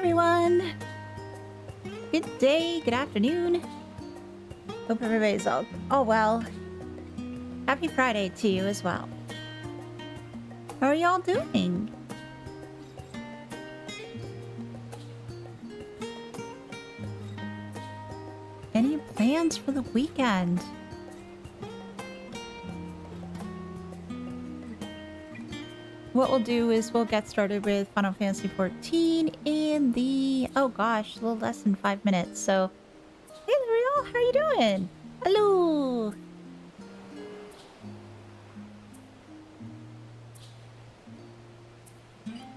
everyone! Good day, good afternoon. Hope everybody's all well. Happy Friday to you as well. How are y'all doing? Any plans for the weekend? What we'll do is we'll get started with Final Fantasy XIV in the, oh gosh, a little less than 5 minutes. So, hey L'Oreal, how are you doing? Hello!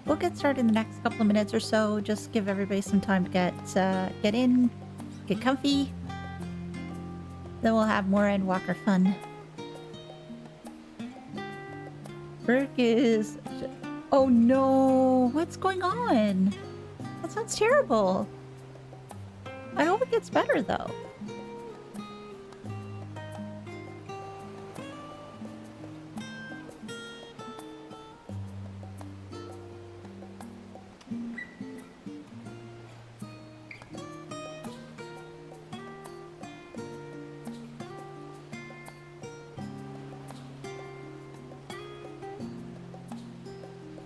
We'll get started in the next couple of minutes or so. Just give everybody some time to get in, get comfy. Then we'll have more Endwalker fun. Burke is... Oh no! What's going on? That sounds terrible. I hope it gets better though.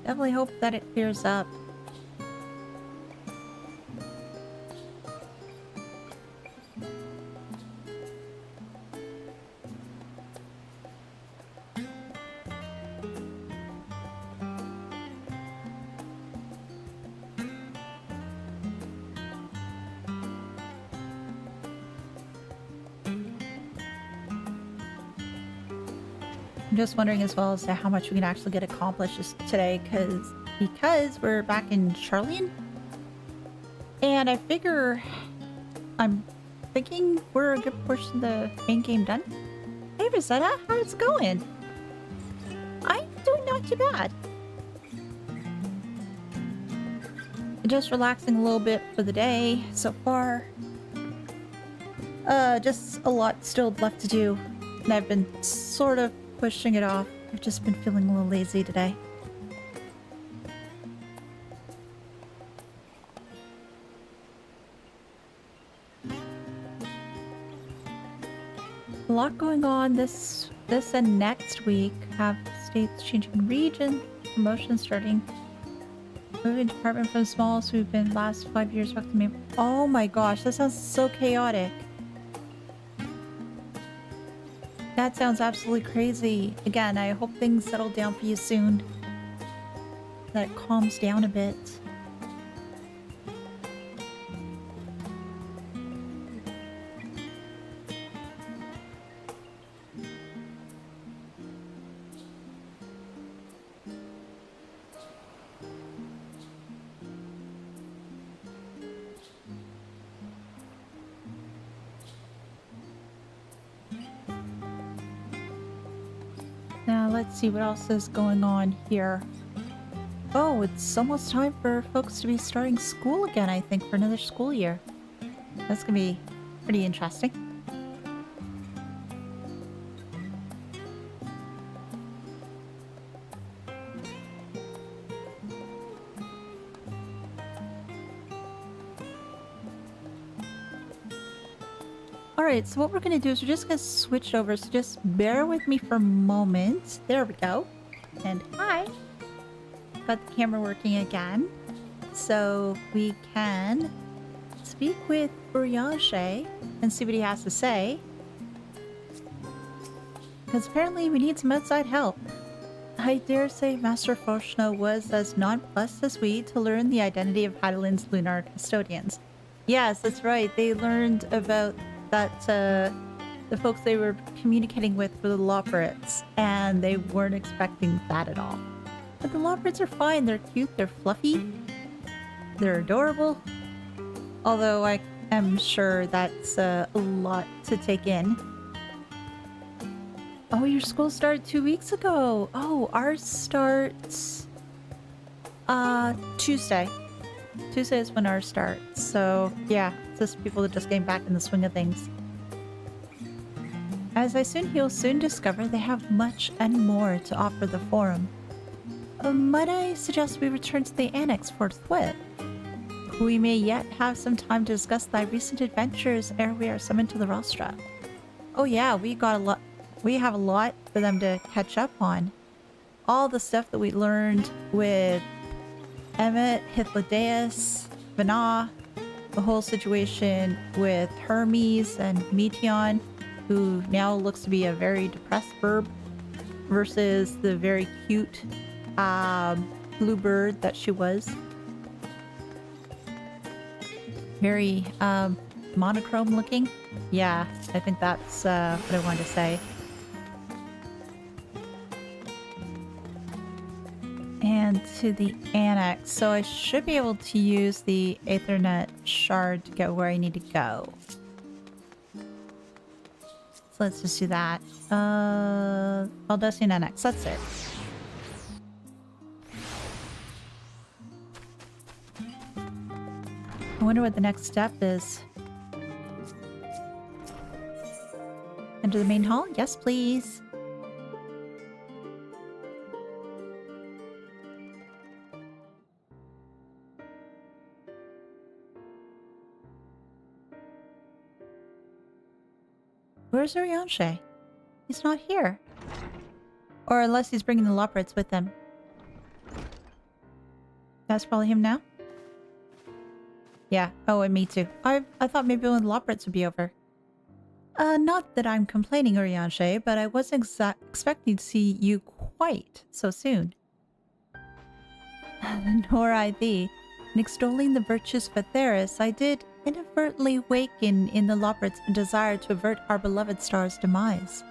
Definitely hope that it clears up. I'm just wondering as well as to how much we can actually get accomplished today, because we're back in Sharlayan. And I figure, I'm thinking we're a good portion of the main game done. Hey Rosetta, how's it going? I'm doing not too bad. Just relaxing a little bit for the day so far. Just a lot still left to do. And I've been sort of pushing it off. I've just been feeling a little lazy today. A lot going on this and next week. Have states changing region, promotion starting, moving department from small, so we've been last 5 years back to me. Oh my gosh, that sounds so chaotic. That sounds absolutely crazy. Again, I hope things settle down for you soon. That it calms down a bit. Now let's see what else is going on here. Oh, it's almost time for folks to be starting school again, I think, for another school year. That's gonna be pretty interesting. Alright, so what we're going to do is we're just going to switch over, so just bear with me for a moment. There we go. And hi! Got the camera working again. So we can speak with Urianger and see what he has to say. Because apparently we need some outside help. I dare say Master Foshna was as nonplussed as we to learn the identity of Hydaelyn's lunar custodians. Yes, that's right. They learned about that the folks they were communicating with were the Loporrits, and they weren't expecting that at all. But the Loporrits are fine. They're cute, they're fluffy, they're adorable. Although I am sure that's a lot to take in. Oh, your school started 2 weeks ago. Oh, ours starts Tuesday. Tuesday is when ours starts. So yeah, it's just people that just came back in the swing of things. As you'll soon discover, they have much and more to offer the forum. Might I suggest we return to the annex forthwith? We may yet have some time to discuss thy recent adventures ere we are summoned to the rostra. Oh yeah, we got a lot. We have a lot for them to catch up on. All the stuff that we learned with Emmett, Hythlodaeus, Vana, the whole situation with Hermes and Meteon, who now looks to be a very depressed burb, versus the very cute blue bird that she was. Very monochrome looking. Yeah, I think that's what I wanted to say. And to the annex. So I should be able to use the Aethernet shard to get where I need to go. So let's just do that. Baldessian annex. That's it. I wonder what the next step is. Enter the main hall? Yes, please. Where's Urianger? He's not here. Or unless he's bringing the Loporrits with him. That's probably him now? Yeah. Oh, and me too. I thought maybe when the Loporrits would be over. Not that I'm complaining, Urianger, but I wasn't expecting to see you quite so soon. Nor I thee. In extolling the virtues of Etheirys, I did inadvertently waken in the Loporrits a desire to avert our beloved star's demise.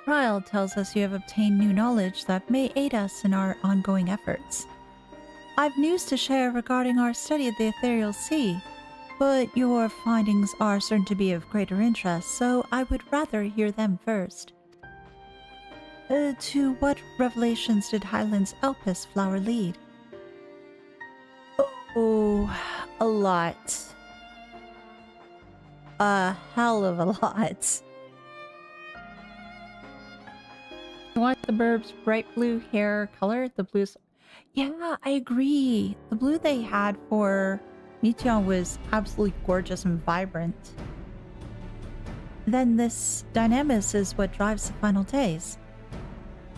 Ryle tells us you have obtained new knowledge that may aid us in our ongoing efforts. I've news to share regarding our study of the ethereal sea, but your findings are certain to be of greater interest, so I would rather hear them first. To what revelations did Highland's Elpis flower lead? Oh, a lot. A hell of a lot. You want the burb's bright blue hair color? The blues. Yeah, I agree. The blue they had for Meteon was absolutely gorgeous and vibrant. Then this dynamis is what drives the final days.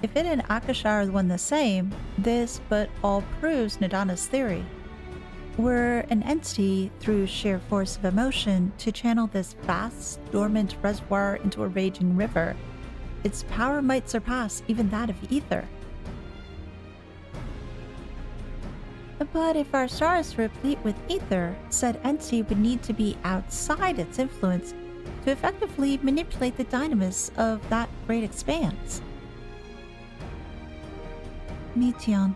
If it and Akashar are the one the same, this but all proves Nadana's theory. We're an entity through sheer force of emotion to channel this vast, dormant reservoir into a raging river. Its power might surpass even that of ether. But if our star is replete with ether, said entity would need to be outside its influence to effectively manipulate the dynamis of that great expanse. Meteon.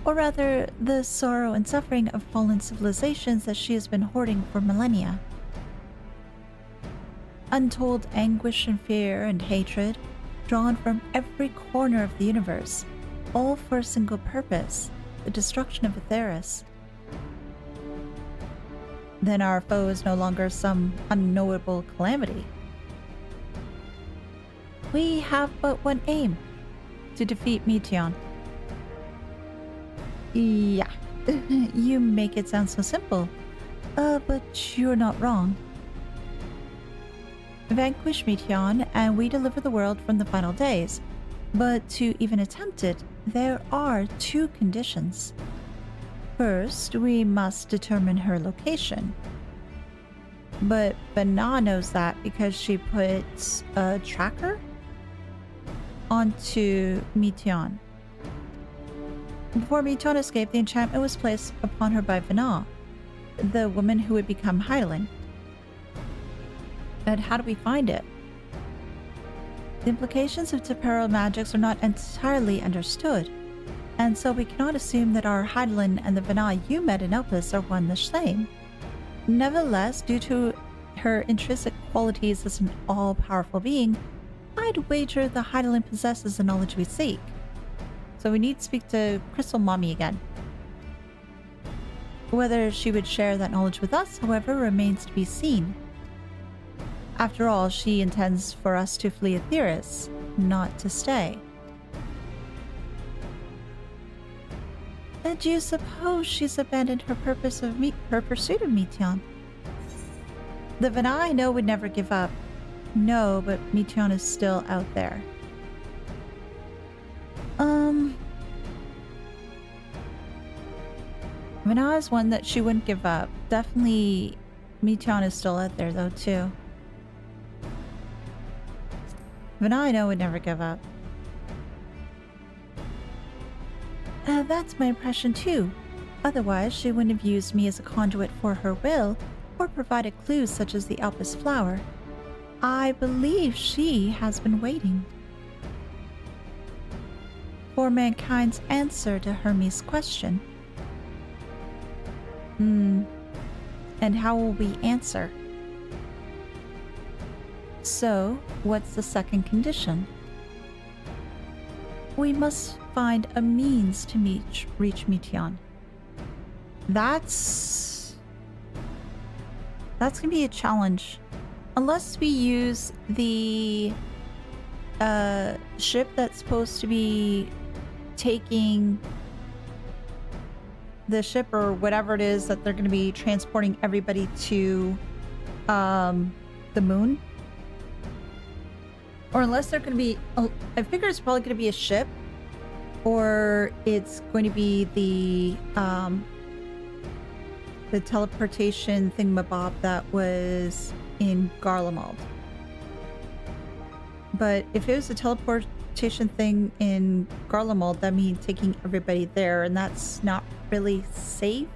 Or rather, the sorrow and suffering of fallen civilizations that she has been hoarding for millennia. Untold anguish and fear and hatred, drawn from every corner of the universe, all for a single purpose, the destruction of Etheirys. Then our foe is no longer some unknowable calamity. We have but one aim, to defeat Meteon. Yeah, you make it sound so simple. But you're not wrong. Vanquish Meteon, and we deliver the world from the final days. But to even attempt it, there are two conditions. First, we must determine her location. But Vana knows that because she put a tracker onto Meteon. Before Meteon escaped, the enchantment was placed upon her by Vana, the woman who would become Hydaelyn. But how do we find it? The implications of temporal magics are not entirely understood, and so we cannot assume that our Hydaelyn and the Vana you met in Elpis are one the same. Nevertheless, due to her intrinsic qualities as an all-powerful being, I'd wager the Hydaelyn possesses the knowledge we seek. So we need to speak to Crystal Mommy again. Whether she would share that knowledge with us, however, remains to be seen. After all, she intends for us to flee Etheirys, not to stay. Do you suppose she's abandoned her pursuit of Meteion? The Vana I know would never give up. No, but Meteion is still out there. Vana is one that she wouldn't give up. Definitely Meteion is still out there though too. Vana I know would never give up. That's my impression too. Otherwise, she wouldn't have used me as a conduit for her will, or provided clues such as the Alpus flower. I believe she has been waiting for mankind's answer to Hermes' question. And how will we answer? So, what's the second condition? We must find a means to reach Meteion. That's gonna be a challenge. Unless we use the ship that's supposed to be taking the ship or whatever it is that they're going to be transporting everybody to the moon. Or unless they're going to be, I figure it's probably going to be a ship, or it's going to be the teleportation thingamabob that was in Garlemald. But if it was a teleportation thing in Garlemald, that means taking everybody there, and that's not really safe.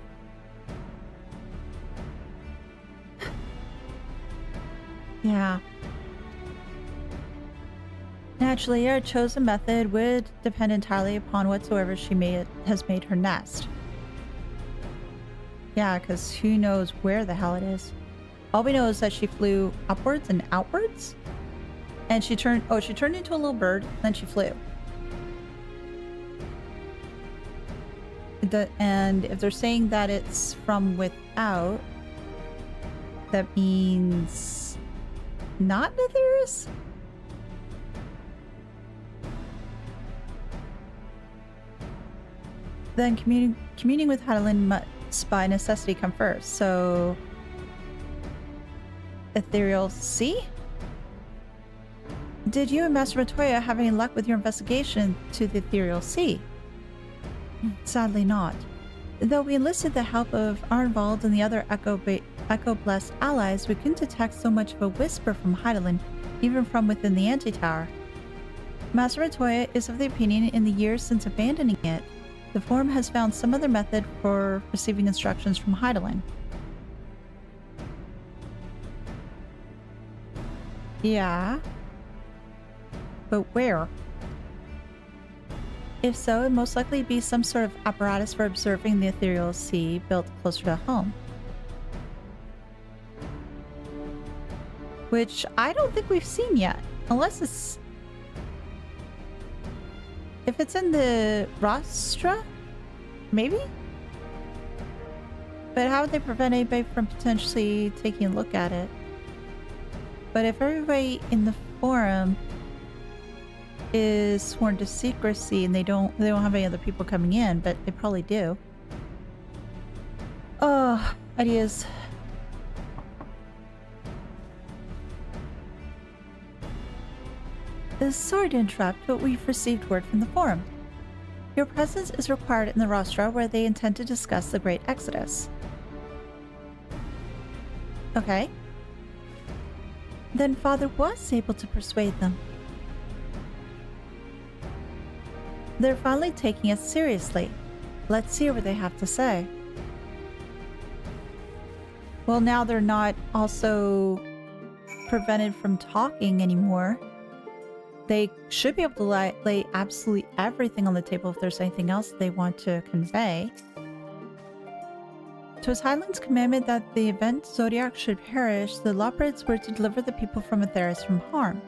Yeah. Naturally, our chosen method would depend entirely upon whatsoever she has made her nest. Yeah, because who knows where the hell it is. All we know is that she flew upwards and outwards. And she turned into a little bird, then she flew. And if they're saying that it's from without, that means not Etheirys? Then communing with Hydaelyn must by necessity come first, so Ethereal Sea? Did you and Master Matoya have any luck with your investigation to the Ethereal Sea? Sadly not. Though we enlisted the help of Arnvald and the other Echo-blessed allies, we couldn't detect so much of a whisper from Hydaelyn, even from within the Antitower. Master Matoya is of the opinion in the years since abandoning it, the Forum has found some other method for receiving instructions from Hydaelyn. Yeah. But where? If so, it'd most likely be some sort of apparatus for observing the ethereal sea built closer to home. Which I don't think we've seen yet. Unless it's... If it's in the Rostra? Maybe? But how would they prevent anybody from potentially taking a look at it? But if everybody in the forum is sworn to secrecy and they don't have any other people coming in, but they probably do. Oh, ideas. Sorry to interrupt, but we've received word from the forum. Your presence is required in the Rostra where they intend to discuss the Great Exodus. Okay. Then Father was able to persuade them. They're finally taking us seriously. Let's hear what they have to say. Well, now they're not also prevented from talking anymore. They should be able to lay absolutely everything on the table if there's anything else they want to convey. 'Twas Hydaelyn's commandment that the event Zodiac should perish, the Loporrits were to deliver the people from Etheirys from harm.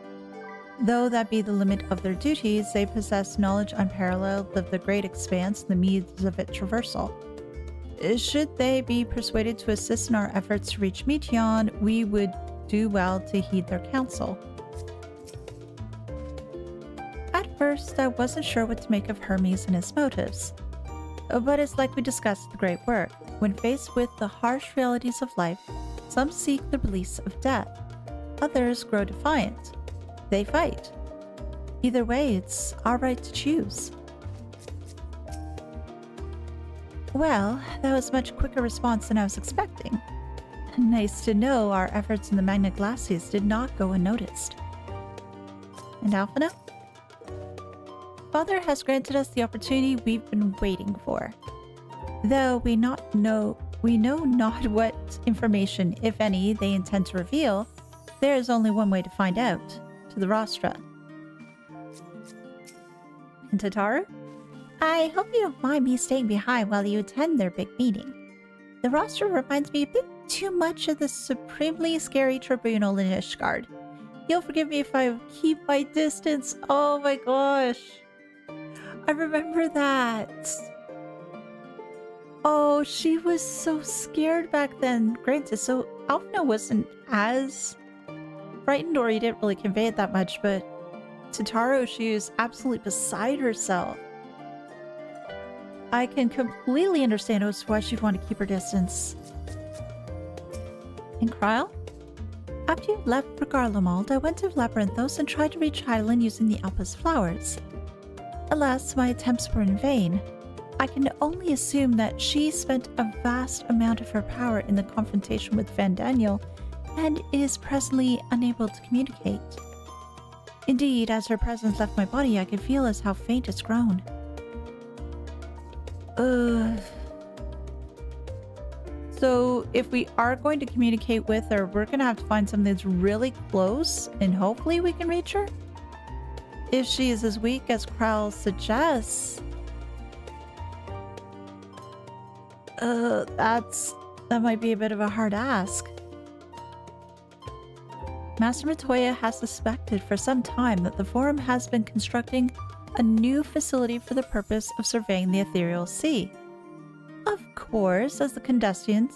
Though that be the limit of their duties, they possess knowledge unparalleled of the great expanse and the means of its traversal. Should they be persuaded to assist in our efforts to reach Meteion, we would do well to heed their counsel. At first, I wasn't sure what to make of Hermes and his motives. But it's like we discussed the great work. When faced with the harsh realities of life, some seek the release of death. Others grow defiant. They fight. Either way, it's our right to choose. Well, that was a much quicker response than I was expecting. Nice to know our efforts in the Magna Glacies did not go unnoticed. And Alphina? Father has granted us the opportunity we've been waiting for. Though we know not what information, if any, they intend to reveal, there is only one way to find out, to the Rostra. And Tataru? I hope you don't mind me staying behind while you attend their big meeting. The Rostra reminds me a bit too much of the supremely scary tribunal in Ishgard. You'll forgive me if I keep my distance. Oh my gosh. I remember that. Oh, she was so scared back then. Granted, so Alphina wasn't as frightened, or he didn't really convey it that much, but Tataru, she was absolutely beside herself. I can completely understand as to why she'd want to keep her distance. And Kryl? After you left for Garlemald, I went to Labyrinthos and tried to reach Hydaelyn using the Alpa's flowers. Alas, my attempts were in vain. I can only assume that she spent a vast amount of her power in the confrontation with Van Daniel and is presently unable to communicate. Indeed, as her presence left my body, I could feel as how faint it's grown. So if we are going to communicate with her, we're going to have to find something that's really close and hopefully we can reach her? If she is as weak as Kryl suggests, that might be a bit of a hard ask. Master Matoya has suspected for some time that the Forum has been constructing a new facility for the purpose of surveying the ethereal sea. Of course, as the custodian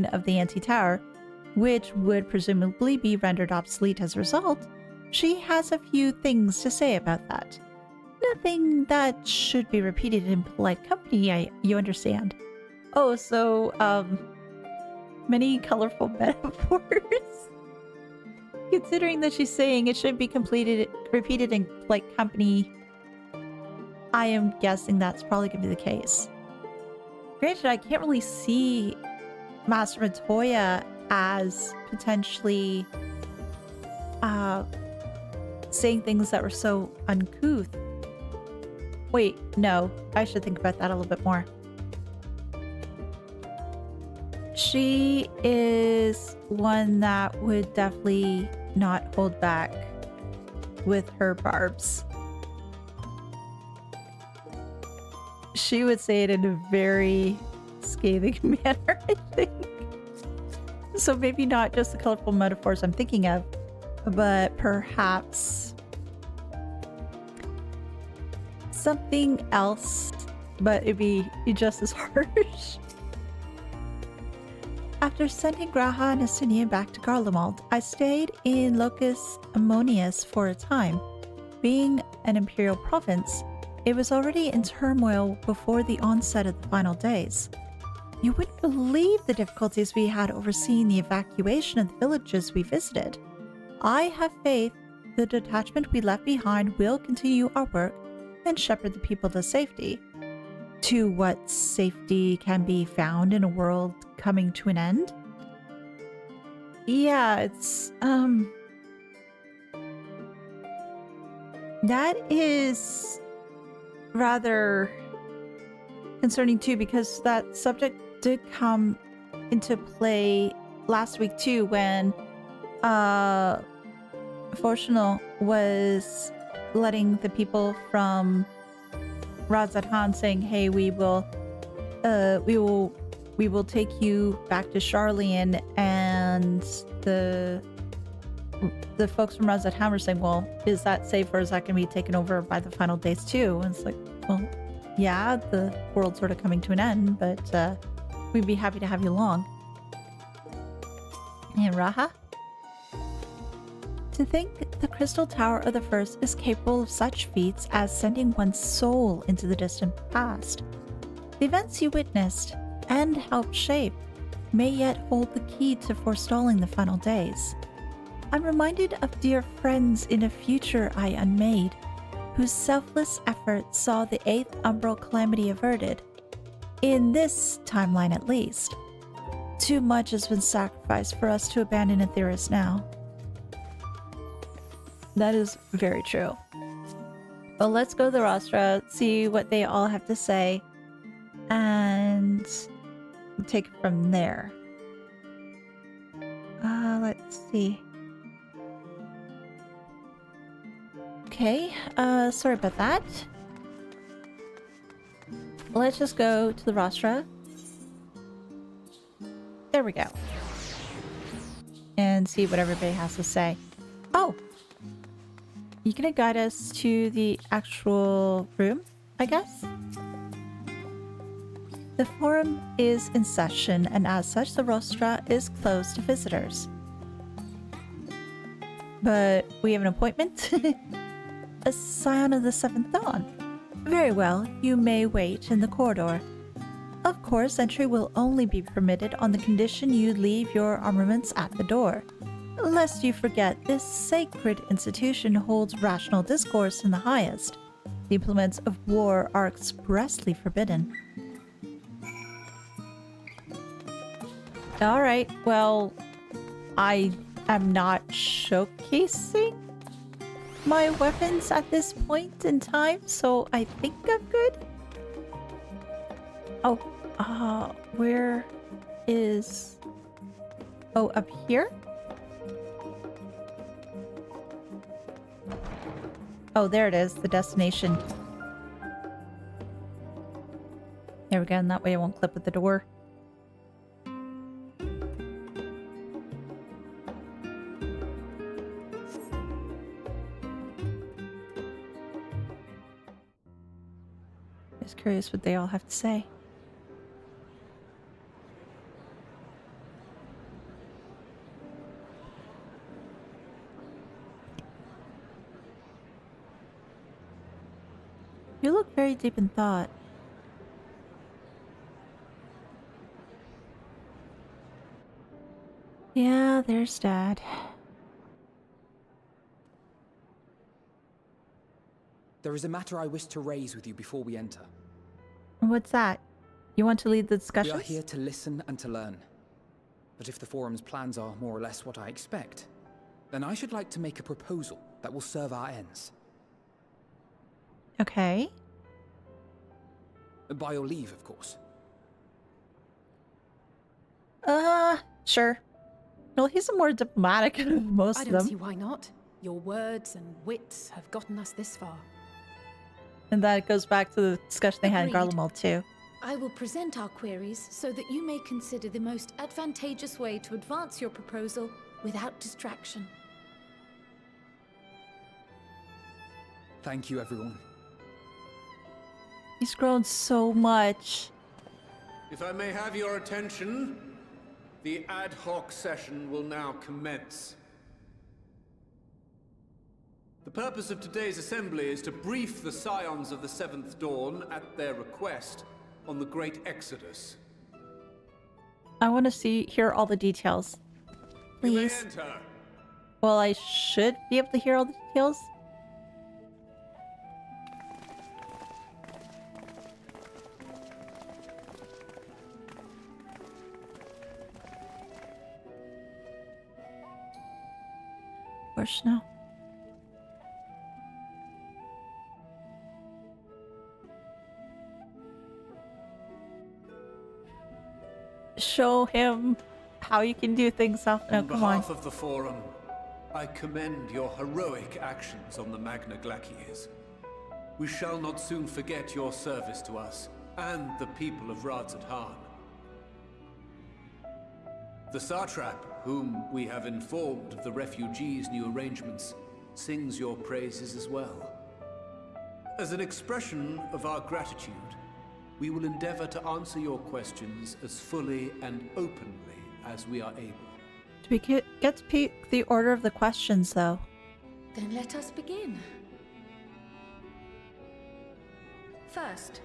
of the anti-tower, which would presumably be rendered obsolete as a result, she has a few things to say about that. Nothing that should be repeated in polite company, you understand. Oh, so, many colorful metaphors. Considering that she's saying it should be repeated in polite company, I am guessing that's probably going to be the case. Granted, I can't really see Master Matoya as potentially saying things that were so uncouth. Wait, no, I should think about that a little bit more. She is one that would definitely not hold back with her barbs. She would say it in a very scathing manner, I think. So maybe not just the colorful metaphors I'm thinking of, but perhaps something else, but it'd be just as harsh. After sending Graha and Estinian back to Garlemald, I stayed in Locus Ammonius for a time. Being an imperial province, it was already in turmoil before the onset of the final days. You wouldn't believe the difficulties we had overseeing the evacuation of the villages we visited. I have faith the detachment we left behind will continue our work and shepherd the people to safety. To what safety can be found in a world coming to an end? Yeah, it's, that is rather concerning too, because that subject did come into play last week too, when Fortunal was letting the people from Razadhan saying, hey, we will take you back to Sharlayan, and the folks from Razadhan were saying, well, is that safe, or is that going to be taken over by the final days too? And it's like, well, yeah, the world's sort of coming to an end, but we'd be happy to have you along. And Raha? To think the Crystal Tower of the First is capable of such feats as sending one's soul into the distant past. The events you witnessed and helped shape may yet hold the key to forestalling the final days. I'm reminded of dear friends in a future I unmade, whose selfless effort saw the 8th umbral calamity averted. In this timeline at least. Too much has been sacrificed for us to abandon Etheirys now. That is very true. Well, let's go to the rostra, see what they all have to say, and take it from there. Let's see. Okay, sorry about that. Let's just go to the rostra. There we go. And see what everybody has to say. Oh! You gonna guide us to the actual room, I guess? The forum is in session, and as such, the rostra is closed to visitors. But we have an appointment? A scion of the 7th dawn. Very well, you may wait in the corridor. Of course, entry will only be permitted on the condition you leave your armaments at the door. Lest you forget, this sacred institution holds rational discourse in the highest. The implements of war are expressly forbidden. Alright, well, I am not showcasing my weapons at this point in time, so I think I'm good. Oh, where is... Oh, up here? Oh, there it is, the destination. There we go, and that way I won't clip with the door. Just curious what they all have to say. You look very deep in thought. Yeah, there's Dad. There is a matter I wish to raise with you before we enter. What's that? You want to lead the discussions? We are here to listen and to learn. But if the forum's plans are more or less what I expect, then I should like to make a proposal that will serve our ends. Okay. By your leave, of course. Sure. Well, he's more diplomatic of most I of don't them. see why not. Your words and wits have gotten us this far. And that goes back to the discussion they had in Agreed. Garlemald too. I will present our queries so that you may consider the most advantageous way to advance your proposal without distraction. Thank you, everyone. He's grown so much. If I may have your attention, the ad hoc session will now commence. The purpose of today's assembly is to brief the Scions of the 7th Dawn, at their request, on the Great Exodus. I want to hear all the details. You may Please. enter. Well, I should be able to hear all the details. Push now. Show him how you can do things. No, On come on. behalf of the Forum, I commend your heroic actions on the Magna Glacies. We shall not soon forget your service to us and the people of Radzat-Han. The Satrap, whom we have informed of the refugees' new arrangements, sings your praises as well. As an expression of our gratitude, we will endeavor to answer your questions as fully and openly as we are able. Do we get to pick the order of the questions, though? Then let us begin. First,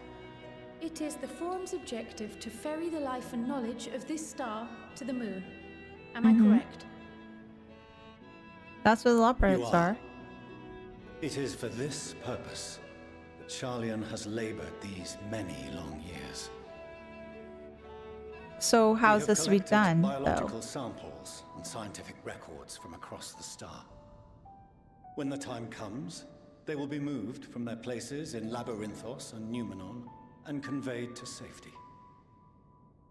it is the Forum's objective to ferry the life and knowledge of this star to the moon. Am I correct? That's what the You Loporrits are. It is for this purpose that Sharlayan has labored these many long years. So We how's have this to be collected done, biological though? samples and scientific records from across the star. When the time comes, they will be moved from their places in Labyrinthos and Numenon and conveyed to safety.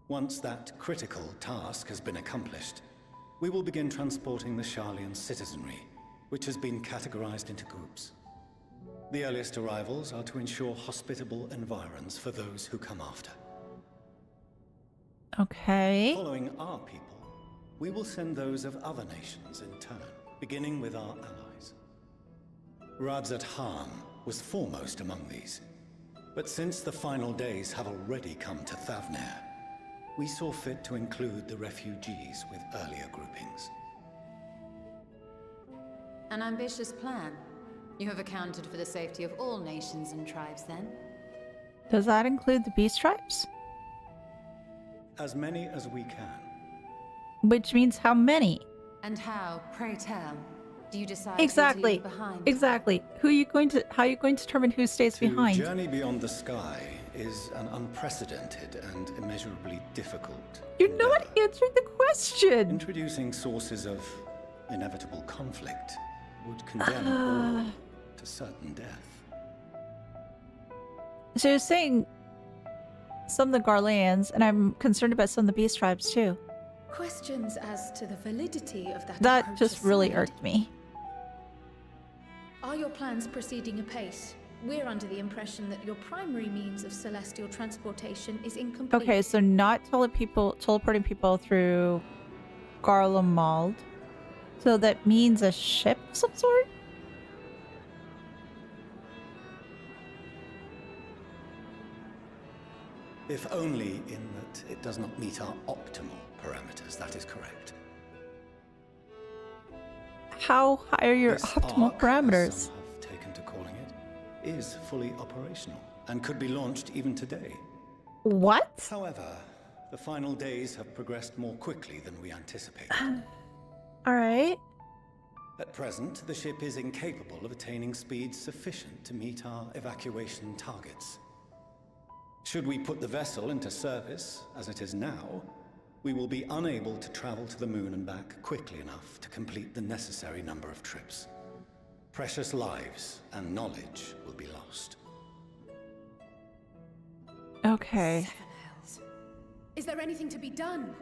Once that critical task has been accomplished, we will begin transporting the Sharlayan citizenry, which has been categorized into groups. The earliest arrivals are to ensure hospitable environs for those who come after. Okay. Following our people, we will send those of other nations in turn, beginning with our allies. Radzat Han was foremost among these, but since the final days have already come to Thavnair, we saw fit to include the refugees with earlier groupings. An ambitious plan. You have accounted for the safety of all nations and tribes, then? Does that include the beast tribes? As many as we can. Which means how many? And how, pray tell, do you decide Exactly. who to leave behind? Exactly. How are you going to determine who stays To behind? journey beyond the sky is an unprecedented and immeasurably difficult You're not endeavor. answering the question. Introducing sources of inevitable conflict would condemn all to certain death. So you're saying some of the Garleans, and I'm concerned about some of the beast tribes too. Questions as to the validity of that That approach just really aside, irked me. Are your plans proceeding apace? We're under the impression that your primary means of celestial transportation is incomplete. Okay, so not teleporting people through Garlemald. So that means a ship of some sort? If only in that it does not meet our optimal parameters, that is correct. How high are your This optimal arc, as parameters? some have taken to calling it, is fully operational and could be launched even today. What? However, the final days have progressed more quickly than we anticipated. Alright. At present, the ship is incapable of attaining speeds sufficient to meet our evacuation targets. Should we put the vessel into service, as it is now, we will be unable to travel to the moon and back quickly enough to complete the necessary number of trips. Precious lives and knowledge will be lost. Okay. Is there anything to be done?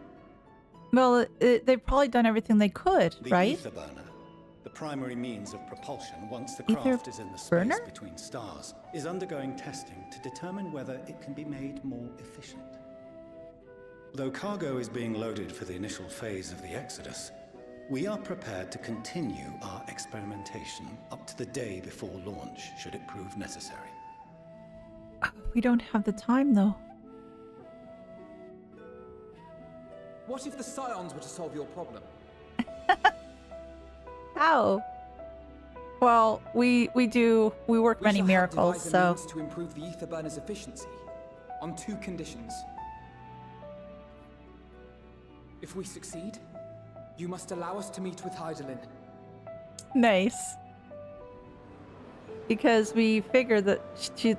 Well, they've probably done everything they could, The right? ether burner, the primary means of propulsion once the Ether craft is in the space burner? between stars, is undergoing testing to determine whether it can be made more efficient. Though cargo is being loaded for the initial phase of the Exodus, we are prepared to continue our experimentation up to the day before launch, should it prove necessary. We don't have the time, though. What if the Scions were to solve your problem? How? Well, we work We many shall have miracles, devised a so means to improve the ether burner's efficiency on 2 conditions. If we succeed, you must allow us to meet with Hydaelyn. nice. Because we figure that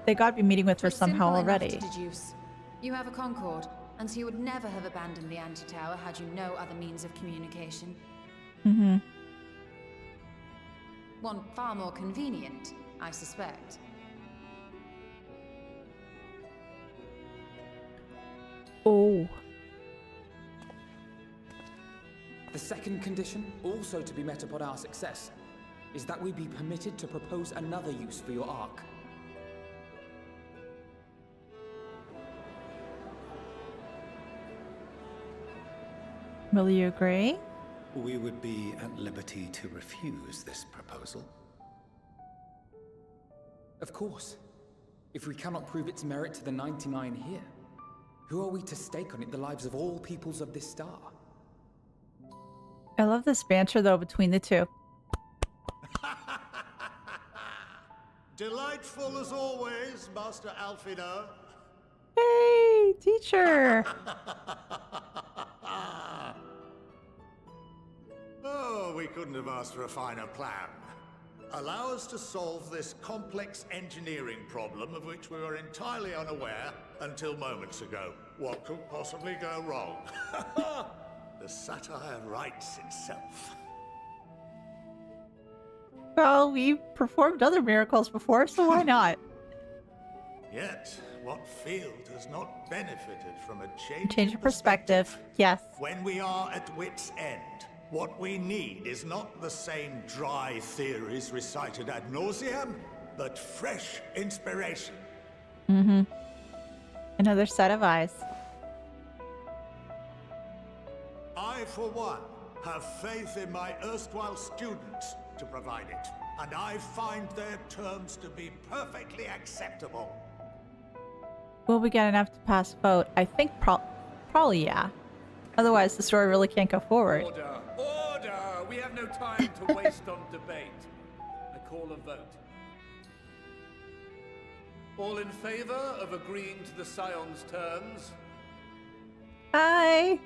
they got to be meeting with her It's somehow simple enough already. to deduce. You have a Concord, and so you would never have abandoned the anti-tower had you no other means of communication. Mm-hmm. One far more convenient, I suspect. Oh. The second condition, also to be met upon our success, is that we be permitted to propose another use for your Ark. Will you agree? We would be at liberty to refuse this proposal. Of course. If we cannot prove its merit to the 99 here, who are we to stake on it the lives of all peoples of this star? I love this banter, though, between the two. Delightful as always, Master Alfino. Hey, teacher! Oh, we couldn't have asked for a finer plan. Allow us to solve this complex engineering problem of which we were entirely unaware until moments ago. What could possibly go wrong? The satire writes itself. Well, we've performed other miracles before, so why not? Yet, what field has not benefited from a change, Change of perspective. Yes. When we are at wit's end, what we need is not the same dry theories recited ad nauseam, but fresh inspiration. Mm-hmm. Another set of eyes. I, for one, have faith in my erstwhile students to provide it, and I find their terms to be perfectly acceptable. Will we get enough to pass vote? I think probably yeah. Otherwise, the story really can't go forward. Order! Order! We have no time to waste on debate. I call a vote. All in favor of agreeing to the Scions' terms? Hi!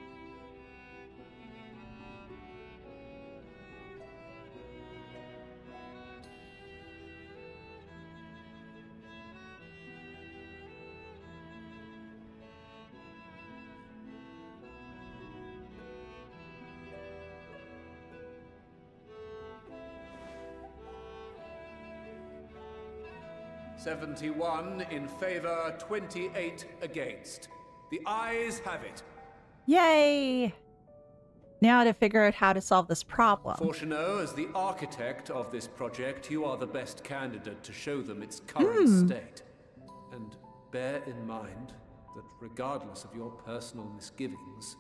"71 in favor, 28 against. The ayes have it. Yay! Now to figure out how to solve this problem. Fortuneau, as the architect of this project, you are the best candidate to show them its current state. And bear in mind that regardless of your personal misgivings,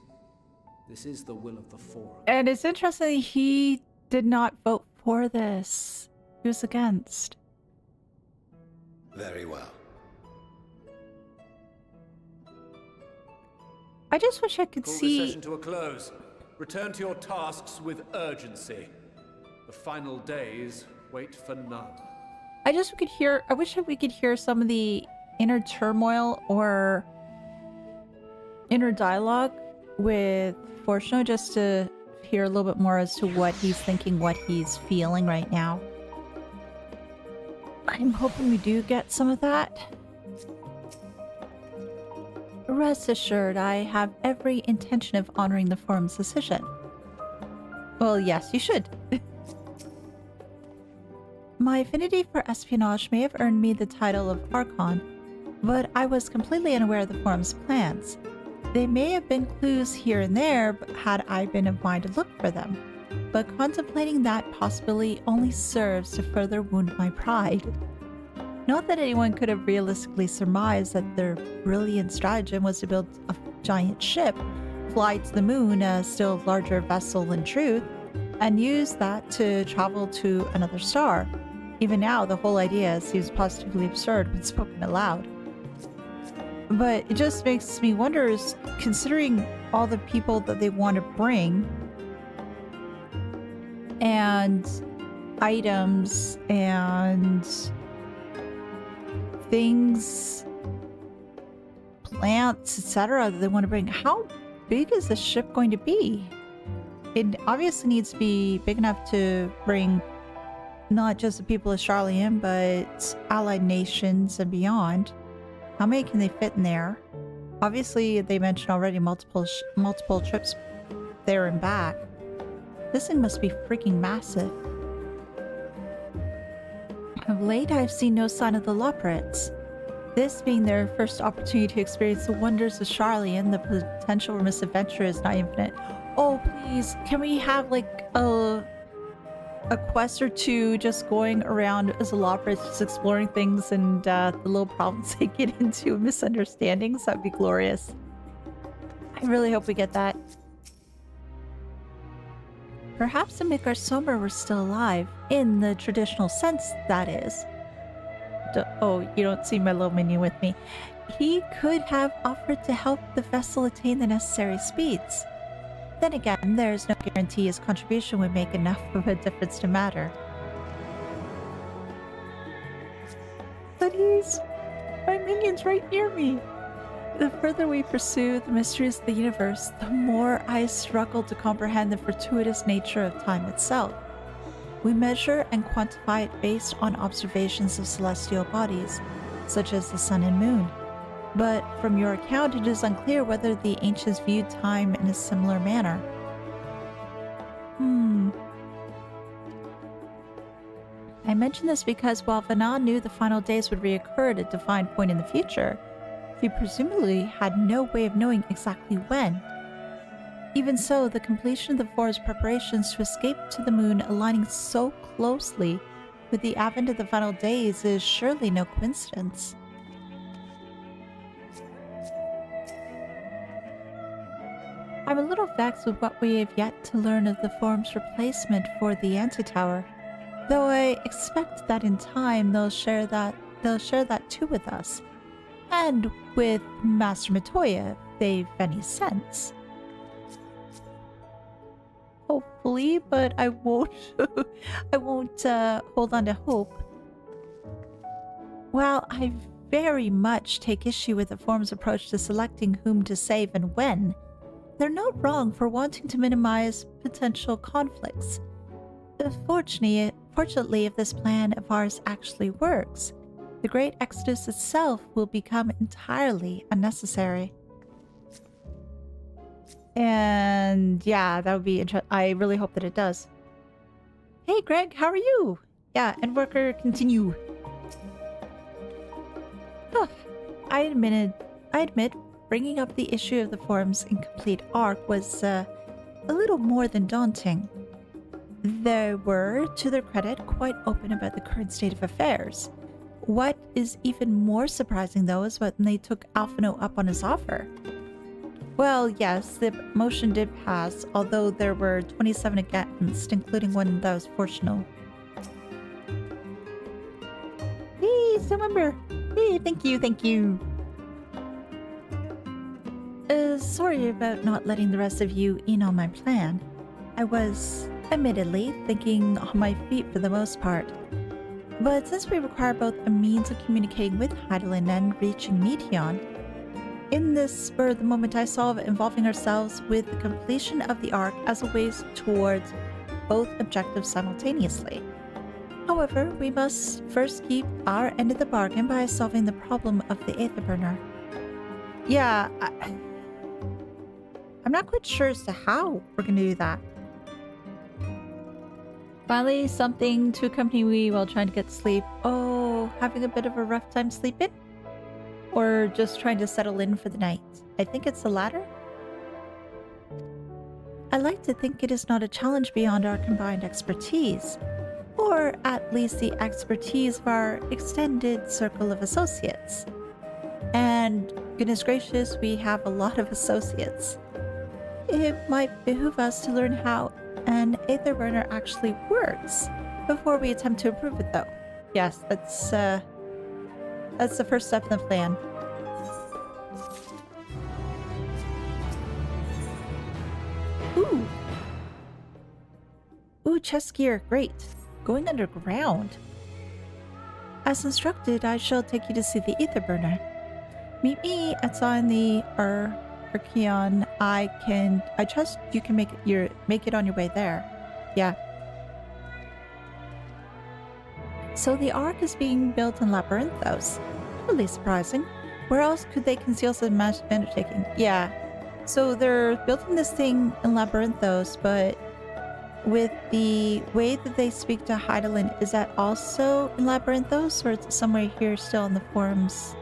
this is the will of the Forum. And it's interesting he did not vote for this. He was against. Very well. I just wish I could Call see... the session to a close. Return to your tasks with urgency. The final days wait for none. I wish we could hear some of the inner turmoil or inner dialogue with Fortuneau, just to hear a little bit more as to what he's thinking, what he's feeling right now. I'm hoping we do get some of that. Rest assured, I have every intention of honoring the Forum's decision. Well, yes, you should. My affinity for espionage may have earned me the title of Archon, but I was completely unaware of the Forum's plans. They may have been clues here and there had I been of mind to look for them, but contemplating that possibility only serves to further wound my pride. Not that anyone could have realistically surmised that their brilliant stratagem was to build a giant ship, fly to the moon, a still larger vessel in truth, and use that to travel to another star. Even now, the whole idea seems positively absurd when spoken aloud. But it just makes me wonder, considering all the people that they want to bring, and items, and things, plants, etc. that they want to bring, how big is this ship going to be? It obviously needs to be big enough to bring not just the people of Sharlayan, but allied nations and beyond. How many can they fit in there? Obviously, they mentioned already multiple trips there and back. This thing must be freaking massive. Of late, I've seen no sign of the Loporrits. This being their first opportunity to experience the wonders of Sharlayan, the potential for misadventure is not infinite. Oh, please, can we have like a quest or two just going around as a Loporrits, just exploring things and the little problems they get into, misunderstandings? That'd be glorious. I really hope we get that. Perhaps the Mikarsomber were still alive, in the traditional sense, that is. Oh, you don't see my little minion with me. He could have offered to help the vessel attain the necessary speeds. Then again, there's no guarantee his contribution would make enough of a difference to matter. guys! My minion's right near me! The further we pursue the mysteries of the universe, the more I struggle to comprehend the fortuitous nature of time itself. We measure and quantify it based on observations of celestial bodies, such as the sun and moon. But from your account, it is unclear whether the ancients viewed time in a similar manner. I mention this because while Vana knew the final days would reoccur at a defined point in the future, she presumably had no way of knowing exactly when. Even so, the completion of the Forum's preparations to escape to the moon aligning so closely with the advent of the final days is surely no coincidence. I'm a little vexed with what we have yet to learn of the Forum's replacement for the Antitower, though I expect that in time they'll share that too with us. And with Master Matoya, if they've any sense. Hopefully, but I won't hold on to hope. While I very much take issue with the Forum's approach to selecting whom to save and when, they're not wrong for wanting to minimize potential conflicts. Fortunately, if this plan of ours actually works, the Great Exodus itself will become entirely unnecessary. And yeah, that would be interesting. I really hope that it does. Hey Greg, how are you? Yeah, Endwalker, continue. I admit, bringing up the issue of the Forum's incomplete arc was a little more than daunting. They were, to their credit, quite open about the current state of affairs. What is even more surprising, though, is when they took Alphino up on his offer. Well, yes, the motion did pass, although there were 27 against, including one that was fortunate. Hey, still member! Hey, thank you! Sorry about not letting the rest of you in on my plan. I was, admittedly, thinking on my feet for the most part. But since we require both a means of communicating with Hydaelyn and reaching Meteon, in this spur of the moment I saw of involving ourselves with the completion of the arc as a way towards both objectives simultaneously. However, we must first keep our end of the bargain by solving the problem of the Aetherburner. Yeah, I'm not quite sure as to how we're going to do that. Finally, something to accompany me while trying to get sleep. Oh, having a bit of a rough time sleeping? Or just trying to settle in for the night? I think it's the latter. I like to think it is not a challenge beyond our combined expertise, or at least the expertise of our extended circle of associates. And goodness gracious, we have a lot of associates. It might behoove us to learn how an Aetherburner actually works before we attempt to improve it, though. Yes, that's the first step in the plan. Ooh, chest gear, great. Going underground. As instructed, I shall take you to see the Aetherburner. Meet me at Zion the Archeon. I trust you can make it on your way there. Yeah. So the Ark is being built in Labyrinthos. Really surprising. Where else could they conceal such a massive undertaking? Yeah. So they're building this thing in Labyrinthos, but with the way that they speak to Hydaelyn, is that also in Labyrinthos, or is it somewhere here still on the Forum's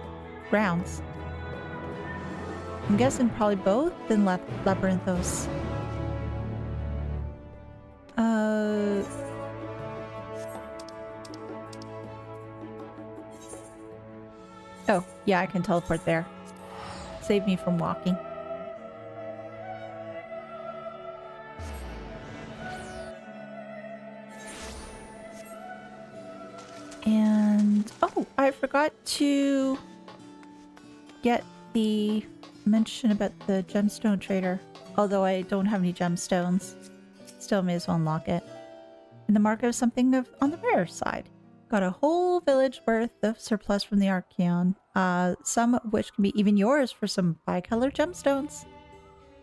grounds? I'm guessing probably both in Labyrinthos. Oh, yeah, I can teleport there. Save me from walking. And, oh, I forgot to get the mention about the gemstone trader. Although I don't have any gemstones. Still may as well unlock it. In the market of something on the rare side. got a whole village worth of surplus from the Archeon, some of which can be even yours for some bicolor gemstones.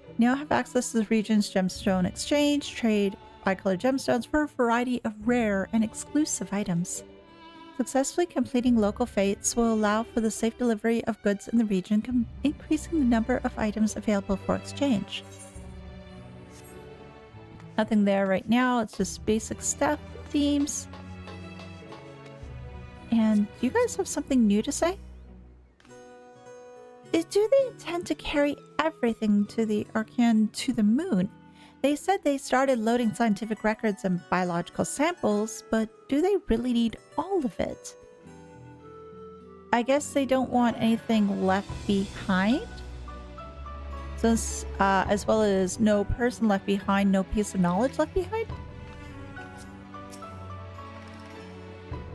You now have access to the region's gemstone exchange, trade bicolor gemstones for a variety of rare and exclusive items. Successfully completing local fates will allow for the safe delivery of goods in the region, increasing the number of items available for exchange. Nothing there right now, it's just basic stuff, it seems. And do you guys have something new to say? Do they intend to carry everything to the Archeon to the moon? They said they started loading scientific records and biological samples, but do they really need all of it? I guess they don't want anything left behind? Since, as well as no person left behind, no piece of knowledge left behind?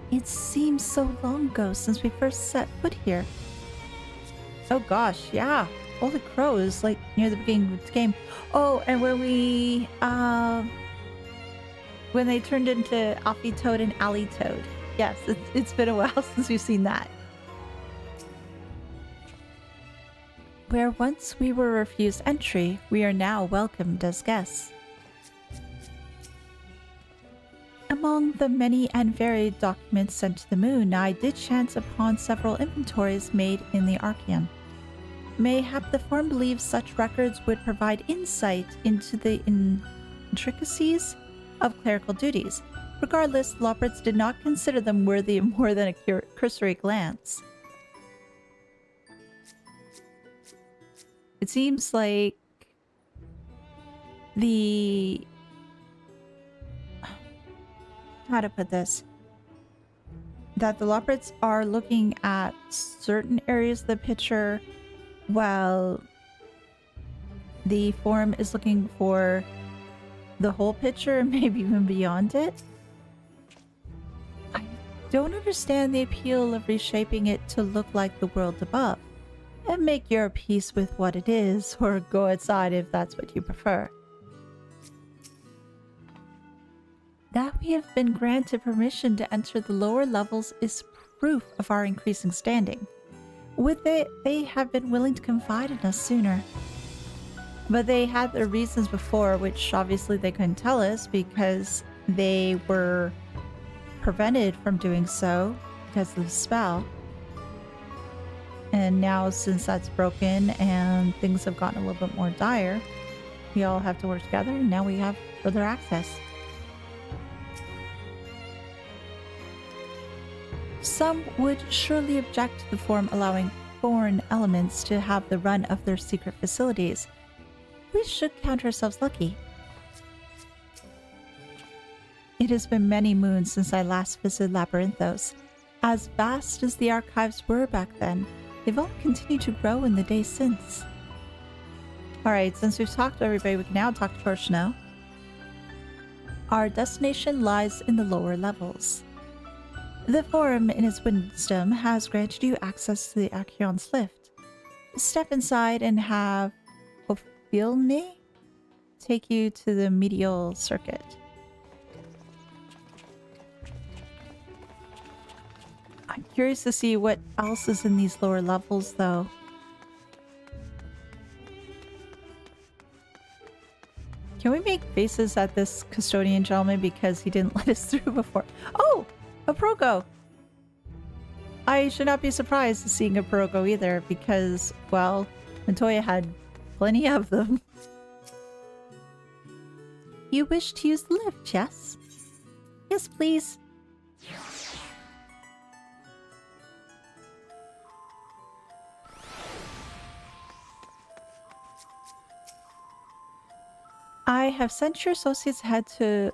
It seems so long ago since we first set foot here. Oh gosh, yeah. Holy crow, is like near the beginning of the game. Oh, and when we, when they turned into Alfie Toad and Alley Toad. Yes, it's been a while since we've seen that. Where once we were refused entry, we are now welcomed as guests. Among the many and varied documents sent to the moon, I did chance upon several inventories made in the Archeon. Mayhap the Form believes such records would provide insight into the intricacies of clerical duties. Regardless, Loporrits did not consider them worthy of more than a cursory glance. It seems like how to put this? That the Loporrits are looking at certain areas of the picture while the Forum is looking for the whole picture, maybe even beyond it. I don't understand the appeal of reshaping it to look like the world above. And make your peace with what it is, or go outside if that's what you prefer. That we have been granted permission to enter the lower levels is proof of our increasing standing. With it, they have been willing to confide in us sooner. But they had their reasons before, which obviously they couldn't tell us because they were prevented from doing so because of the spell. And now, since that's broken and things have gotten a little bit more dire, we all have to work together, and now we have further access. Some would surely object to the Forum allowing foreign elements to have the run of their secret facilities. We should count ourselves lucky. It has been many moons since I last visited Labyrinthos. As vast as the archives were back then, they've all continued to grow in the days since. Alright, since we've talked to everybody, we can now talk to Torchno. Our destination lies in the lower levels. The Forum, in its wisdom, has granted you access to the Archeon's lift. Step inside and have Ophielne take you to the medial circuit. I'm curious to see what else is in these lower levels, though. Can we make faces at this custodian gentleman because he didn't let us through before? Oh! A Progo! I should not be surprised to seeing a Progo either because, well, Montoya had plenty of them. You wish to use the lift, yes? Yes, please. I have sent your associates ahead to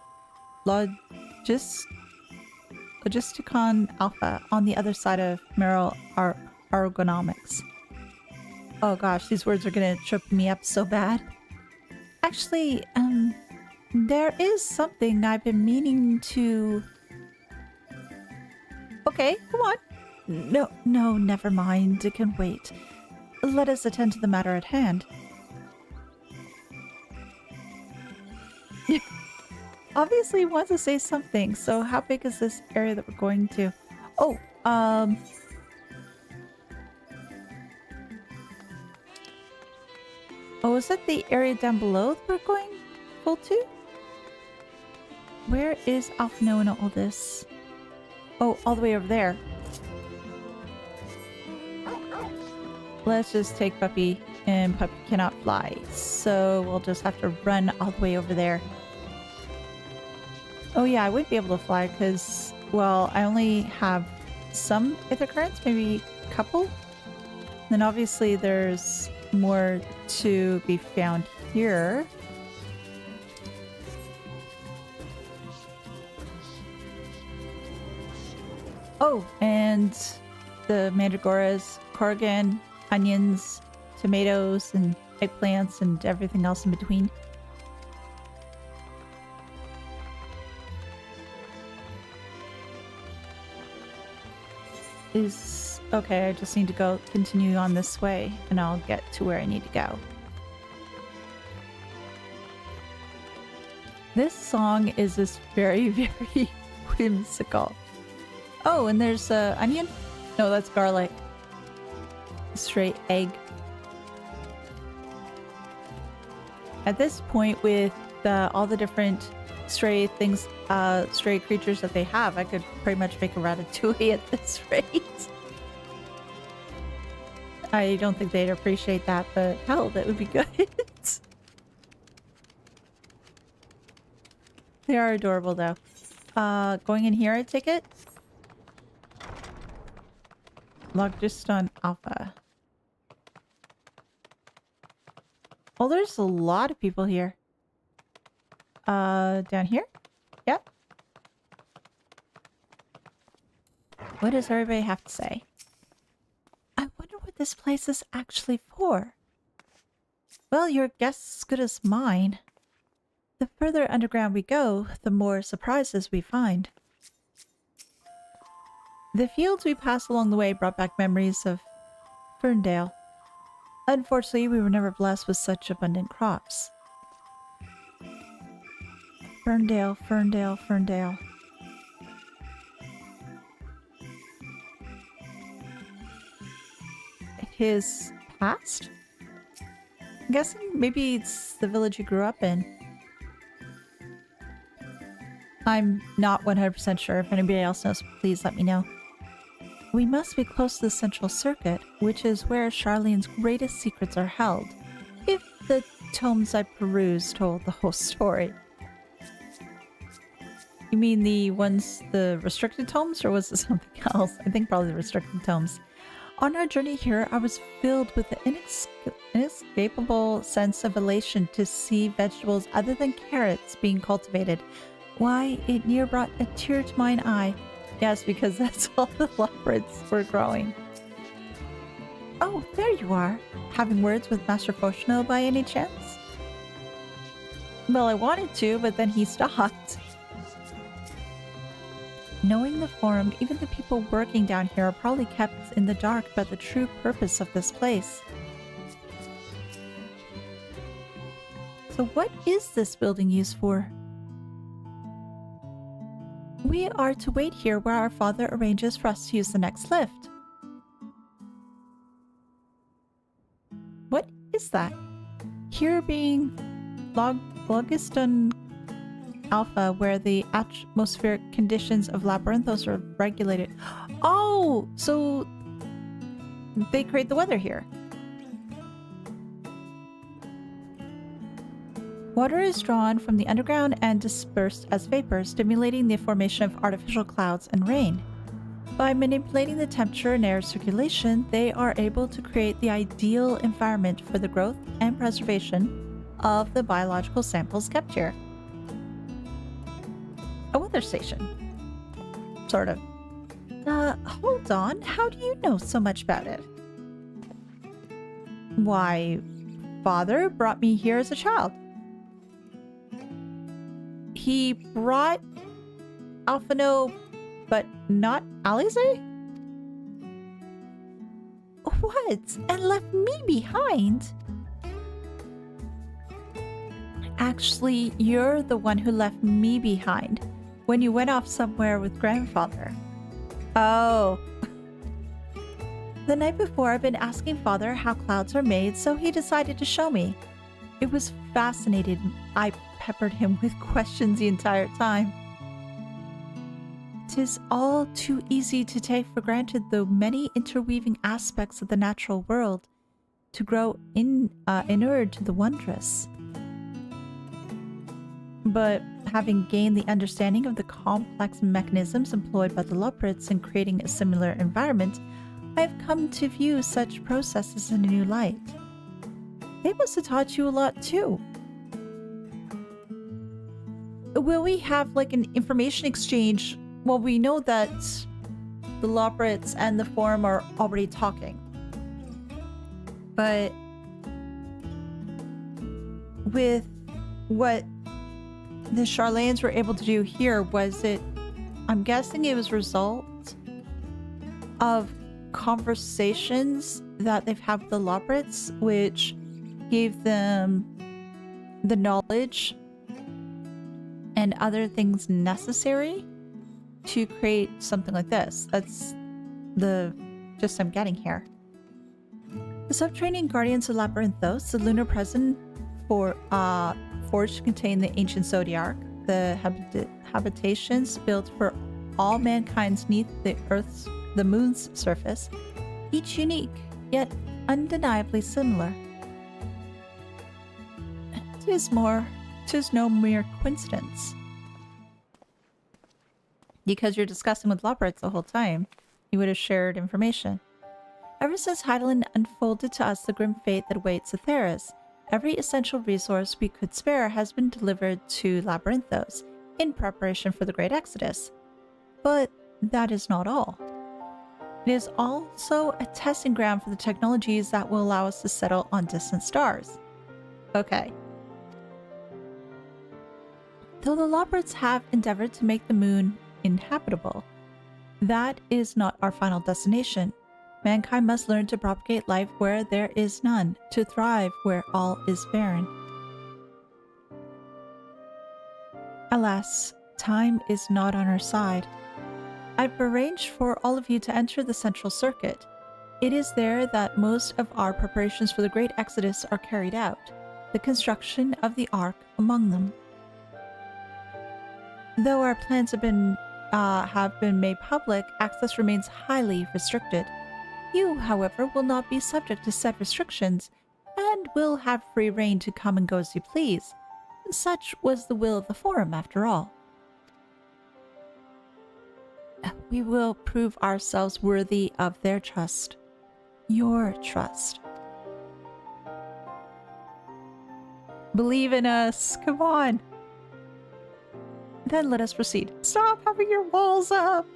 Logisticon Alpha on the other side of Meryl Ergonomics. Oh gosh, these words are gonna trip me up so bad. Actually, there is something I've been meaning to... Okay, come on. No, never mind. It can wait. Let us attend to the matter at hand. obviously he wants to say something. So how big is this area that we're going to? Oh, oh, is that the area down below that we're going full to? Where is Alphino in all this? Oh, all the way over there. Let's just take Puppy, and Puppy cannot fly. So we'll just have to run all the way over there. Oh yeah, I wouldn't be able to fly because, well, I only have some Aether Currents, maybe a couple. Then obviously there's more to be found here. Oh, and the mandragoras, corrigan, onions, tomatoes, and eggplants, and everything else in between. Is okay, I just need to continue on this way, and I'll get to where I need to go. This song is just very, very whimsical. Oh, and there's onion? No, that's garlic. Straight egg. At this point, with all the different stray things, stray creatures that they have, I could pretty much make a ratatouille at this rate. I don't think they'd appreciate that, but hell, that would be good. They are adorable, though. Going in here, I take it? Logdiston Alpha. Oh, there's a lot of people here. Down here? Yep. What does everybody have to say? I wonder what this place is actually for. Well, your guess is as good as mine. The further underground we go, the more surprises we find. The fields we passed along the way brought back memories of Ferndale. Unfortunately, we were never blessed with such abundant crops. Ferndale, Ferndale, Ferndale. His past? I'm guessing maybe it's the village he grew up in. I'm not 100% sure. If anybody else knows, please let me know. We must be close to the central circuit, which is where Sharlayan's greatest secrets are held, if the tomes I perused told the whole story. You mean the restricted tomes, or was it something else? I think probably the restricted tomes. On our journey here, I was filled with the inescapable sense of elation to see vegetables other than carrots being cultivated. Why, it near brought a tear to mine eye. Yes, because that's all the Loporrits were growing. Oh, there you are. Having words with Master Foshno by any chance? Well, I wanted to, but then he stopped. Knowing the Forum, even the people working down here are probably kept in the dark about the true purpose of this place. So what is this building used for? We are to wait here where our father arranges for us to use the next lift. What is that? Here being Logiston Alpha, where the atmospheric conditions of Labyrinthos are regulated. Oh, so they create the weather here. Water is drawn from the underground and dispersed as vapor, stimulating the formation of artificial clouds and rain. By manipulating the temperature and air circulation, they are able to create the ideal environment for the growth and preservation of the biological samples kept here. A weather station. Sort of. Hold on. How do you know so much about it? Why, Father brought me here as a child. He brought Alphino, but not Elise? What? And left me behind? Actually, you're the one who left me behind when you went off somewhere with grandfather. Oh. The night before, I've been asking father how clouds are made, so he decided to show me. It was fascinating. I peppered him with questions the entire time. 'Tis all too easy to take for granted the many interweaving aspects of the natural world to grow inured to the wondrous. But having gained the understanding of the complex mechanisms employed by the Loporrits in creating a similar environment, I have come to view such processes in a new light. They must have taught you a lot too. Will we have like an information exchange? Well, we know that the Loporrits and the Forum are already talking. But with what the Sharlayans were able to do here, was it, I'm guessing it was a result of conversations that they've had with the Loporrits, which gave them the knowledge and other things necessary to create something like this. That's the gist I'm getting here. The subterranean guardians of Labyrinthos, the lunar prison forged to contain the ancient zodiac, the habitations built for all mankind beneath the moon's surface, each unique, yet undeniably similar. 'Tis no mere coincidence. Because you're discussing with Loporrits the whole time, you would have shared information. Ever since Hydaelyn unfolded to us the grim fate that awaits Etheirys, every essential resource we could spare has been delivered to Labyrinthos in preparation for the Great Exodus. But that is not all. It is also a testing ground for the technologies that will allow us to settle on distant stars. Okay. Though the Loporrits have endeavored to make the moon inhabitable, that is not our final destination. Mankind must learn to propagate life where there is none, to thrive where all is barren. Alas, time is not on our side. I've arranged for all of you to enter the Central Circuit. It is there that most of our preparations for the Great Exodus are carried out, the construction of the Ark among them. Though our plans have been made public, access remains highly restricted. You, however, will not be subject to said restrictions, and will have free reign to come and go as you please. Such was the will of the Forum, after all. We will prove ourselves worthy of their trust. Your trust. Believe in us. Come on. Then let us proceed. Stop having your walls up.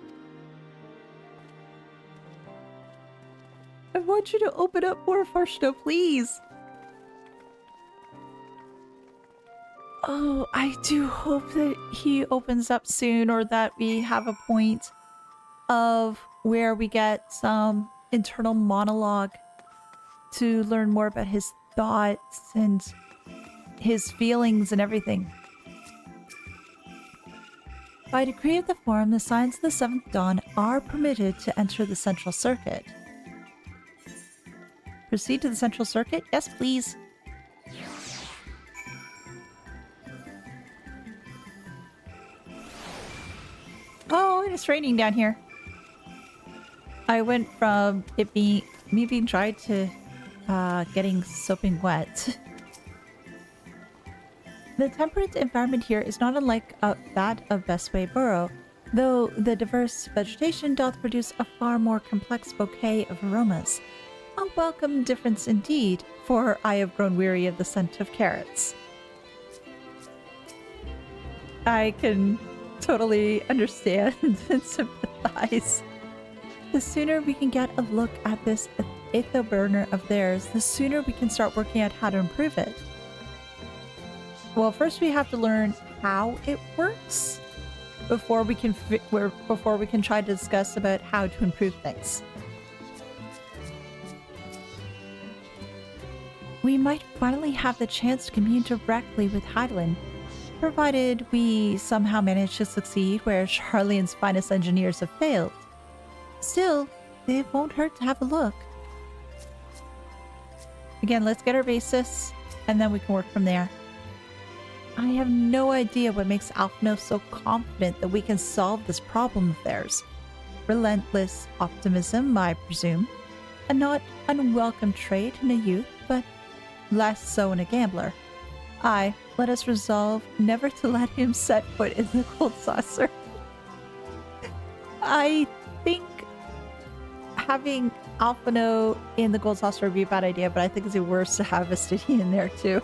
I want you to open up more, Farshna, please. Oh, I do hope that he opens up soon, or that we have a point of where we get some internal monologue to learn more about his thoughts and his feelings and everything. By decree of the Forum, the Scions of the Seventh Dawn are permitted to enter the Central Circuit. Proceed to the Central Circuit? Yes, please. Oh, and it's raining down here. I went from it being dry to getting soaping wet. The temperate environment here is not unlike that of Bestway Borough, though the diverse vegetation doth produce a far more complex bouquet of aromas. A welcome difference indeed, for I have grown weary of the scent of carrots. I can totally understand and sympathize. The sooner we can get a look at this Aetho burner of theirs, the sooner we can start working out how to improve it. Well, first we have to learn how it works before we can try to discuss about how to improve things. we might finally have the chance to commune directly with Hydaelyn, provided we somehow manage to succeed where Sharlayan's finest engineers have failed. Still, it won't hurt to have a look. Again, let's get our basis, and then we can work from there. I have no idea what makes Alphino so confident that we can solve this problem of theirs. Relentless optimism, I presume. A not unwelcome trait in a youth, but less so in a gambler. Aye, let us resolve never to let him set foot in the gold saucer. I think having Alphino in the gold saucer would be a bad idea, but I think it's worse to have Vestidian in there too.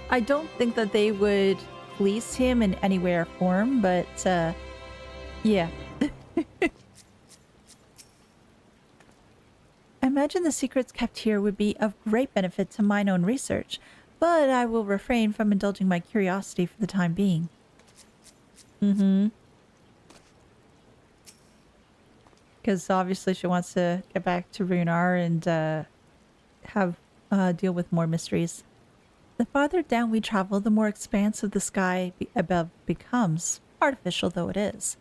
I don't think that they would fleece him in any way or form, but yeah. I imagine the secrets kept here would be of great benefit to mine own research, but I will refrain from indulging my curiosity for the time being. Because obviously she wants to get back to Runar and have deal with more mysteries. The farther down we travel, the more expansive the sky above becomes, artificial though it is.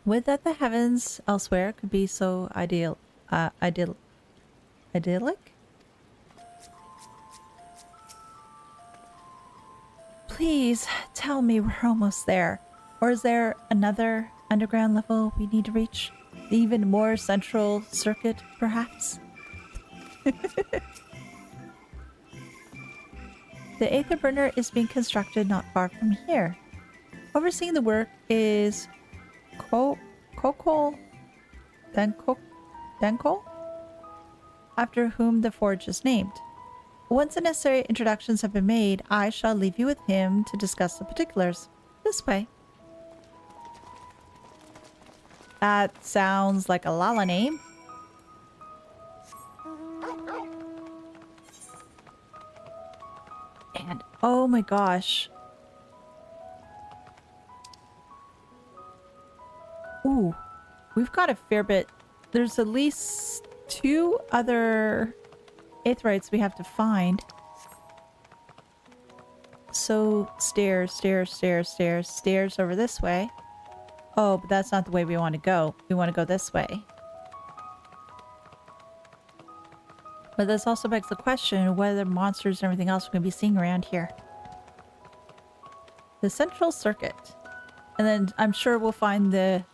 Would that the heavens elsewhere could be so idyllic? Please tell me we're almost there. Or is there another underground level we need to reach? The even more central circuit, perhaps? The Aether burner is being constructed not far from here. Overseeing the work is Kokol Denkol, after whom the forge is named. Once the necessary introductions have been made, I shall leave you with him to discuss the particulars. This way. That sounds like a Lala name. And oh my gosh. Ooh, we've got a fair bit. There's at least 2 other Etheirys we have to find. So stairs over this way. Oh, but that's not the way we want to go. We want to go this way. But this also begs the question of whether monsters and everything else we're going to be seeing around here. The central circuit. And then I'm sure we'll find the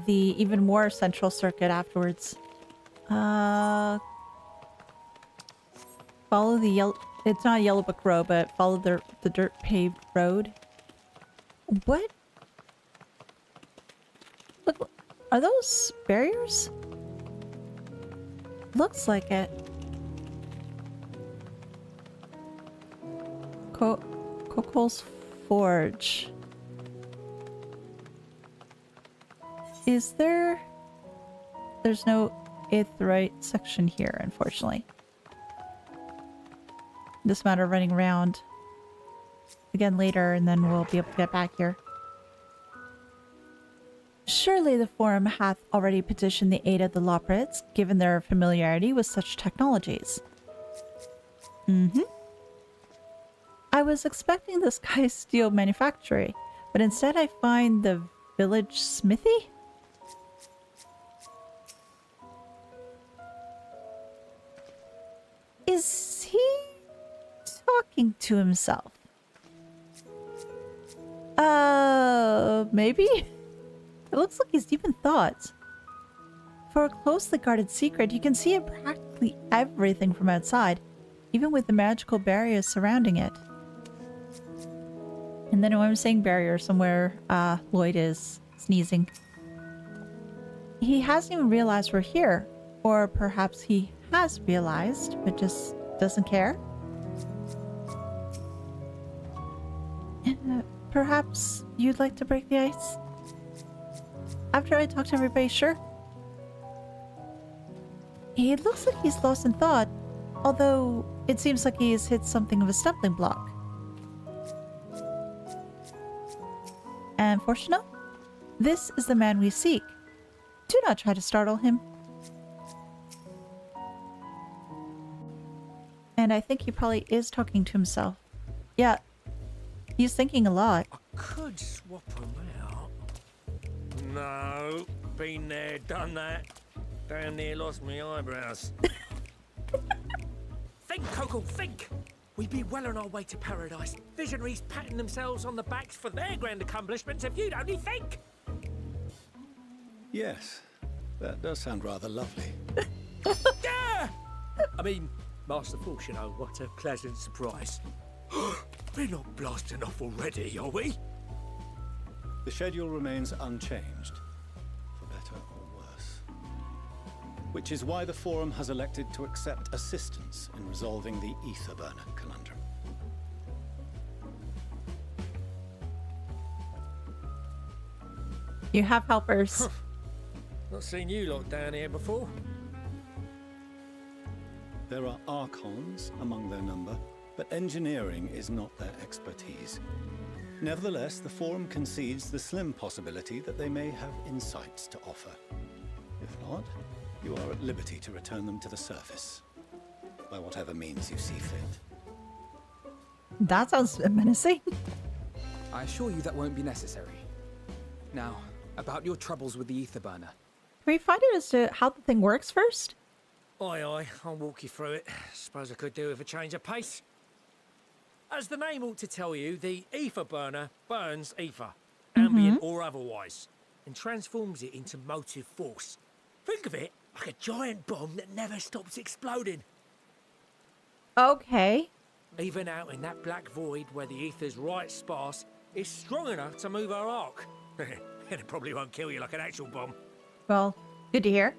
even more central circuit afterwards. Follow the yellow... It's not a yellow book road, but follow the dirt paved road. What? Look, are those barriers? Looks like it. Kokol's Forge. Is there... There's no Aetheirite section here, unfortunately. Just a matter of running around again later, and then we'll be able to get back here. Surely the Forum hath already petitioned the aid of the Loporrits, given their familiarity with such technologies. I was expecting the Sky Steel Manufactory, but instead I find the village smithy? Is he talking to himself? Maybe? It looks like he's deep in thought. For a closely guarded secret, you can see practically everything from outside, even with the magical barriers surrounding it. And then when I'm saying barrier, somewhere Lloyd is sneezing. He hasn't even realized we're here. Or perhaps he has realized, but just doesn't care. Perhaps you'd like to break the ice? After I talk to everybody, sure. It looks like he's lost in thought, although it seems like he has hit something of a stumbling block. And Fortuno? This is the man we seek. Do not try to startle him. And I think he probably is talking to himself. Yeah, he's thinking a lot. I could swap them out. No, been there, done that. Damn near lost my eyebrows. Think, Coco, think! We'd be well on our way to paradise. Visionaries patting themselves on the backs for their grand accomplishments if you'd only think! Yes, that does sound rather lovely. Yeah! I mean, Master Force, you know, what a pleasant surprise. We're not blasting off already, are we? The schedule remains unchanged, for better or worse. Which is why the Forum has elected to accept assistance in resolving the ether burner conundrum. You have helpers. Not seen you lot down here before. There are Archons among their number, but engineering is not their expertise. Nevertheless, the Forum concedes the slim possibility that they may have insights to offer. If not, you are at liberty to return them to the surface, by whatever means you see fit. That sounds menacing. I assure you that won't be necessary. Now, about your troubles with the ether burner. Can we find out as to how the thing works first? Aye, aye, I'll walk you through it. Suppose I could do with a change of pace. As the name ought to tell you, the ether burner burns ether, ambient or otherwise, and transforms it into motive force. Think of it like a giant bomb that never stops exploding. Okay. Even out in that black void where the ether's right sparse, it's strong enough to move our arc. And it probably won't kill you like an actual bomb. Well, good to hear.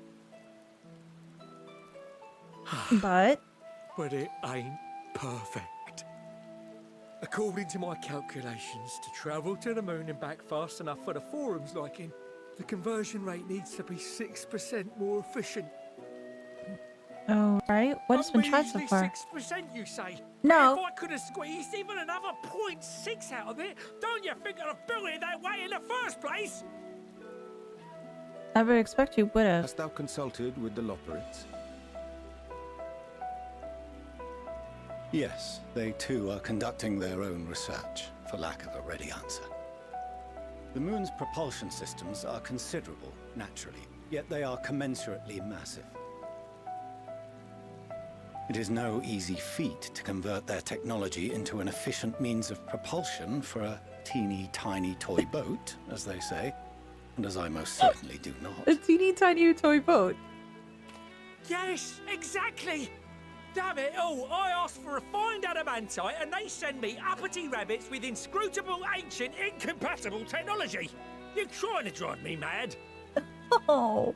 But But it ain't perfect. According to my calculations, to travel to the moon and back fast enough for the Forum's liking, the conversion rate needs to be 6% more efficient. oh, right. What has been tried so Measly far? 6%, you say? No. If I could have squeezed even another 0.6 out of it, don't you think I'd have built it that way in the first place? I would expect you would have. Hast thou consulted with the Loporrits? Yes, they too are conducting their own research, for lack of a ready answer. The moon's propulsion systems are considerable, naturally, yet they are commensurately massive. It is no easy feat to convert their technology into an efficient means of propulsion for a teeny tiny toy boat, as they say, and as I most certainly do not. A teeny tiny toy boat. Yes, exactly! Damn it all, I asked for refined adamantite and they send me uppity rabbits with inscrutable, ancient, incompatible technology! You're trying to drive me mad! Oh.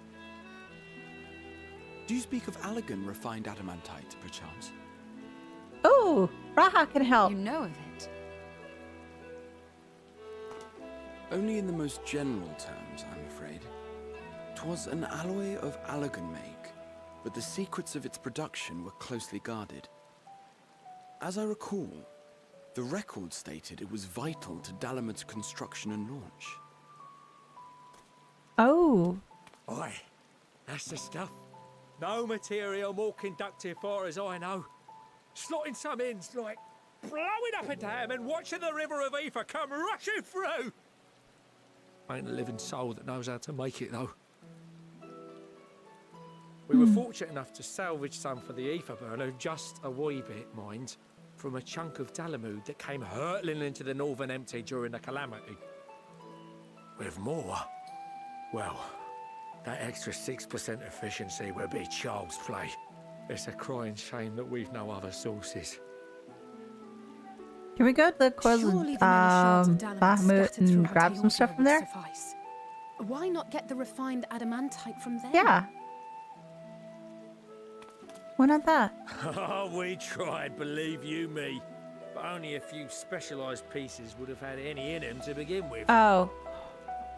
Do you speak of Allegan refined adamantite, perchance? Oh, Raha can help. You know of it. Only in the most general terms, I'm afraid. 'Twas an alloy of Allegan make, but the secrets of its production were closely guarded. As I recall, the record stated it was vital to Dalamud's construction and launch. Oh. Oi, that's the stuff. No material more conductive far as I know. Slotting some ends like blowing up a dam and watching the river of ether come rushing through. Ain't a living soul that knows how to make it though. We were fortunate enough to salvage some for the ether burner, just a wee bit, mind, from a chunk of Dalamud that came hurtling into the northern empty during the calamity. With more, well, that extra 6% efficiency would be child's play. It's a crying shame that we've no other sources. Can we go to the Surely the many shards of Dalamud Bahamut scattered and throughout grab some Eorzea stuff from would there? suffice. Why not get the refined adamantite from there? Yeah. Why not that? Oh, we tried, believe you me. But only a few specialised pieces would have had any in them to begin with. Oh.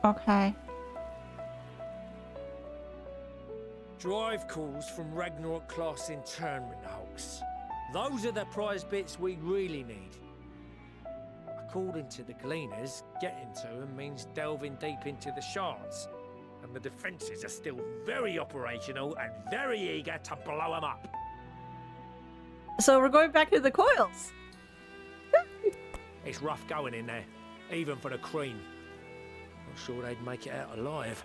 Okay. Drive calls from Ragnarok class internment hulks. Those are the prize bits we really need. According to the gleaners, getting to them means delving deep into the shards. and the defences are still very operational and very eager to blow them up. So we're going back to the coils. It's rough going in there, even for the cream. Not sure they'd make it out alive.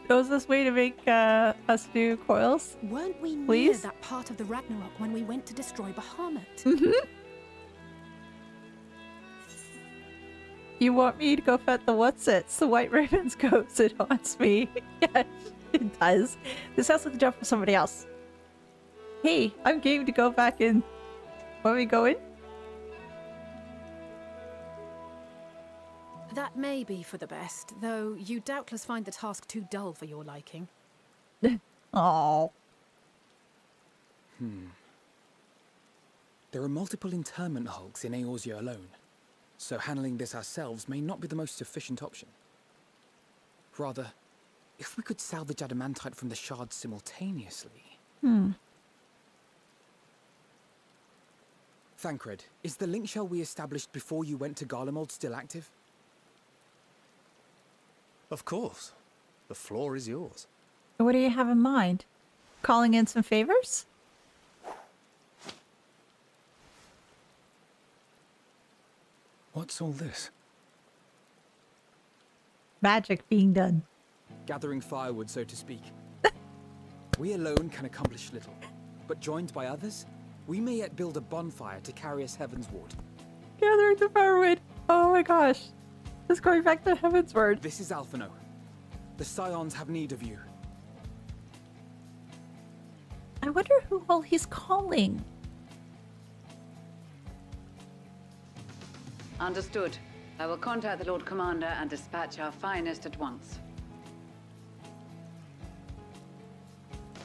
Was this way to make us do coils? Weren't we near Please? that part of the Ragnarok when we went to destroy Bahamut? You want me to go fet the what's-its? The White Raven's ghost, it haunts me. Yeah, it does. This sounds like a job for somebody else. Hey, I'm game to go back in. Where are we going? That may be for the best, though you doubtless find the task too dull for your liking. Oh. There are multiple internment hulks in Eorzea alone, so handling this ourselves may not be the most efficient option. Rather, if we could salvage adamantite from the shards simultaneously... Thancred, is the link shell we established before you went to Garlemald still active? Of course. The floor is yours. What do you have in mind? Calling in some favors? What's all this? Magic being done. Gathering firewood, so to speak. We alone can accomplish little, but joined by others, we may yet build a bonfire to carry us heavensward. Gathering the firewood. Oh my gosh. Just going back to Heavensward. This is Alphino. The Scions have need of you. I wonder who all he's calling. Understood. I will contact the Lord Commander and dispatch our finest at once.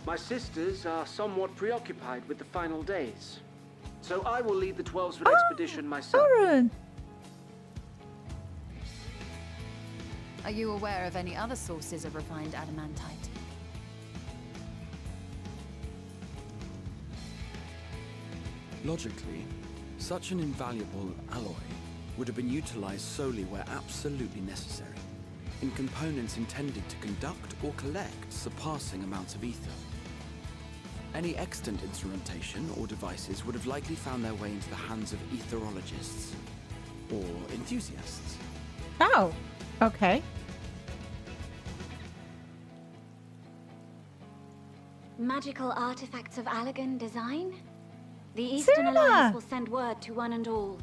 My sisters are somewhat preoccupied with the final days, so I will lead the 12-foot expedition myself. Aaron. Are you aware of any other sources of refined adamantite? Logically, such an invaluable alloy would have been utilized solely where absolutely necessary, in components intended to conduct or collect surpassing amounts of ether. Any extant instrumentation or devices would have likely found their way into the hands of etherologists or enthusiasts. Oh, okay. Magical artifacts of Allagan design? The Eastern Alliance will send word to one and all.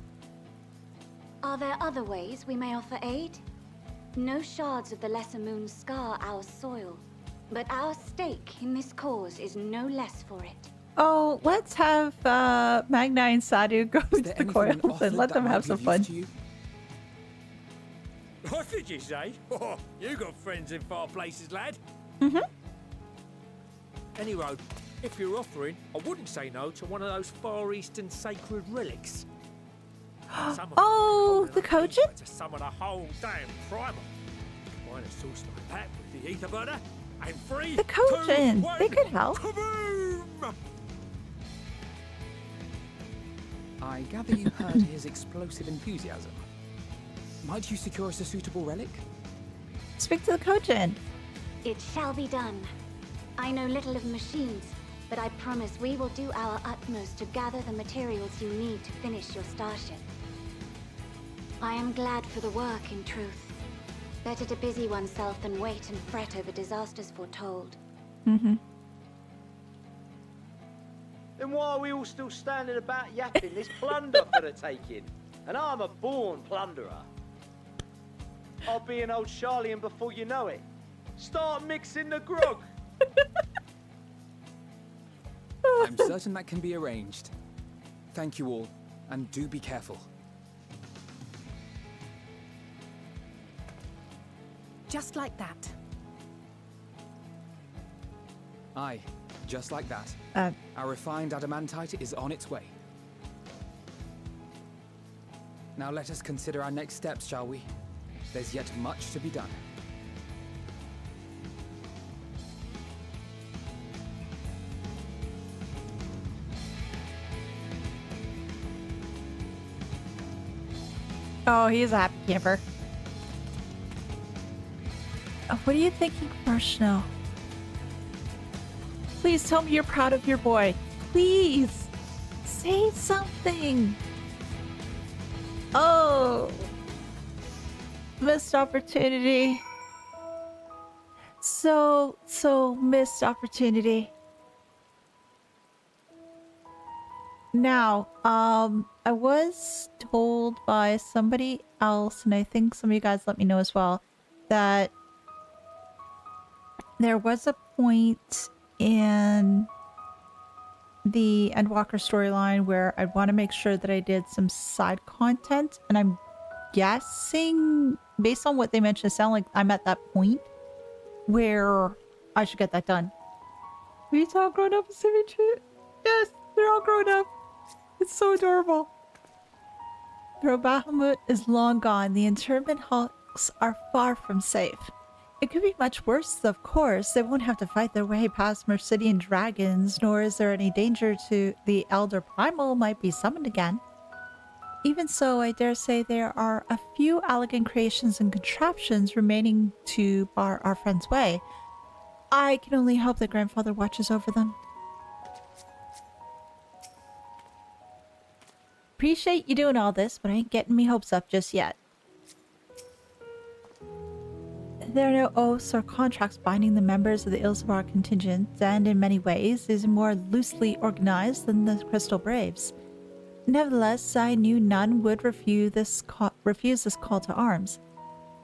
Are there other ways we may offer aid? No shards of the Lesser Moon scar our soil, but our stake in this cause is no less for it. Oh, let's have Magna and Sadu go to the coils and let them have some fun. What did you say? Oh, you got friends in far places, lad. Anyway, if you're offering, I wouldn't say no to one of those Far Eastern sacred relics. Oh, the Kojin? To summon a whole damn primal. Combine a source like that with the ether burner, and free. The Kojin, they could help. Kaboom! I gather you heard his explosive enthusiasm. Might you secure us a suitable relic? Speak to the Kojin. It shall be done. I know little of machines, but I promise we will do our utmost to gather the materials you need to finish your starship. I am glad for the work, in truth. Better to busy oneself than wait and fret over disasters foretold. Then why are we all still standing about yapping this plunder for the taking? And I'm a born plunderer. I'll be an old Sharlayan before you know it. Start mixing the grog. I'm certain that can be arranged. Thank you all, and do be careful. Just like that. Aye, just like that. Our refined adamantite is on its way. Now let us consider our next steps, shall we? There's yet much to be done. Oh, he's a happy camper. Oh, What are you thinking, Marshall? Please tell me you're proud of your boy. Please! Say something! Oh! Missed opportunity. So missed opportunity. Now, I was told by somebody else, and I think some of you guys let me know as well, that there was a point in the Endwalker storyline where I'd want to make sure that I did some side content, and I'm guessing, based on what they mentioned, it sounds like I'm at that point where I should get that done. We're all grown up, yes, they're all grown up. It's so adorable. Though Bahamut is long gone, the internment hulks are far from safe. It could be much worse, of course. They won't have to fight their way past Mercidian dragons, nor is there any danger to the Elder Primal might be summoned again. Even so, I dare say there are a few elegant creations and contraptions remaining to bar our friend's way. I can only hope that Grandfather watches over them. Appreciate you doing all this, but I ain't getting me hopes up just yet. There are no oaths or contracts binding the members of the Ilzabar contingent, and in many ways is more loosely organized than the Crystal Braves. Nevertheless, I knew none would refuse this call to arms.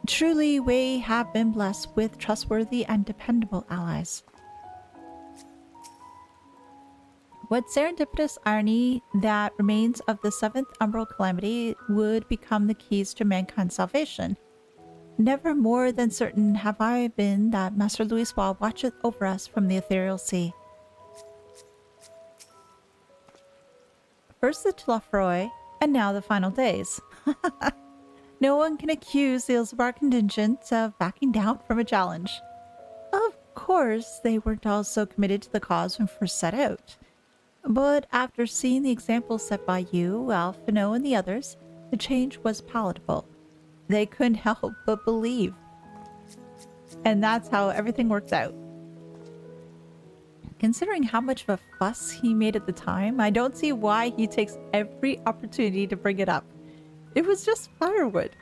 Truly, we have been blessed with trustworthy and dependable allies. What serendipitous irony that remains of the 7th Umbral Calamity would become the keys to mankind's salvation. Never more than certain have I been that Master Louis watcheth over us from the ethereal sea. First the Tlafroy, and now the final days. No one can accuse the Ilzabar contingent of backing down from a challenge. Of course, they weren't all so committed to the cause when first set out. But after seeing the example set by you, Alphino, and the others, the change was palatable. They couldn't help but believe. And that's how everything worked out. Considering how much of a fuss he made at the time, I don't see why he takes every opportunity to bring it up. It was just firewood.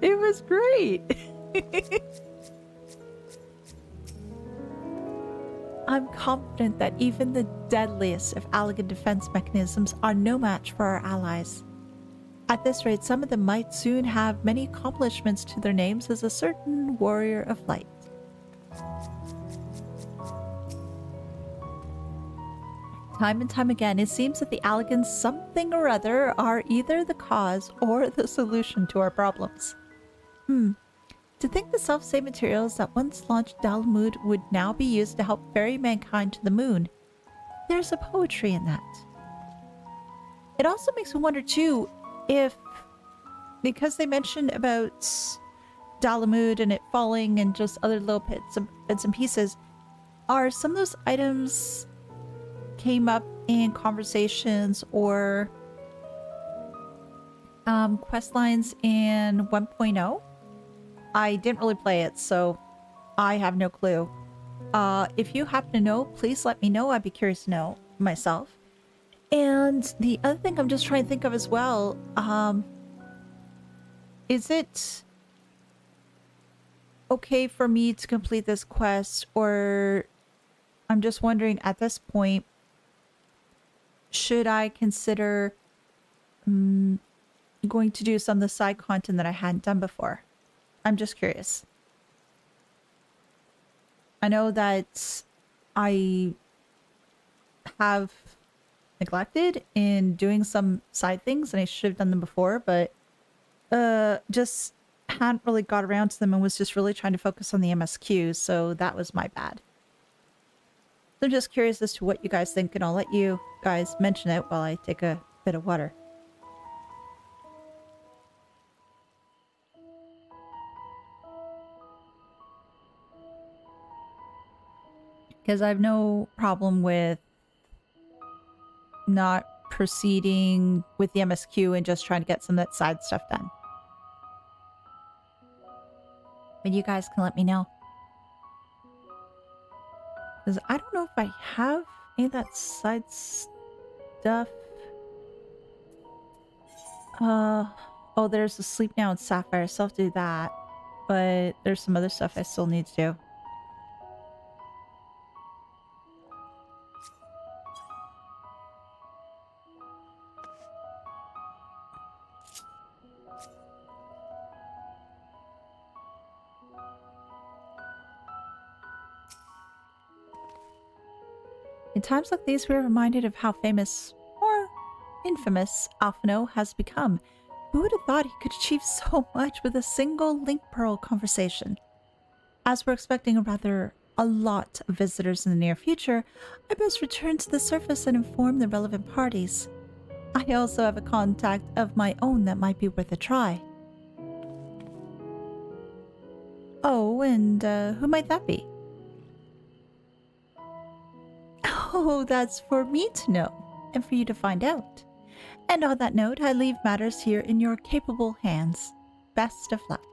It was great. I'm confident that even the deadliest of Allagan defense mechanisms are no match for our allies. At this rate, some of them might soon have many accomplishments to their names as a certain warrior of light. Time and time again, it seems that the Allagans something or other are either the cause or the solution to our problems. To think the self-same materials that once launched Dalamud would now be used to help ferry mankind to the moon. There's a poetry in that. It also makes me wonder too, if, because they mentioned about Dalamud and it falling and just other little bits and pieces, are some of those items came up in conversations or quest lines in 1.0? I didn't really play it, so I have no clue. If you happen to know, please let me know. I'd be curious to know myself. And the other thing I'm just trying to think of as well, is it okay for me to complete this quest, or I'm just wondering at this point, should I consider going to do some of the side content that I hadn't done before? I'm just curious. I know that I have neglected in doing some side things and I should have done them before, but just hadn't really got around to them and was just really trying to focus on the MSQ, so that was my bad. So I'm just curious as to what you guys think, and I'll let you guys mention it while I take a bit of water. Because I have no problem with not proceeding with the MSQ and just trying to get some of that side stuff done. But you guys can let me know. Because I don't know if I have any of that side stuff. Oh, there's a sleep now in Sapphire. I still have to do that. But there's some other stuff I still need to do. In times like these, we are reminded of how famous, or infamous, Alphino has become. Who would have thought he could achieve so much with a single Link Pearl conversation? As we're expecting a lot of visitors in the near future, I must return to the surface and inform the relevant parties. I also have a contact of my own that might be worth a try. Oh, and who might that be? Oh, that's for me to know, and for you to find out. And on that note, I leave matters here in your capable hands. Best of luck.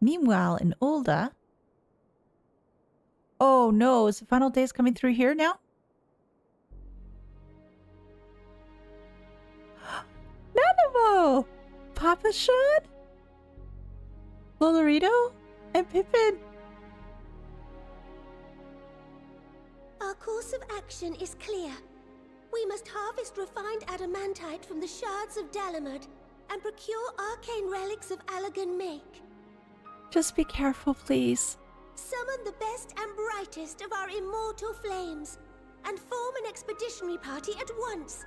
Meanwhile, in Ul'dah... Oh no, is the final days coming through here now? Nanamo! Papa Sean? Loporrito? And Pippin? Our course of action is clear. We must harvest refined adamantite from the shards of Dalamud and procure arcane relics of Allagan make. Just be careful, please. Summon the best and brightest of our immortal flames and form an expeditionary party at once.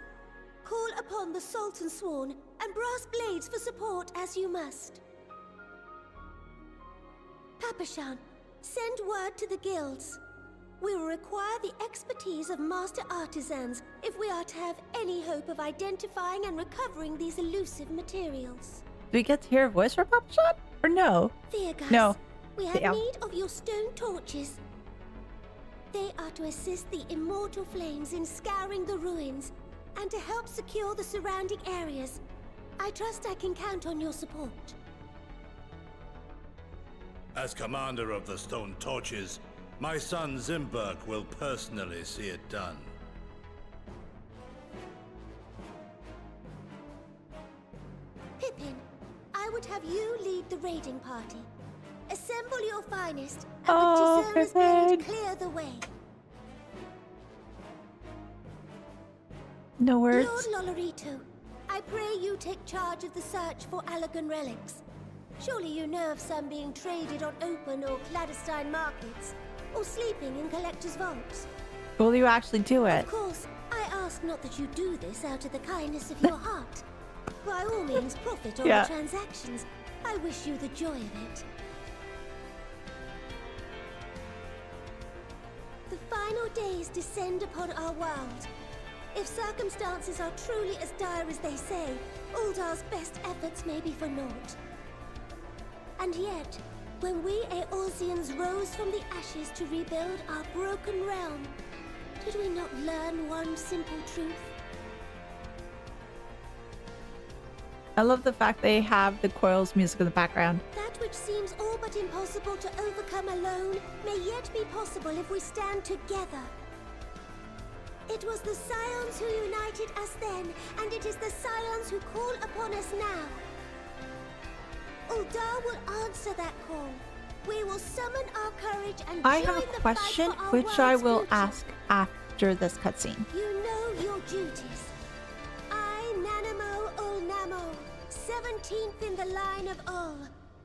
Call upon the Sultan Sworn and Brass Blades for support as you must. Papashan, send word to the guilds. We will require the expertise of master artisans if we are to have any hope of identifying and recovering these elusive materials. Do we get to hear a voice from Papashan? Or no? Thiergas, no. We have need of your stone torches. They are to assist the immortal flames in scouring the ruins and to help secure the surrounding areas. I trust I can count on your support. As commander of the Stone Torches, my son Zimberk will personally see it done. Pippin, I would have you lead the raiding party. Assemble your finest and with Tizona's blade clear the way. No words. Lord Loporrito, I pray you take charge of the search for Allagan relics. Surely you know of some being traded on open or clandestine markets, or sleeping in collectors' vaults. Will you actually do it? Of course, I ask not that you do this out of the kindness of your heart. By all means, profit on the transactions. I wish you the joy of it. The final days descend upon our world. If circumstances are truly as dire as they say, Ul'dah's best efforts may be for naught. And yet, when we Eorzeans rose from the ashes to rebuild our broken realm, did we not learn one simple truth? I love the fact they have the Coils music in the background. That which seems all but impossible to overcome alone may yet be possible if we stand together. It was the Scions who united us then, and it is the Scions who call upon us now. Ul'dah will answer that call. We will summon our courage and I have a question, which I will ask after this cutscene. You know your duties. I, Nanamo Ul'Namo, 17th in the line of Ul,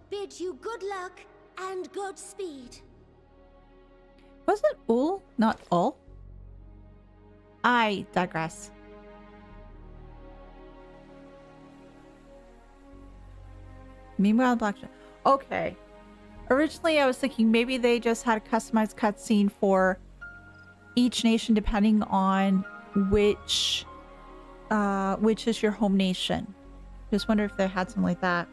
bid you good luck and Godspeed. Was it Ul, not Ul? I digress. Meanwhile, Black... Okay. Originally, I was thinking maybe they just had a customized cutscene for each nation depending on which is your home nation. Just wonder if they had something like that.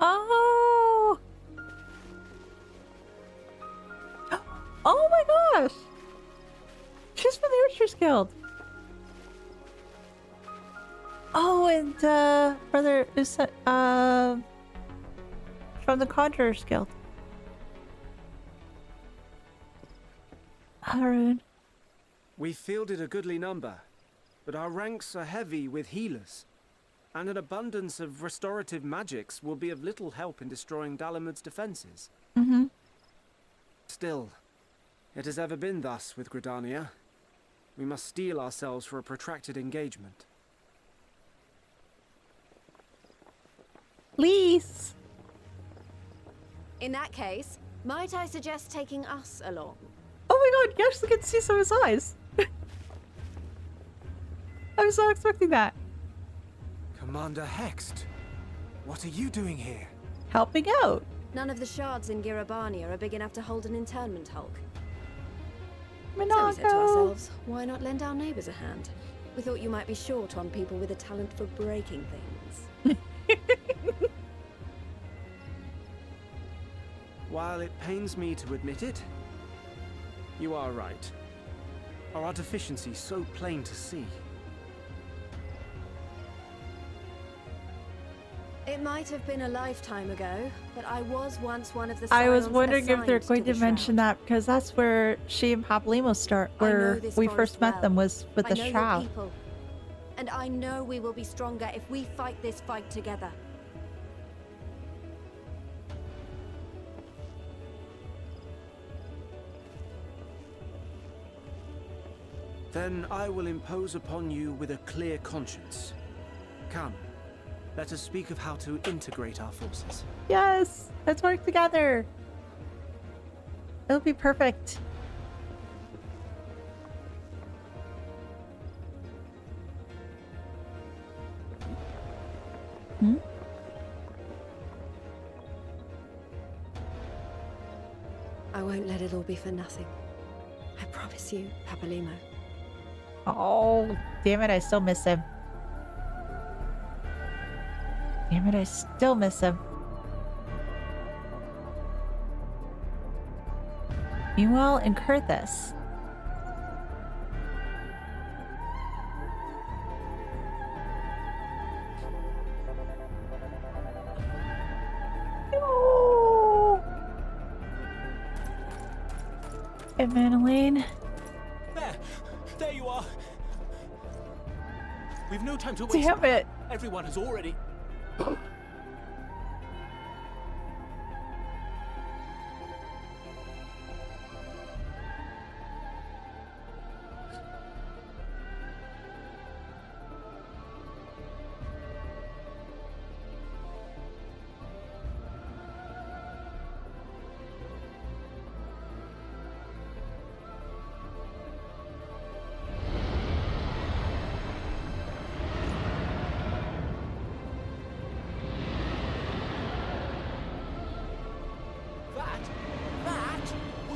Oh! Oh my gosh! She's Guild. Oh, and Brother Usa, from the Conjurers Guild. Harun. We fielded a goodly number, but our ranks are heavy with healers, and an abundance of restorative magics will be of little help in destroying Dalamud's defenses. Mm-hmm. Still, it has ever been thus with Gridania. We must steel ourselves for a protracted engagement. Elise! In that case, might I suggest taking us along? Oh my god, you actually get to see some of his eyes. I was not expecting that. Commander Hext, what are you doing here? Helping out. None of the shards in Girabania are big enough to hold an internment hulk. So we Monaco. said to ourselves, why not lend our neighbours a hand? We thought you might be short on people with a talent for breaking things. While it pains me to admit it, you are right. Our deficiency so plain to see. It might have been a lifetime ago, but I was once one of the I was Scions wondering if they're assigned going to the mention that because that's where she and Papalimos start, where this we forest first met well. them was with I the know your Shroud. people, and I know we will be stronger if we fight this fight together. Then I will impose upon you with a clear conscience. Come, let us speak of how to integrate our forces. Yes, let's work together. It'll be perfect. Hmm? I won't let it all be for nothing. I promise you, Papalimo. Oh, damn it, I still miss him. Damn it, I still miss him. Meanwhile, in Kurthus. No. Hey, Manaline. There you are. We've no time to waste. Damn it. Everyone has already.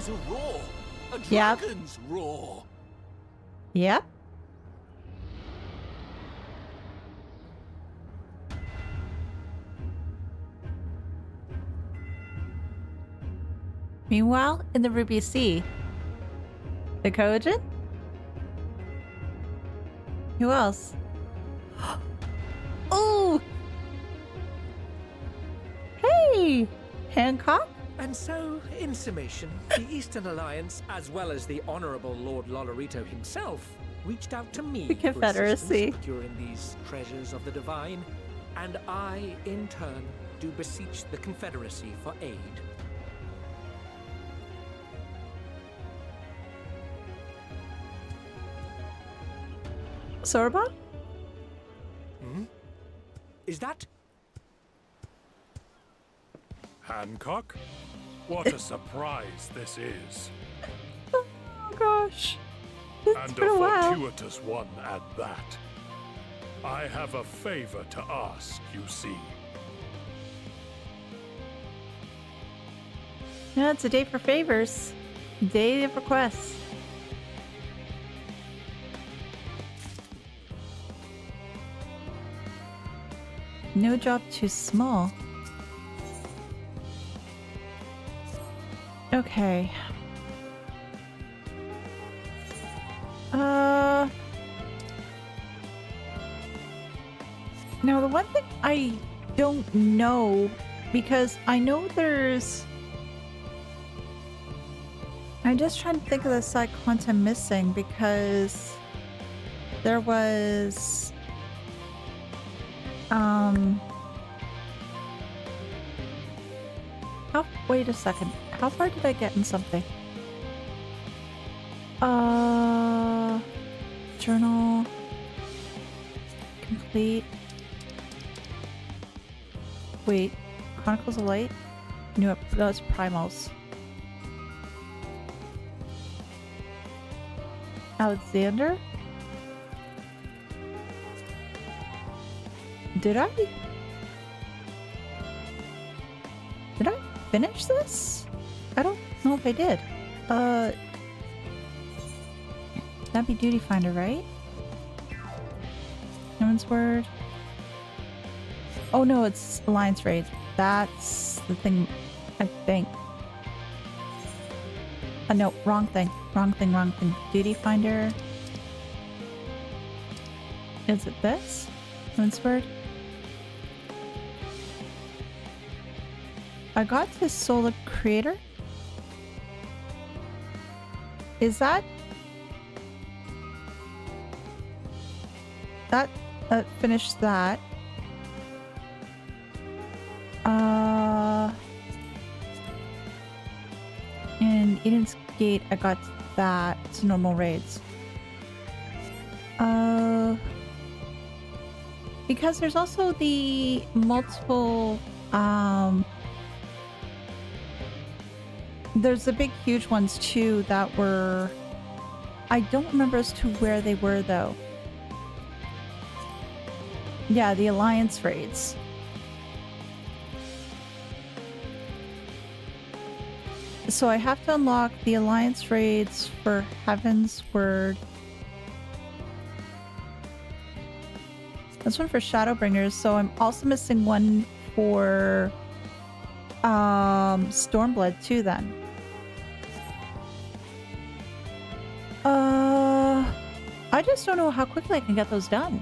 A roar! A Yep. dragon's roar! Yep. Meanwhile, in the Ruby Sea, the Kojin? Who else? Oh! Hey! Hancock? And so, in summation, the Eastern Alliance, as well as the Honourable Lord Loporrits himself, reached out to me The for Confederacy. assistance procuring these treasures of the divine, and I, in turn, do beseech the Confederacy for aid. Sorbonne? Hmm? Is that... Hancock? What a surprise this is. Oh gosh. It's And been a a while. fortuitous one at that. I have a favor to ask, you see. Yeah, it's a day for favors. Day of requests. No job too small. Okay. Now, the one thing I don't know, because I know there's... I'm just trying to think of the side content missing, because there was... Wait a second. How far did I get in something? Journal... Complete... Wait, Chronicles of Light? No, that was Primals. Alexander? Did I finish this? I don't know if I did. That'd be Duty Finder, right? Heaven's Word. Oh no, it's Alliance Raid. That's the thing, I think. No, wrong thing. Wrong thing. Duty Finder. Is it this? Heaven's Word? I got this Solar Creator. Is that... That finished that. And Eden's Gate, I got that to normal raids. Because there's also the multiple, there's the big huge ones too that were... I don't remember as to where they were though. Yeah, the Alliance raids. So I have to unlock the Alliance raids for Heaven's Word. This one for Shadowbringers, so I'm also missing one for Stormblood too then. I just don't know how quickly I can get those done.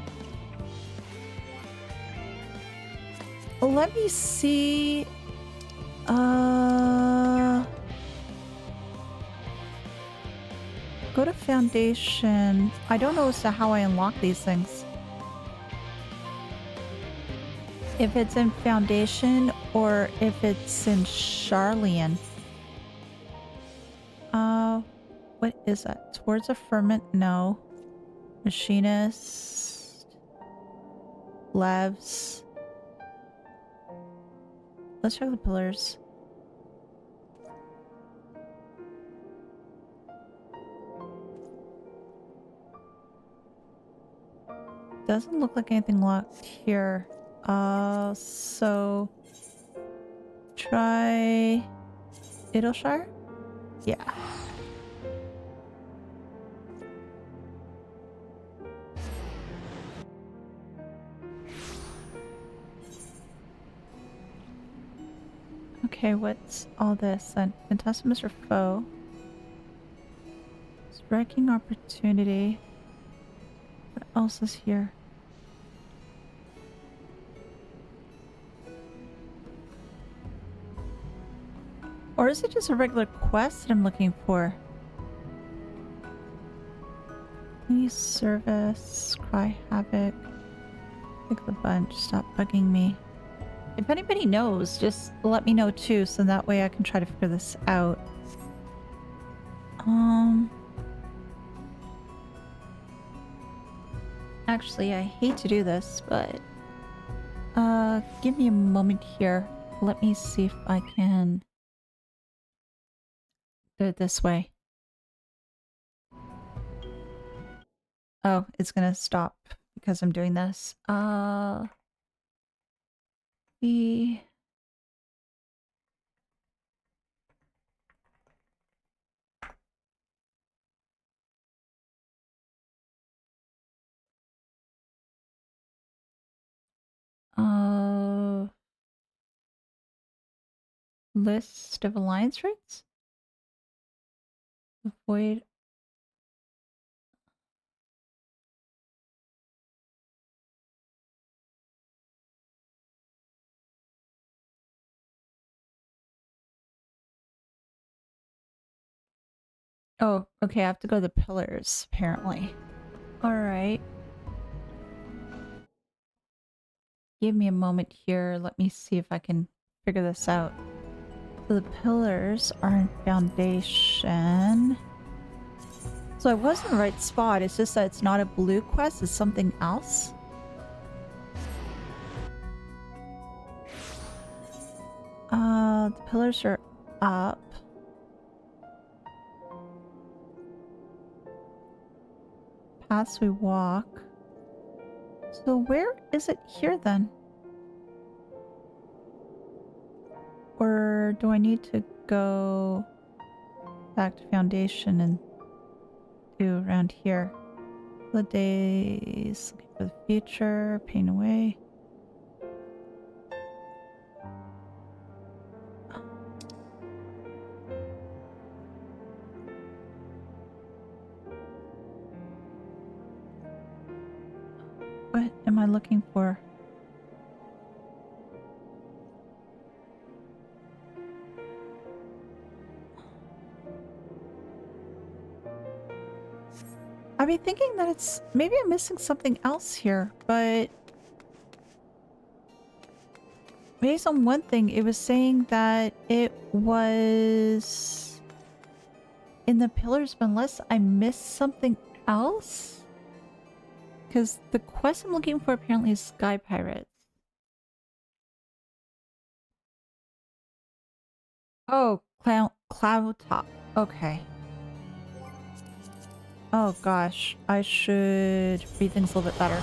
Let me see. Go to Foundation. I don't know as to how I unlock these things. If it's in Foundation or if it's in Sharlayan. What is that? Towards a Ferment? No. Machinist. Levs. Let's check the pillars. Doesn't look like anything locked here. So try Idleshire? Yeah. Okay, what's all this then? Fantastic Mr. Foe. Striking Opportunity. What else is here? Or is it just a regular quest that I'm looking for? Please service, cry havoc, pick the bunch, stop bugging me. If anybody knows, just let me know too, so that way I can try to figure this out. Actually, I hate to do this, but give me a moment here. Let me see if I can do it this way. Oh, it's gonna stop because I'm doing this. The list of alliance rates? Avoid. Oh, okay, I have to go to the pillars, apparently. Alright. Give me a moment here. Let me see if I can figure this out. So the pillars are in foundation. So I was in the right spot. It's just that it's not a blue quest. It's something else. The pillars are up. Paths we walk. So where is it here then? Or do I need to go back to foundation and do around here? The days, looking for the future, pain away. What am I looking for? I'd be thinking that it's... maybe I'm missing something else here, but... based on one thing, it was saying that it was... in the pillars, but unless I missed something else? Because the quest I'm looking for apparently is Sky Pirates. Oh, Cloud Top. Okay. Oh gosh, I should read things a little bit better.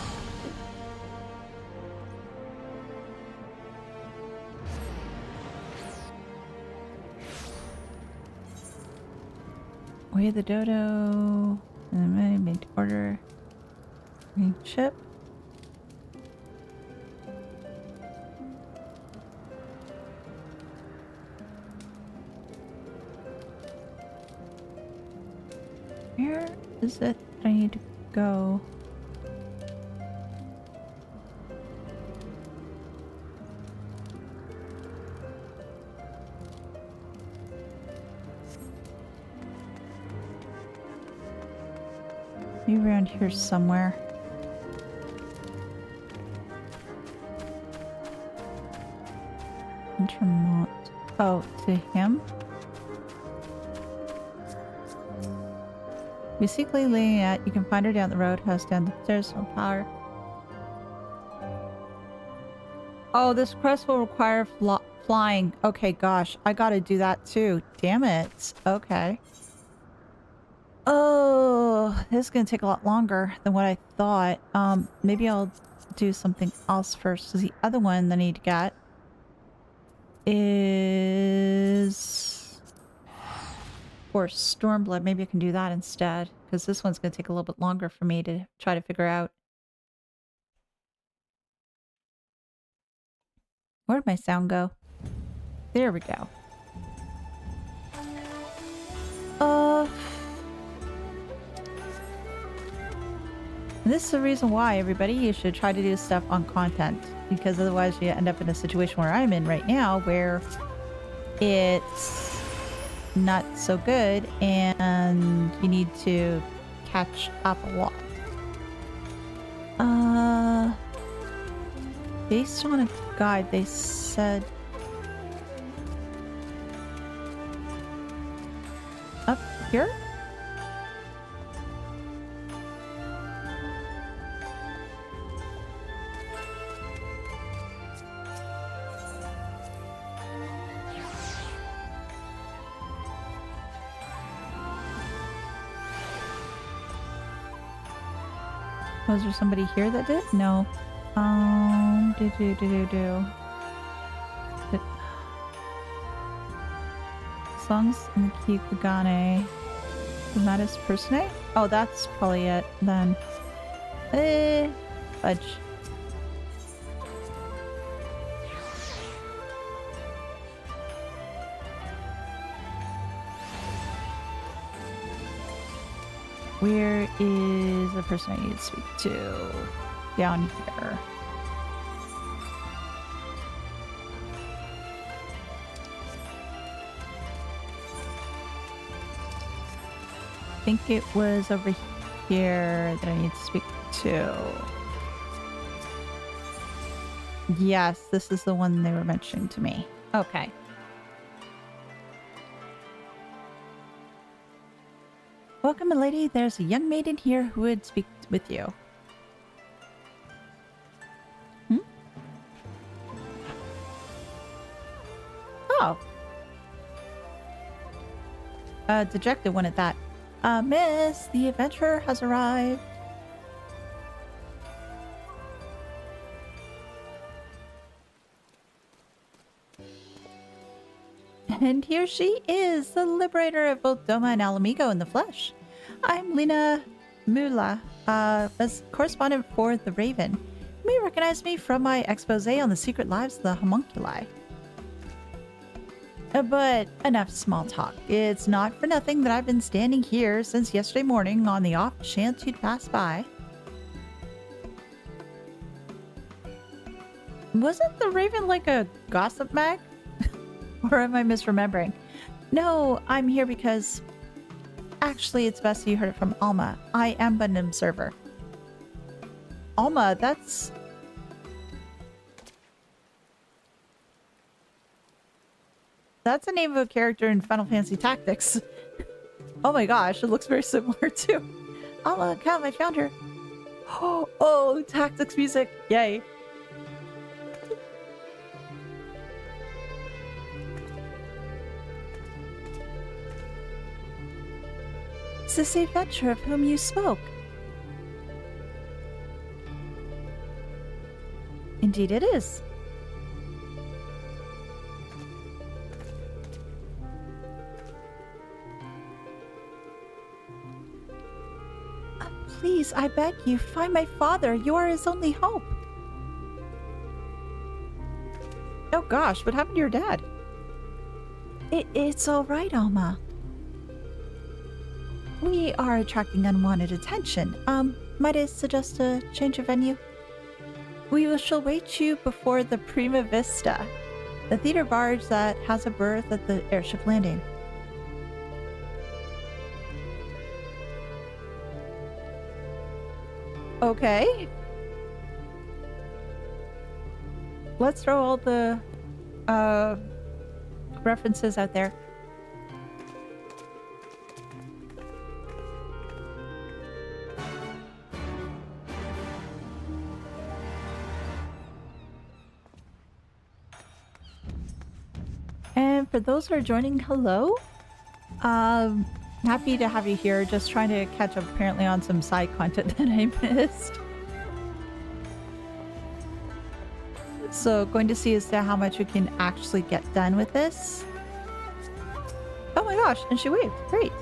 Way the dodo. And I made order. Green chip. Where is it that I need to go? Maybe around here somewhere. Intermont. Oh, to him? Basically laying at, you can find her down the road, house down the stairs, no power. Oh, this quest will require flying. Okay, gosh, I gotta do that too. Damn it. Okay. Oh, this is gonna take a lot longer than what I thought. Maybe I'll do something else first, because the other one that I need to get is... or Stormblood. Maybe I can do that instead, because this one's going to take a little bit longer for me to try to figure out. Where'd my sound go? There we go. This is the reason why, everybody, you should try to do stuff on content, because otherwise you end up in a situation where I'm in right now, where it's not so good and you need to catch up a lot. Based on a guide, they said up here? Was there somebody here that did? No. Songs in the key Kugane. Dramatis Personae? Oh, that's probably it then. Fudge. Where is the person I need to speak to? Down here. think it was over here that I need to speak to. Yes, this is the one they were mentioning to me. Okay. Welcome, milady. There's a young maiden here who would speak with you. Oh. Dejected one at that. Miss, the adventurer has arrived. And here she is, the liberator of both Doma and Alamigo in the flesh. I'm Lina Mula, as correspondent for The Raven. You may recognize me from my expose on the secret lives of the homunculi. But enough small talk. It's not for nothing that I've been standing here since yesterday morning on the off chance you'd pass by. Wasn't The Raven like a gossip mag? Or am I misremembering? No, I'm here because... Actually, it's best you heard it from Alma. I am but an observer. Alma, that's... That's the name of a character in Final Fantasy Tactics. Oh my gosh, it looks very similar too. Alma, come, I found her. Oh, Tactics music. Yay. Is this the adventurer of whom you spoke? Indeed it is. Please, I beg you, find my father. You are his only hope. Oh gosh, what happened to your dad? It's all right, Alma. We are attracting unwanted attention. Might I suggest a change of venue? We shall wait you before the Prima Vista, the theater barge that has a berth at the airship landing. Okay. Let's throw all the references out there. And for those who are joining, hello. Happy to have you here. Just trying to catch up apparently on some side content that I missed. So going to see as to how much we can actually get done with this. Oh my gosh, and she waved. Great.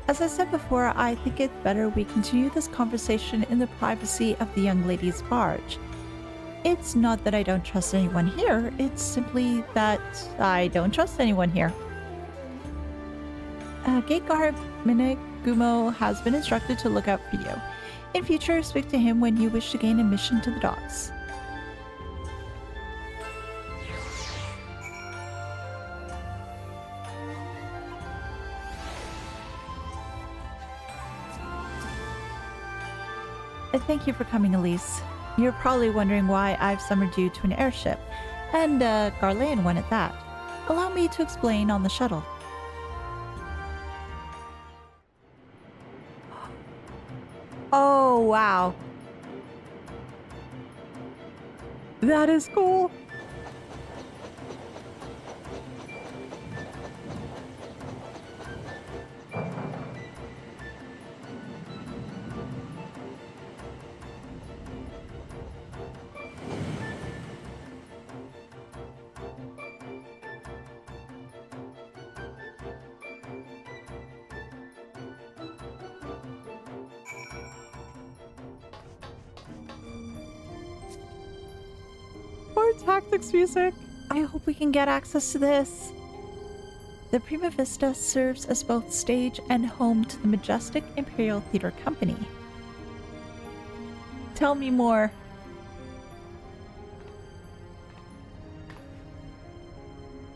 As I said before, I think it's better we continue this conversation in the privacy of the young lady's barge. It's not that I don't trust anyone here, it's simply that I don't trust anyone here. Gate guard Minegumo has been instructed to look out for you. In future, speak to him when you wish to gain admission to the docks. Thank you for coming, Elise. You're probably wondering why I've summoned you to an airship, and a Sharlayan one at that. Allow me to explain on the shuttle. Oh, wow. That is cool. More tactics music. I hope we can get access to this. The Prima Vista serves as both stage and home to the majestic Imperial Theater Company. Tell me more.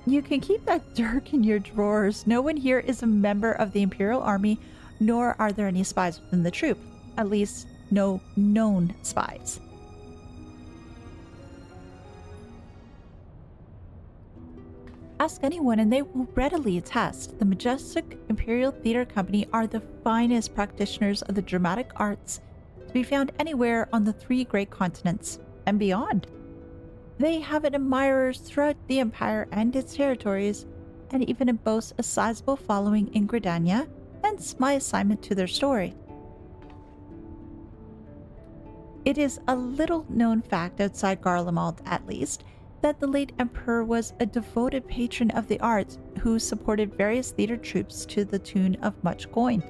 You can keep that dirk in your drawers. No one here is a member of the Imperial Army, nor are there any spies within the troop. At least, no known spies. Ask anyone and they will readily attest. The majestic Imperial Theater Company are the finest practitioners of the dramatic arts to be found anywhere on the 3 great continents and beyond. They have admirers throughout the Empire and its territories, and even boast a sizable following in Gridania, hence my assignment to their story. It is a little-known fact outside Garlemald, at least, that the late Emperor was a devoted patron of the arts who supported various theater troupes to the tune of much coin.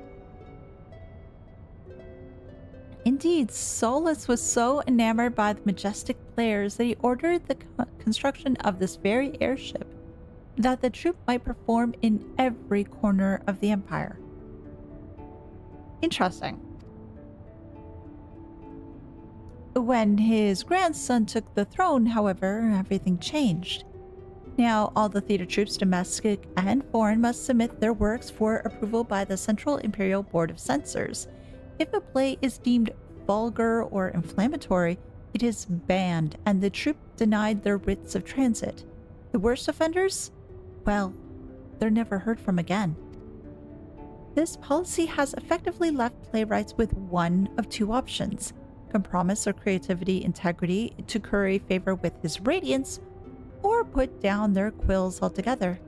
Indeed, Solus was so enamored by the majestic players that he ordered the construction of this very airship, that the troupe might perform in every corner of the Empire. Interesting. When his grandson took the throne, however, everything changed. Now, all the theater troupes, domestic and foreign, must submit their works for approval by the Central Imperial Board of Censors. If a play is deemed vulgar or inflammatory, it is banned, and the troupe denied their writs of transit. The worst offenders? Well, they're never heard from again. This policy has effectively left playwrights with one of 2 options: compromise their creativity, integrity to curry favor with his radiance, or put down their quills altogether.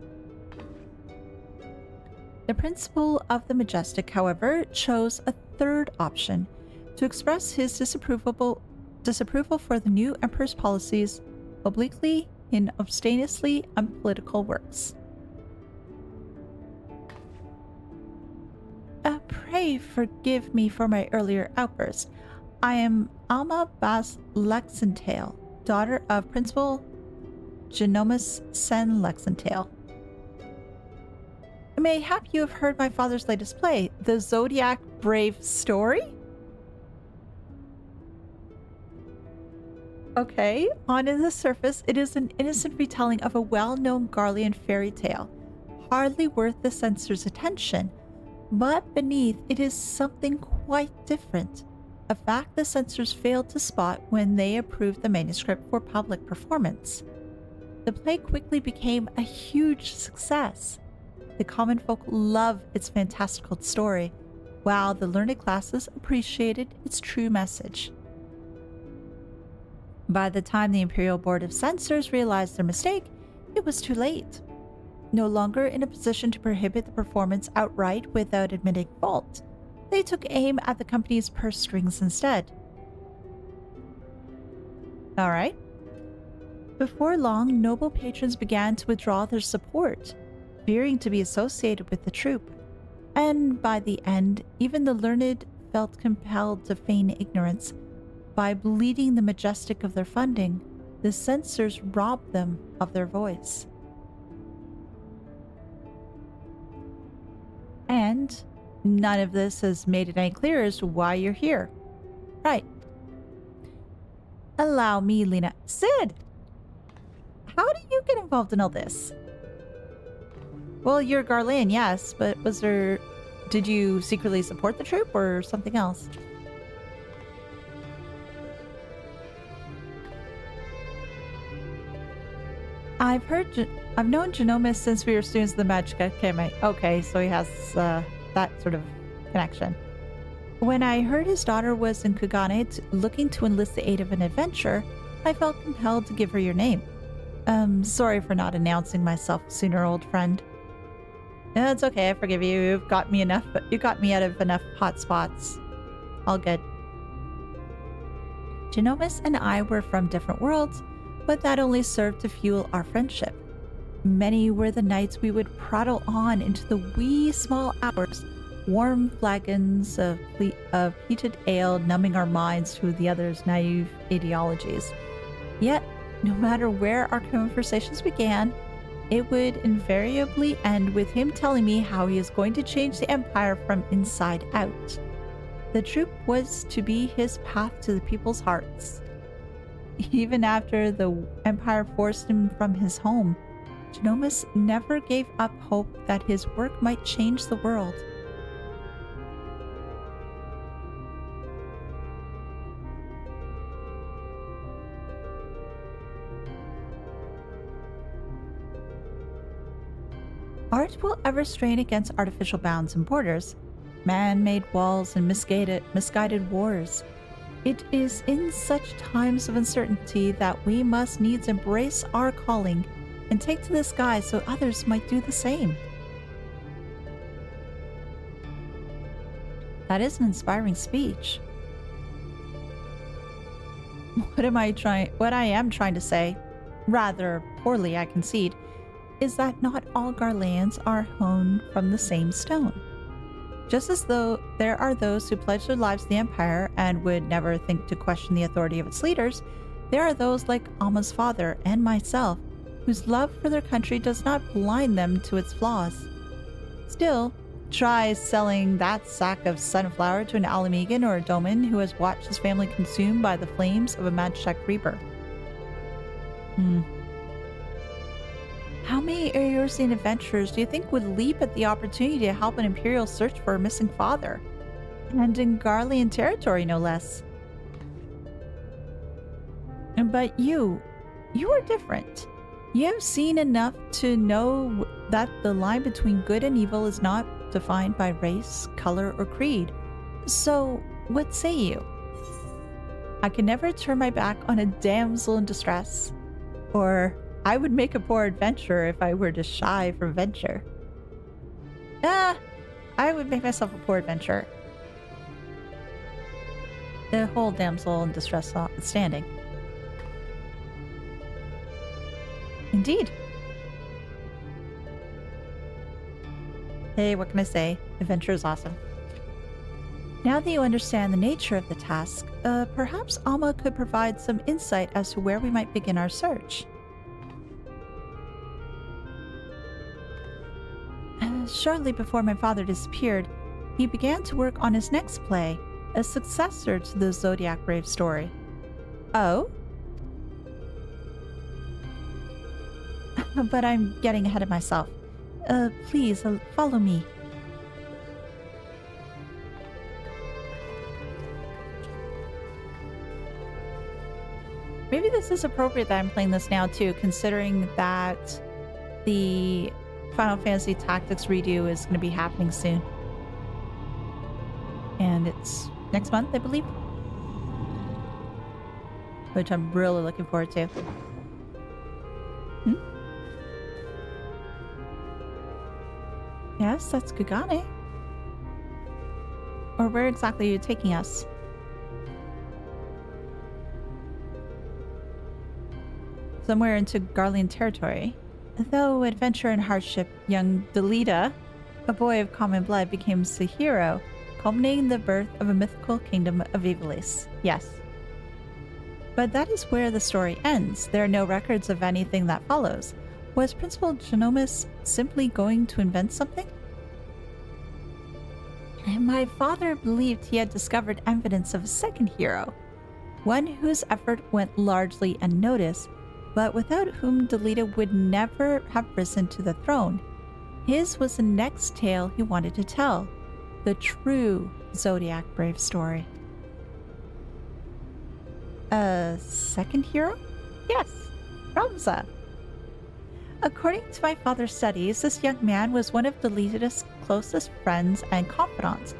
The principal of the Majestic, however, chose a 3rd option, to express his disapproval for the new Emperor's policies obliquely in obscenely unpolitical works. Pray forgive me for my earlier outburst. I am Alma Bas Lexentail, daughter of Principal Genomus Sen Lexentail. Mayhap you have heard my father's latest play, The Zodiac Brave Story? Okay, on the surface, it is an innocent retelling of a well-known Garlean fairy tale, hardly worth the censor's attention, but beneath it is something quite different, a fact the censors failed to spot when they approved the manuscript for public performance. The play quickly became a huge success. The common folk love its fantastical story, while the learned classes appreciated its true message. By the time the Imperial Board of Censors realized their mistake, it was too late. No longer in a position to prohibit the performance outright without admitting fault, they took aim at the company's purse strings instead. All right. Before long, noble patrons began to withdraw their support, fearing to be associated with the troupe, and by the end, even the learned felt compelled to feign ignorance. By bleeding the Majestic of their funding, the censors robbed them of their voice. And none of this has made it any clearer as to why you're here. Right. Allow me, Lena. Sid! How do you get involved in all this? Well, you're Garlean, yes, but did you secretly support the troupe or something else? I've known Genomus since we were students of the Magic Academy. Okay, so he has that sort of connection. When I heard his daughter was in Kugane looking to enlist the aid of an adventurer, I felt compelled to give her your name. Sorry for not announcing myself sooner, old friend. It's okay, I forgive you. You got me out of enough hot spots. All good. Genomus and I were from different worlds, but that only served to fuel our friendship. Many were the nights we would prattle on into the wee small hours, warm flagons of heated ale numbing our minds to the other's naive ideologies. Yet, no matter where our conversations began, it would invariably end with him telling me how he is going to change the Empire from inside out. The troupe was to be his path to the people's hearts. Even after the Empire forced him from his home, Genomus never gave up hope that his work might change the world. art will ever strain against artificial bounds and borders, man-made walls and misguided wars. It is in such times of uncertainty that we must needs embrace our calling and take to the sky so others might do the same. That is an inspiring speech. What I am trying to say, rather poorly I concede, is that not all Garleans are hewn from the same stone. Just as though there are those who pledge their lives to the Empire and would never think to question the authority of its leaders, there are those like Alma's father and myself, whose love for their country does not blind them to its flaws. Still, try selling that sack of sunflower to an Alamegan or a Doman who has watched his family consumed by the flames of a Magshek Reaper. How many Eorzean adventurers do you think would leap at the opportunity to help an Imperial search for a missing father? And in Garlean territory, no less. But you are different. You have seen enough to know that the line between good and evil is not defined by race, color, or creed. So, what say you? I can never turn my back on a damsel in distress. Or, I would make a poor adventurer if I were to shy from venture. I would make myself a poor adventurer. The whole damsel in distress notwithstanding. Indeed. Hey, what can I say? Adventure is awesome. Now that you understand the nature of the task, perhaps Alma could provide some insight as to where we might begin our search. Shortly before my father disappeared, he began to work on his next play, a successor to the Zodiac Brave story. Oh? But I'm getting ahead of myself. Please, follow me. Maybe this is appropriate that I'm playing this now too, considering that the Final Fantasy Tactics redo is going to be happening soon. And it's next month, I believe. Which I'm really looking forward to. Yes, that's Kugane. Or where exactly are you taking us? Somewhere into Garlean territory. Though adventure and hardship, young Delita, a boy of common blood, became the hero, culminating the birth of a mythical kingdom of Etheirys. Yes. But that is where the story ends. There are no records of anything that follows. Was Principal Genomus simply going to invent something? My father believed he had discovered evidence of a second hero, one whose effort went largely unnoticed, but without whom Delita would never have risen to the throne. His was the next tale he wanted to tell, the true Zodiac Brave story. A second hero? Yes, Ramza. According to my father's studies, this young man was one of Delita's closest friends and confidants.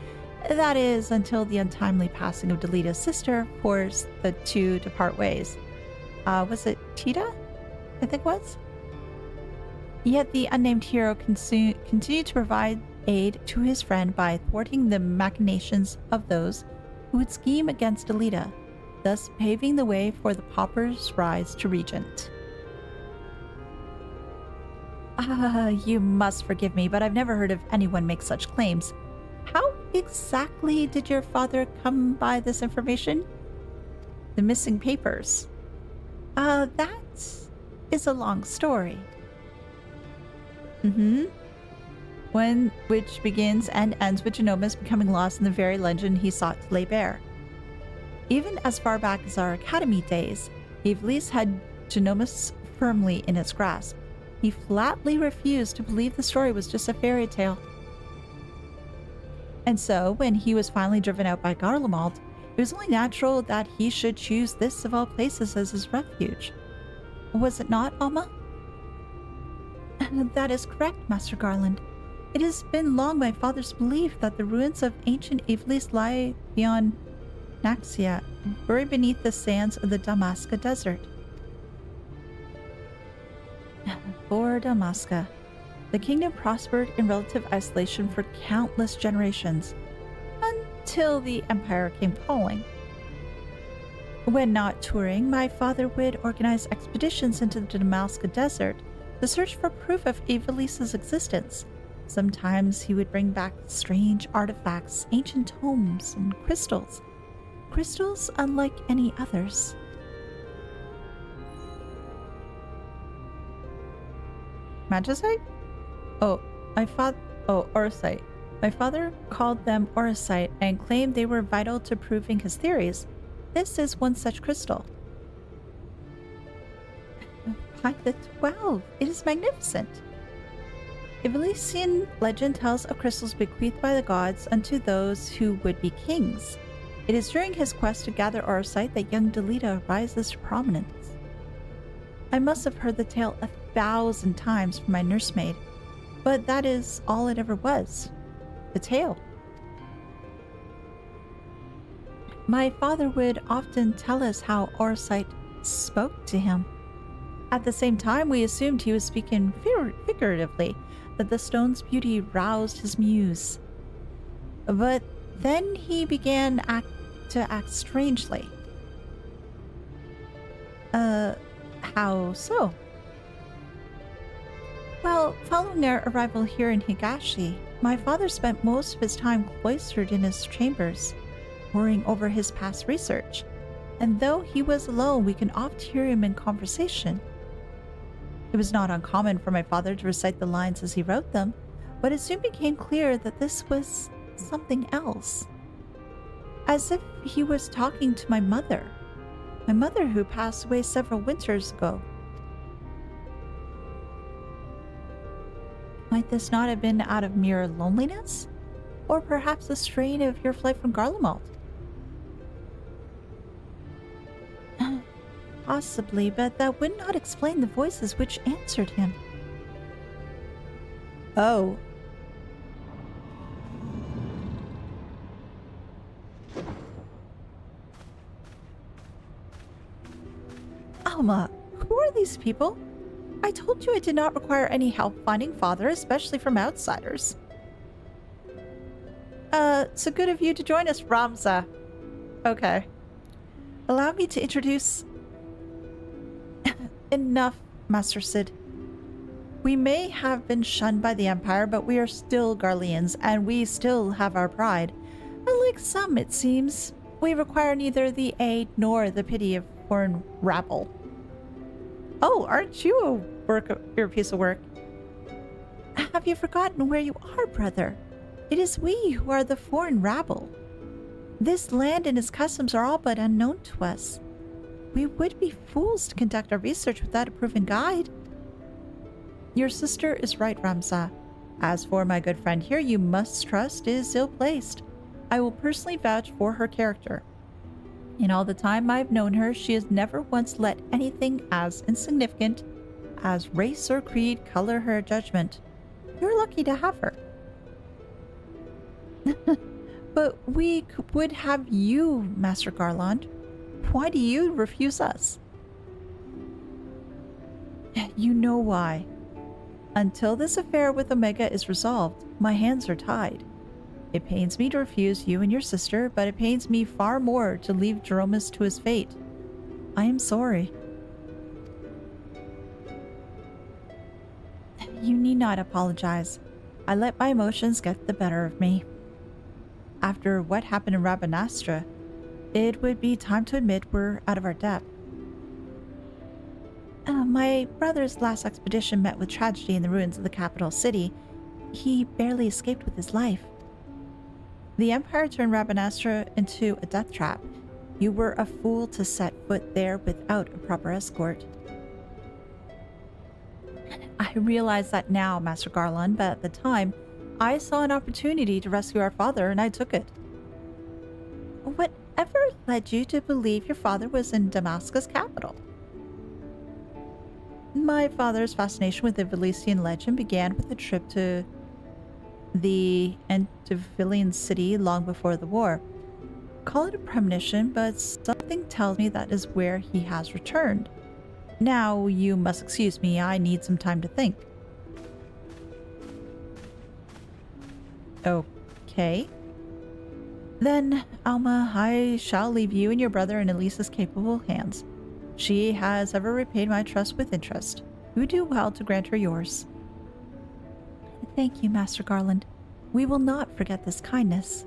That is, until the untimely passing of Delita's sister forced the two to part ways. Was it Tita? I think it was. Yet the unnamed hero continued to provide aid to his friend by thwarting the machinations of those who would scheme against Delita, thus paving the way for the Pauper's rise to regent. You must forgive me, but I've never heard of anyone make such claims. How exactly did your father come by this information? The missing papers. That is a long story. Which begins and ends with Genomus becoming lost in the very legend he sought to lay bare. Even as far back as our academy days, Evelise had Genomus firmly in its grasp. He flatly refused to believe the story was just a fairy tale. And so, when he was finally driven out by Garlemald, it was only natural that he should choose this of all places as his refuge. Was it not, Alma? That is correct, Master Garland. It has been long my father's belief that the ruins of ancient Etheirys lie beyond Naxia, buried beneath the sands of the Damaska Desert. Poor Damaska. The kingdom prospered in relative isolation for countless generations, until the Empire came calling. When not touring, my father would organize expeditions into the Damaska Desert to search for proof of Etheirys' existence. Sometimes he would bring back strange artifacts, ancient tomes, and crystals. Crystals unlike any others. Magicite? Orosite. My father called them Orosite and claimed they were vital to proving his theories. This is one such crystal. By the 12, it is magnificent. Evelician legend tells of crystals bequeathed by the gods unto those who would be kings. It is during his quest to gather Orosite that young Delita rises to prominence. I must have heard the tale 1,000 times from my nursemaid, but that is all it ever was. The tale. My father would often tell us how Orosite spoke to him. At the same time, we assumed he was speaking figuratively, that the stone's beauty roused his muse. But then he began to act strangely. How so? Well, following our arrival here in Higashi, my father spent most of his time cloistered in his chambers, poring over his past research, and though he was alone, we can oft hear him in conversation. It was not uncommon for my father to recite the lines as he wrote them, but it soon became clear that this was something else. As if he was talking to my mother who passed away several winters ago. Might this not have been out of mere loneliness? Or perhaps a strain of your flight from Garlemald? Possibly, but that would not explain the voices which answered him. Oh. Alma, who are these people? I told you I did not require any help finding father, especially from outsiders. So good of you to join us, Ramza. Okay. Allow me to introduce... Enough, Master Sid. We may have been shunned by the Empire, but we are still Garleans, and we still have our pride. Unlike some, it seems, we require neither the aid nor the pity of foreign rabble. Oh, aren't you you're a piece of work? Have you forgotten where you are, brother? It is we who are the foreign rabble. This land and its customs are all but unknown to us. We would be fools to conduct our research without a proven guide. Your sister is right, Ramza. As for my good friend here, you must trust is ill-placed. I will personally vouch for her character. In all the time I've known her, she has never once let anything as insignificant as race or creed color her judgment. You're lucky to have her. But we would have you, Master Garland. Why do you refuse us? You know why. Until this affair with Omega is resolved, my hands are tied. It pains me to refuse you and your sister, but it pains me far more to leave Jeromus to his fate. I am sorry. You need not apologize. I let my emotions get the better of me. After what happened in Rabanastra, it would be time to admit we're out of our depth. My brother's last expedition met with tragedy in the ruins of the capital city. He barely escaped with his life. The Empire turned Rabanastra into a death trap. You were a fool to set foot there without a proper escort. I realize that now, Master Garland, but at the time, I saw an opportunity to rescue our father and I took it. Whatever led you to believe your father was in Damascus capital? My father's fascination with the Velician legend began with a trip to the Endwalker city long before the war. Call it a premonition, but something tells me that is where he has returned. Now, you must excuse me, I need some time to think. Okay. Then, Alma, I shall leave you and your brother in Elise's capable hands. She has ever repaid my trust with interest. You do well to grant her yours. Thank you, Master Garland. We will not forget this kindness.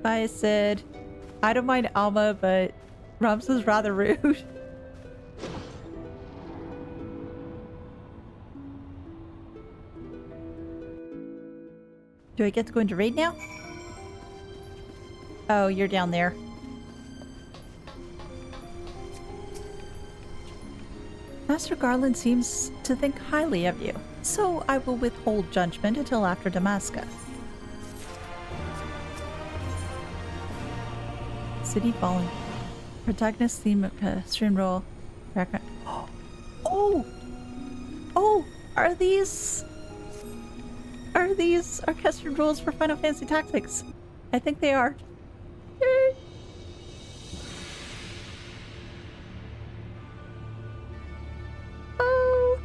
Bye, Sid. I don't mind Alma, but Rums is rather rude. Do I get to go into raid now? Oh, you're down there. Master Garland seems to think highly of you, so I will withhold judgment until after Damascus. City falling. Protagonist theme of stream role. Background. Oh! Oh! Are these orchestral rules for Final Fantasy Tactics? I think they are. Yay. Oh!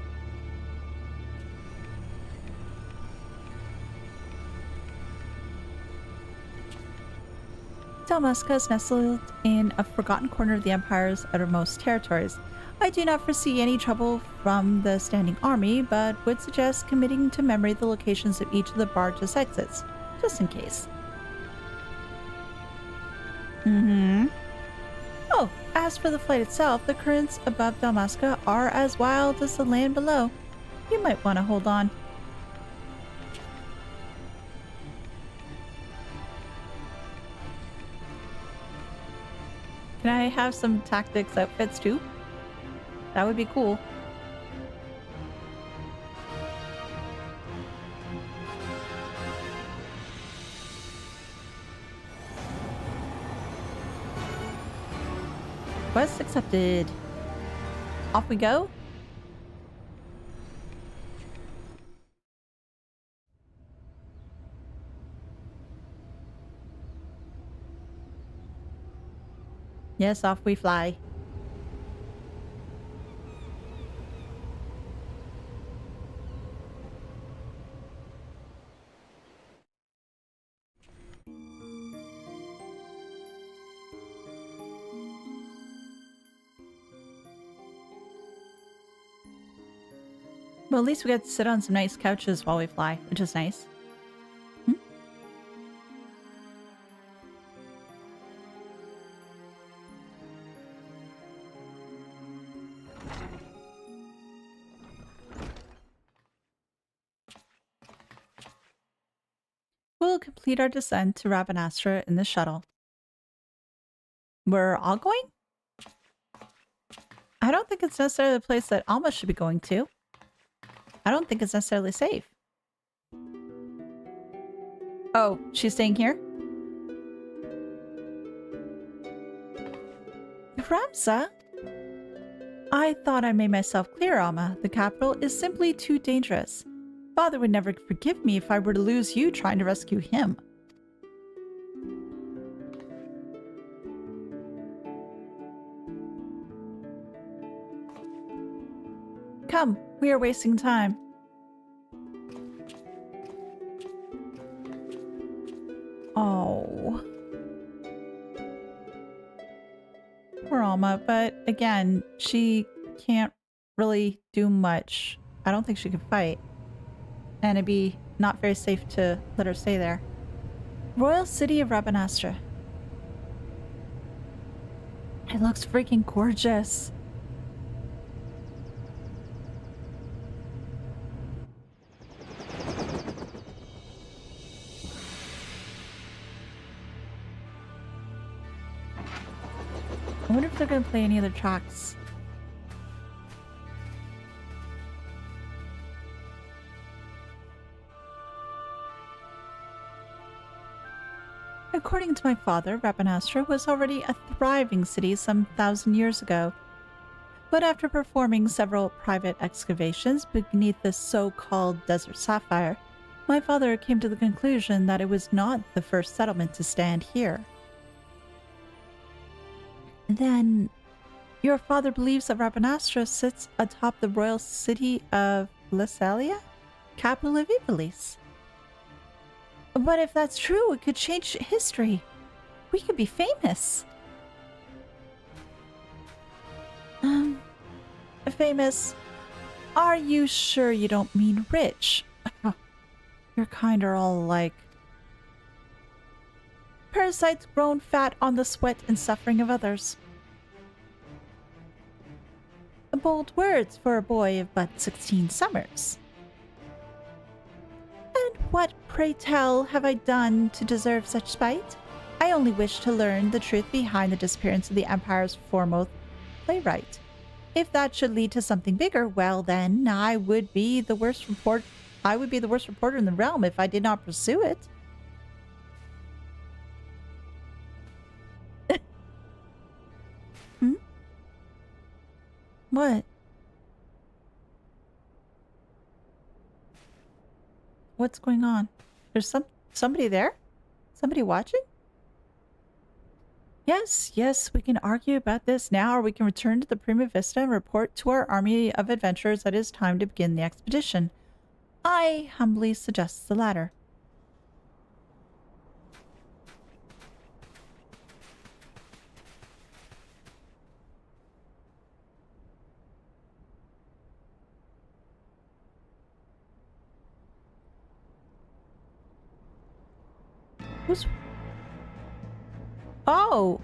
Damascus is nestled in a forgotten corner of the Empire's uttermost territories. I do not foresee any trouble from the standing army, but would suggest committing to memory the locations of each of the barge's exits, just in case. Oh, as for the flight itself, the currents above Damascus are as wild as the land below. You might want to hold on. Can I have some tactics outfits too? That would be cool. Quest accepted. Off we go. Yes, off we fly. Well, at least we get to sit on some nice couches while we fly, which is nice. We'll complete our descent to Rabanastre in the shuttle. We're all going? I don't think it's necessarily the place that Alma should be going to. I don't think it's necessarily safe. Oh, she's staying here? Ramza? I thought I made myself clear, Alma. The capital is simply too dangerous. Father would never forgive me if I were to lose you trying to rescue him. Come, we are wasting time. Oh. Poor Alma, but again, she can't really do much. I don't think she could fight. And it'd be not very safe to let her stay there. Royal City of Rabanastre. It looks freaking gorgeous. I wonder if they're going to play any other tracks. According to my father, Rabanastre was already a thriving city some 1,000 years ago. But after performing several private excavations beneath the so-called Desert Sapphire, my father came to the conclusion that it was not the first settlement to stand here. Then, your father believes that Rabanastra sits atop the royal city of Lessalia, capital of Etheirys. But if that's true, it could change history. We could be famous. Famous? Are you sure you don't mean rich? Your kind are all like parasites grown fat on the sweat and suffering of others. Bold words for a boy of but 16 summers. And what, pray tell, have I done to deserve such spite? I only wish to learn the truth behind the disappearance of the Empire's foremost playwright. If that should lead to something bigger, well then, I would be the worst reporter in the realm if I did not pursue it. What? What's going on? There's somebody there? Somebody watching? Yes, we can argue about this now, or we can return to the Prima Vista and report to our army of adventurers that it is time to begin the expedition. I humbly suggest the latter. Who's... Oh,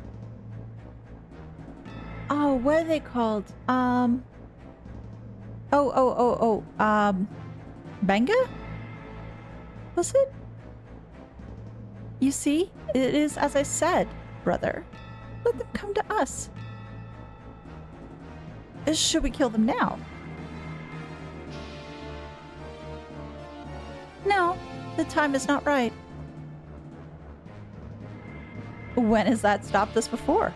what are they called? Benga? Was it? You see, it is as I said, brother. Let them come to us. Should we kill them now? No, the time is not right. When has that stopped us before?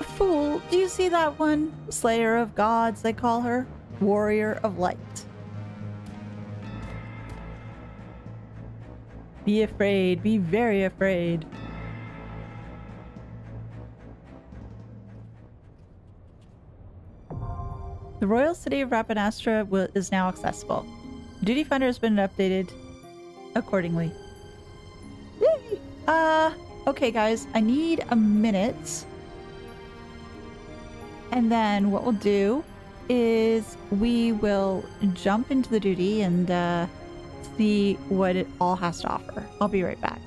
Fool, do you see that one? Slayer of gods, they call her. Warrior of light. Be afraid, be very afraid. The royal city of Rabanastra is now accessible. Duty Finder has been updated accordingly. Yay! Okay guys, I need a minute. And then what we'll do is we will jump into the duty and see what it all has to offer. I'll be right back.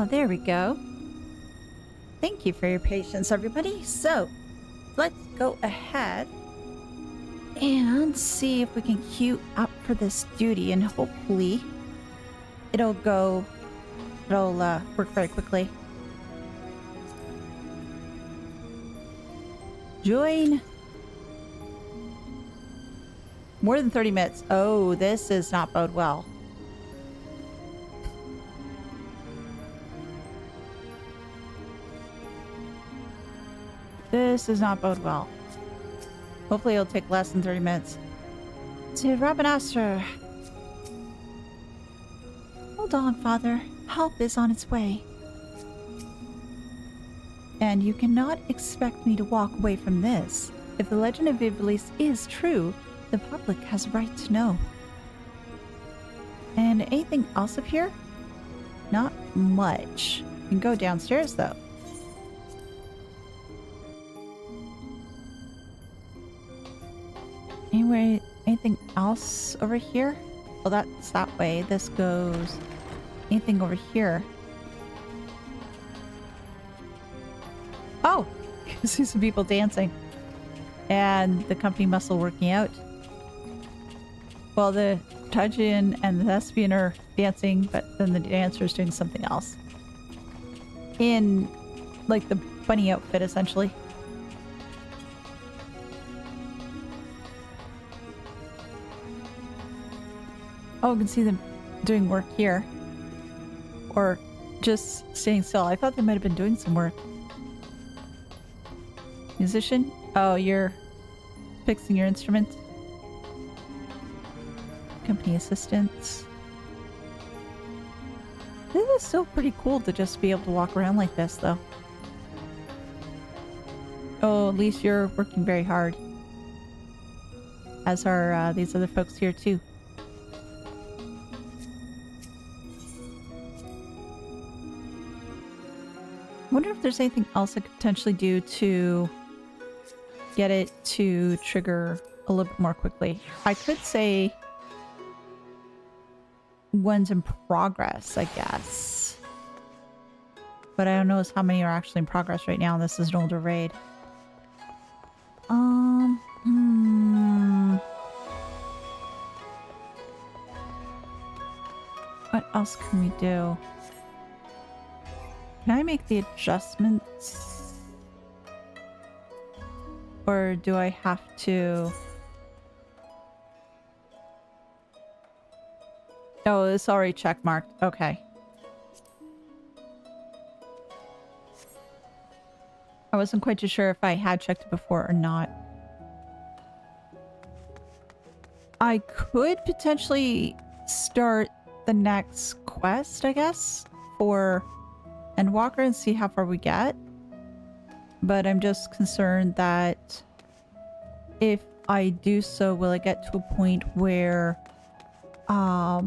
Oh, there we go. Thank you for your patience, everybody. So, let's go ahead and see if we can queue up for this duty, and hopefully it'll work very quickly. Join. More than 30 minutes. Oh, this does not bode well. This does not bode well. Hopefully it'll take less than 30 minutes. To Rabanastra. Hold on, Father. Help is on its way. And you cannot expect me to walk away from this. If the legend of Elise is true, the public has a right to know. And anything else up here? Not much. You can go downstairs, though. Anyway, anything else over here? Well, that's that way. This goes... Anything over here? Oh! I see some people dancing. And the company muscle working out. Well, the Tajin and the thespian are dancing, but then the dancer is doing something else. In, like, the bunny outfit, essentially. Oh, you can see them doing work here. Or just staying still. I thought they might have been doing some work. Musician? Oh, you're fixing your instrument. Company assistants. This is still pretty cool to just be able to walk around like this, though. Oh, at least you're working very hard. As are these other folks here, too. I wonder if there's anything else I could potentially do to get it to trigger a little bit more quickly. I could say one's in progress, I guess. But I don't know how many are actually in progress right now. This is an older raid. What else can we do? Can I make the adjustments? Or do I have to... Oh, it's already checkmarked. Okay. I wasn't quite too sure if I had checked it before or not. I could potentially start the next quest, I guess, for Endwalker and see how far we get. But I'm just concerned that if I do so, will I get to a point where I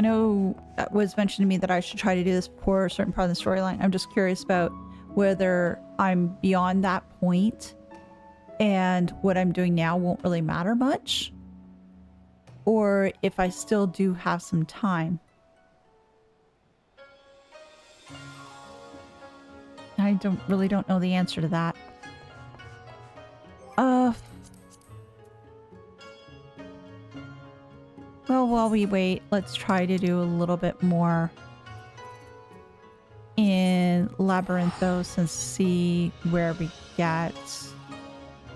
know it was mentioned to me that I should try to do this for a certain part of the storyline. I'm just curious about whether I'm beyond that point and what I'm doing now won't really matter much, or if I still do have some time. I really don't know the answer to that. Well, while we wait, let's try to do a little bit more in Labyrinthos and see where we get.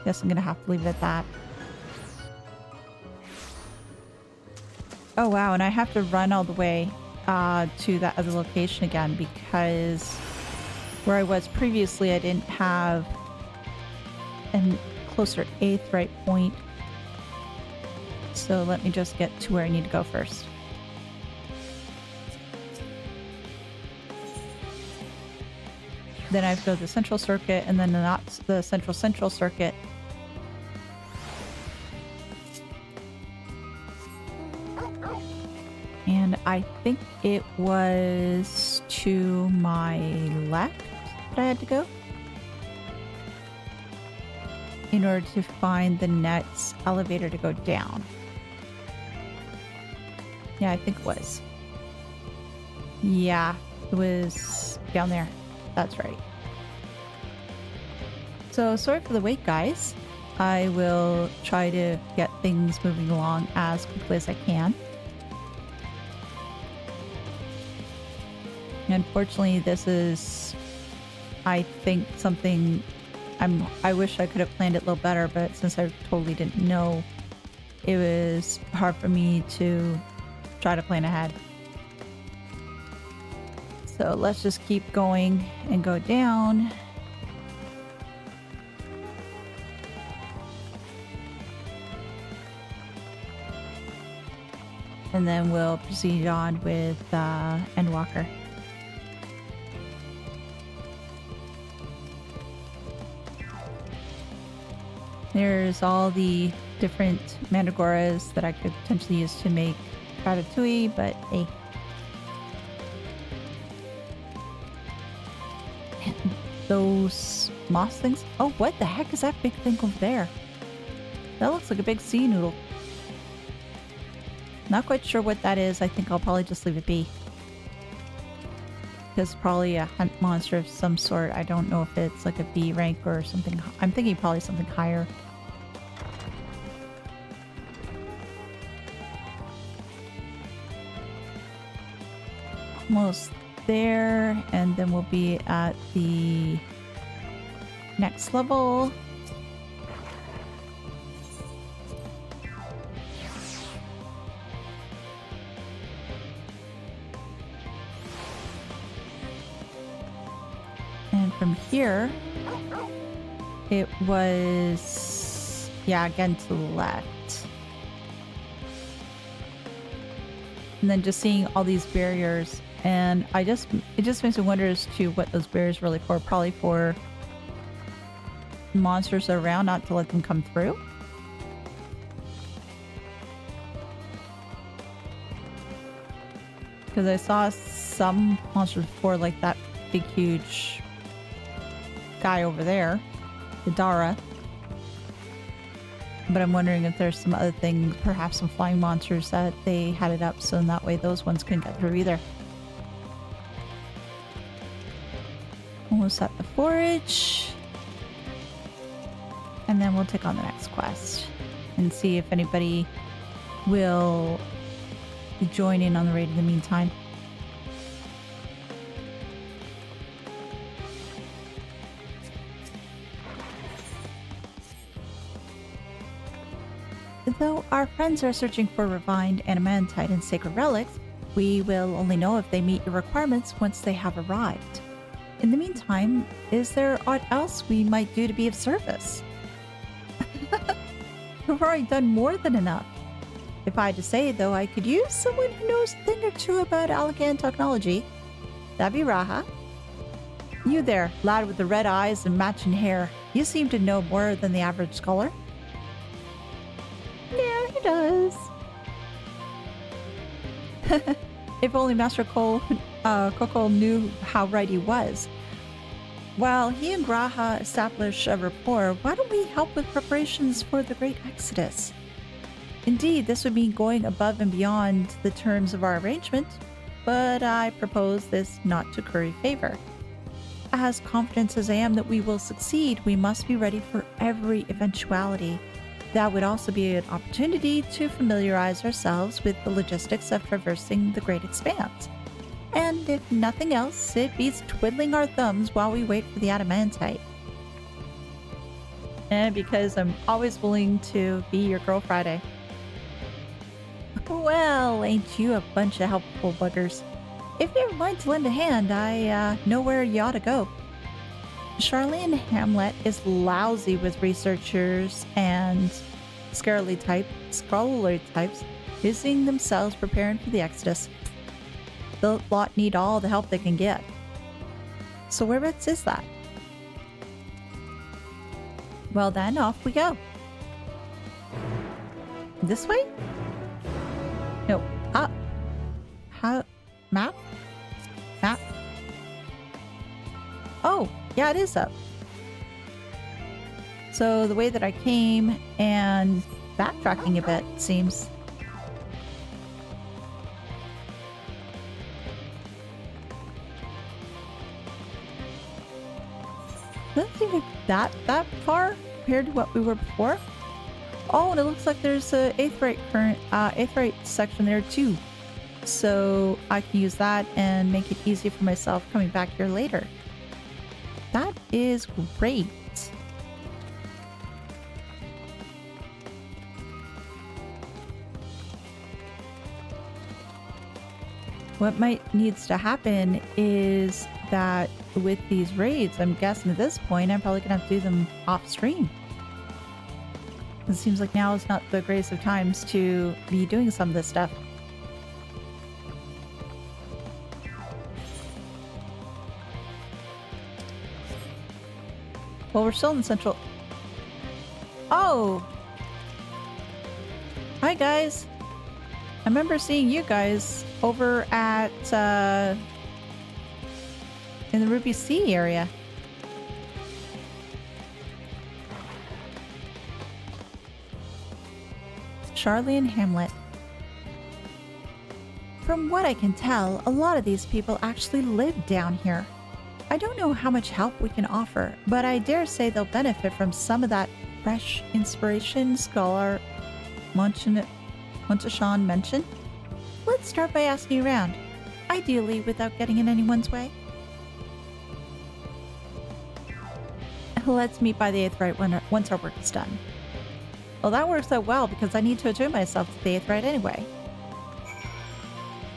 Guess I'm gonna have to leave it at that. Oh wow, and I have to run all the way to that other location again because where I was previously, I didn't have a closer Aetheirys point. So let me just get to where I need to go first. Then I have to go to the central circuit and then not the central circuit. And I think it was to my left that I had to go in order to find the next elevator to go down. Yeah, I think it was. Yeah, it was down there. That's right. So sorry for the wait, guys. I will try to get things moving along as quickly as I can. Unfortunately, this is, I think, something I wish I could have planned it a little better, but since I totally didn't know, it was hard for me to try to plan ahead. So let's just keep going and go down. And then we'll proceed on with Endwalker. There's all the different mandragoras that I could potentially use to make ratatouille, but hey. Those moss things? Oh, what the heck is that big thing over there? That looks like a big sea noodle. Not quite sure what that is. I think I'll probably just leave it be. It's probably a hunt monster of some sort. I don't know if it's like a B rank or something. I'm thinking probably something higher. Almost there, and then we'll be at the next level. And from here, it was, yeah, again to the left. And then just seeing all these barriers, and it just makes me wonder as to what those barriers are really for. Probably for monsters around, not to let them come through. Because I saw some monsters before, like that big huge guy over there, the Dara. But I'm wondering if there's some other things, perhaps some flying monsters that they had it up so in that way those ones couldn't get through either. Almost at the forage. And then we'll take on the next quest and see if anybody will join in on the raid in the meantime. Though our friends are searching for refined adamantite and sacred relics, we will only know if they meet your requirements once they have arrived. In the meantime, is there aught else we might do to be of service? We've already done more than enough. If I had to say, though, I could use someone who knows a thing or two about Alagan technology. That'd be Raha. You there, lad with the red eyes and matching hair. You seem to know more than the average scholar. Yeah, he does. If only Master Coco knew how right he was. While he and Graha establish a rapport, why don't we help with preparations for the Great Exodus? Indeed, this would mean going above and beyond the terms of our arrangement, but I propose this not to curry favor. As confident as I am that we will succeed, we must be ready for every eventuality. That would also be an opportunity to familiarize ourselves with the logistics of traversing the Great Expanse. And if nothing else, it beats twiddling our thumbs while we wait for the adamantite. And because I'm always willing to be your girl Friday. Well, ain't you a bunch of helpful buggers. If you ever mind to lend a hand, I know where you ought to go. Sharlayan Hamlet is lousy with researchers and scholarly types busying themselves preparing for the Exodus. The lot need all the help they can get. So whereabouts is that? Well then, off we go. This way? No, up. How? Map? Map? Oh, yeah, it is up. So the way that I came and backtracking a bit, seems. Doesn't seem like that far compared to what we were before. Oh, and it looks like there's a Aetheirys section there too. So I can use that and make it easy for myself coming back here later. That is great. What might needs to happen is that with these raids, I'm guessing at this point, I'm probably gonna have to do them off stream. It seems like now is not the greatest of times to be doing some of this stuff. Well, we're still in Central. Oh! Hi, guys. I remember seeing you guys over at, in the Ruby Sea area. Sharlayan Hamlet. From what I can tell, a lot of these people actually live down here. I don't know how much help we can offer, but I dare say they'll benefit from some of that fresh inspiration Scholar Monteshan mentioned. Let's start by asking around, ideally without getting in anyone's way. Let's meet by the Aetheirys once our work is done. Well, that works out well because I need to attune myself to the Aetheirys anyway.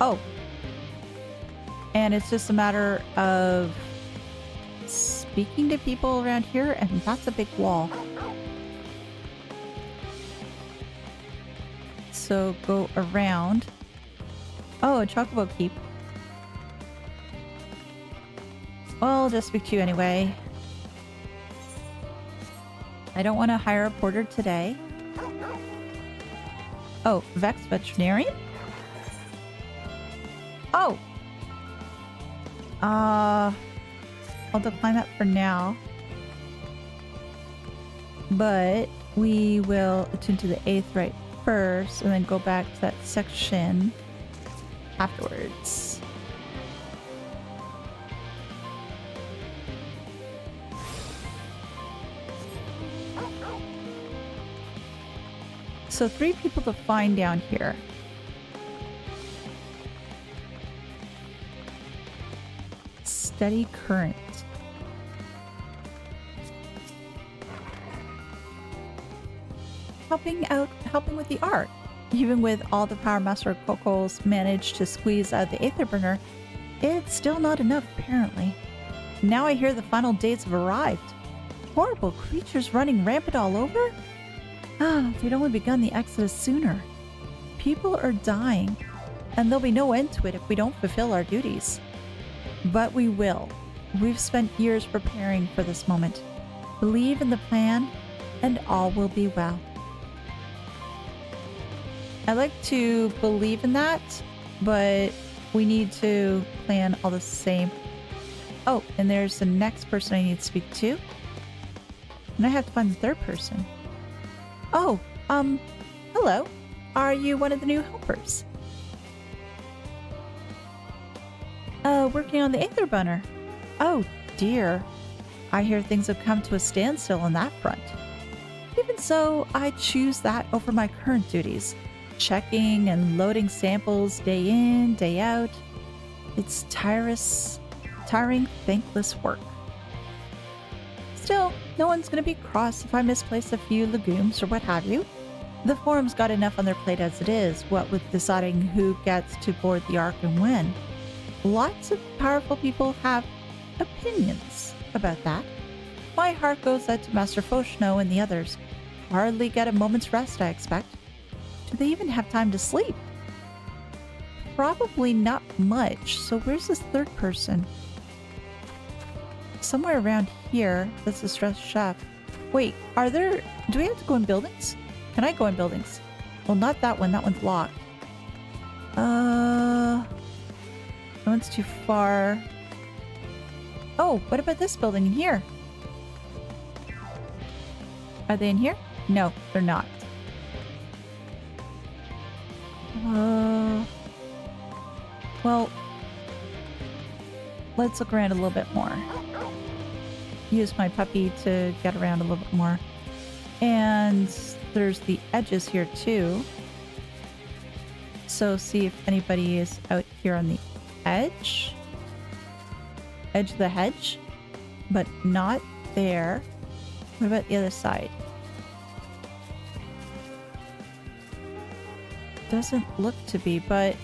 Oh. And it's just a matter of speaking to people around here, and that's a big wall. So go around. Oh, a chocobo keep. Well, I'll just speak to you anyway. I don't want to hire a porter today. Oh, Vex Veterinarian? Oh! I'll decline that for now. But we will attune to the Aetheirys first and then go back to that section afterwards. So 3 people to find down here. Steady current. Helping with the art. Even with all the Power Master Coco's managed to squeeze out the Aetherburner, it's still not enough apparently. Now I hear the final dates have arrived. Horrible creatures running rampant all over? Ah, if we'd only begun the exodus sooner. People are dying, and there'll be no end to it if we don't fulfill our duties. But we will. We've spent years preparing for this moment. Believe in the plan, and all will be well. I like to believe in that, but we need to plan all the same. Oh, and there's the next person I need to speak to. And I have to find the third person. Oh, hello. Are you one of the new helpers? Working on the Aetherburner. Oh dear. I hear things have come to a standstill on that front. Even so, I choose that over my current duties. Checking and loading samples day in, day out. It's tiring, thankless work. Still, no one's gonna be cross if I misplace a few legumes or what have you. The forum's got enough on their plate as it is, what with deciding who gets to board the Ark and when. Lots of powerful people have opinions about that. My heart goes out to Master Foshno and the others. Hardly get a moment's rest, I expect. Do they even have time to sleep? Probably not much, so where's this third person? Somewhere around here. That's the stressed chef. Wait, do we have to go in buildings? Can I go in buildings? Well, not that one. That one's locked. That one's too far. Oh, what about this building in here? Are they in here? No, they're not. Well, let's look around a little bit more. use my puppy to get around a little bit more. And there's the edges here too. So see if anybody is out here on the edge. Edge of the hedge, but not there. What about the other side? Doesn't look to be, but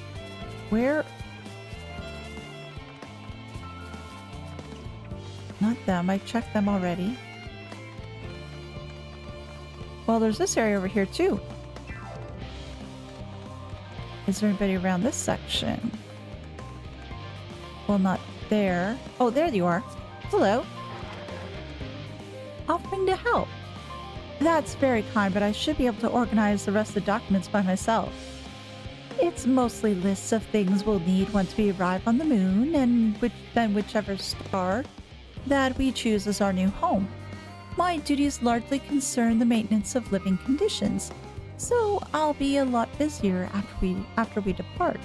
where? Not them. I checked them already. Well, there's this area over here too. Is there anybody around this section? Well, not there. Oh, there you are. Hello. Offering to help. That's very kind, but I should be able to organize the rest of the documents by myself. It's mostly lists of things we'll need once we arrive on the moon, and whichever star that we choose as our new home. My duties largely concern the maintenance of living conditions, so I'll be a lot busier after we depart.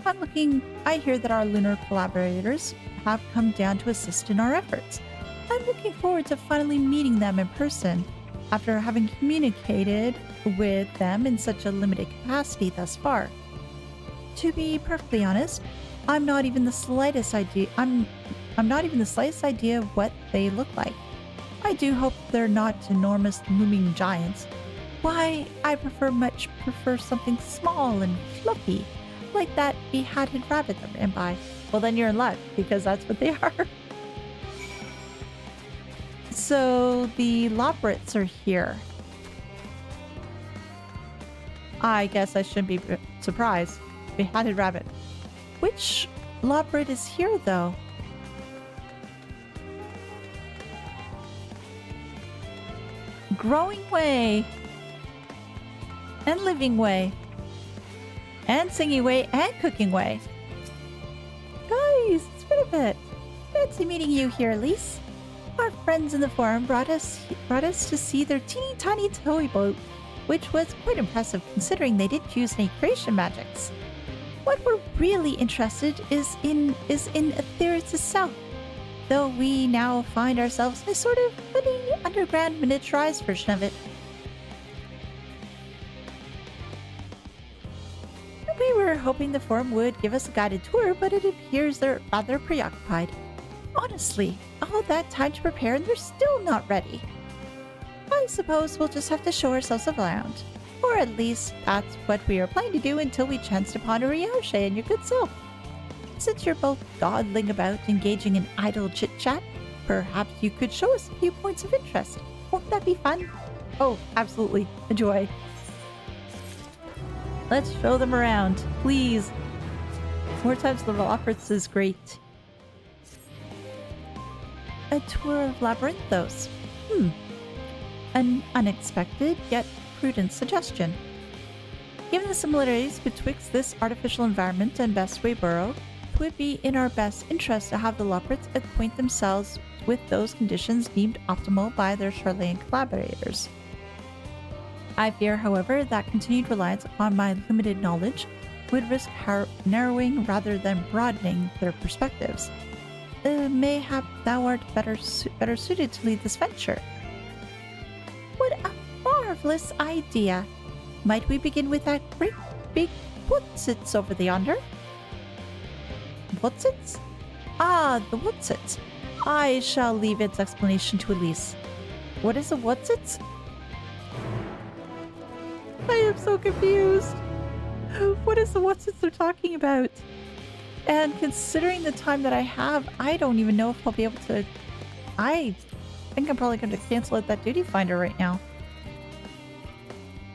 I hear that our lunar collaborators have come down to assist in our efforts. I'm looking forward to finally meeting them in person after having communicated with them in such a limited capacity thus far. To be perfectly honest, I'm not even the slightest idea of what they look like. I do hope they're not enormous looming giants. Why, I much prefer something small and fluffy, like that behatted rabbit that ran by. Well, then you're in luck, because that's what they are. So, the Loporrits are here. I guess I shouldn't be surprised. Behatted rabbit. Which Loporrit is here, though? Growing way. And living way. And singing way and cooking way. Guys, it's been a bit. Fancy meeting you here, Elise. Our friends in the forum brought us to see their teeny tiny toy boat, which was quite impressive considering they didn't use any creation magics. What we're really interested is in Etheirys itself, though we now find ourselves in a sort of funny underground miniaturized version of it. We were hoping the forum would give us a guided tour, but it appears they're rather preoccupied. Honestly, all that time to prepare and they're still not ready. I suppose we'll just have to show ourselves around. Or at least that's what we are planning to do until we chanced upon Urianger and your good self. Since you're both dawdling about engaging in idle chit-chat, perhaps you could show us a few points of interest. Won't that be fun? Oh, absolutely. Enjoy. Let's show them around, please. More times the Loporrits is great. A tour of Labyrinthos. An unexpected yet prudent suggestion. Given the similarities betwixt this artificial environment and Bestway Burrow, it would be in our best interest to have the Loporrits acquaint themselves with those conditions deemed optimal by their Sharlayan collaborators. I fear, however, that continued reliance upon my limited knowledge would risk narrowing rather than broadening their perspectives. Mayhap thou art better suited to lead this venture. What a marvelous idea! Might we begin with that great big Wotsits over yonder? Wotsits? Ah, the Wotsits. I shall leave its explanation to Elise. What is a Wotsits? I am so confused. What is the Wotsits they're talking about? And considering the time that I have, I don't even know if I'll be able to... I think I'm probably going to cancel out that duty finder right now.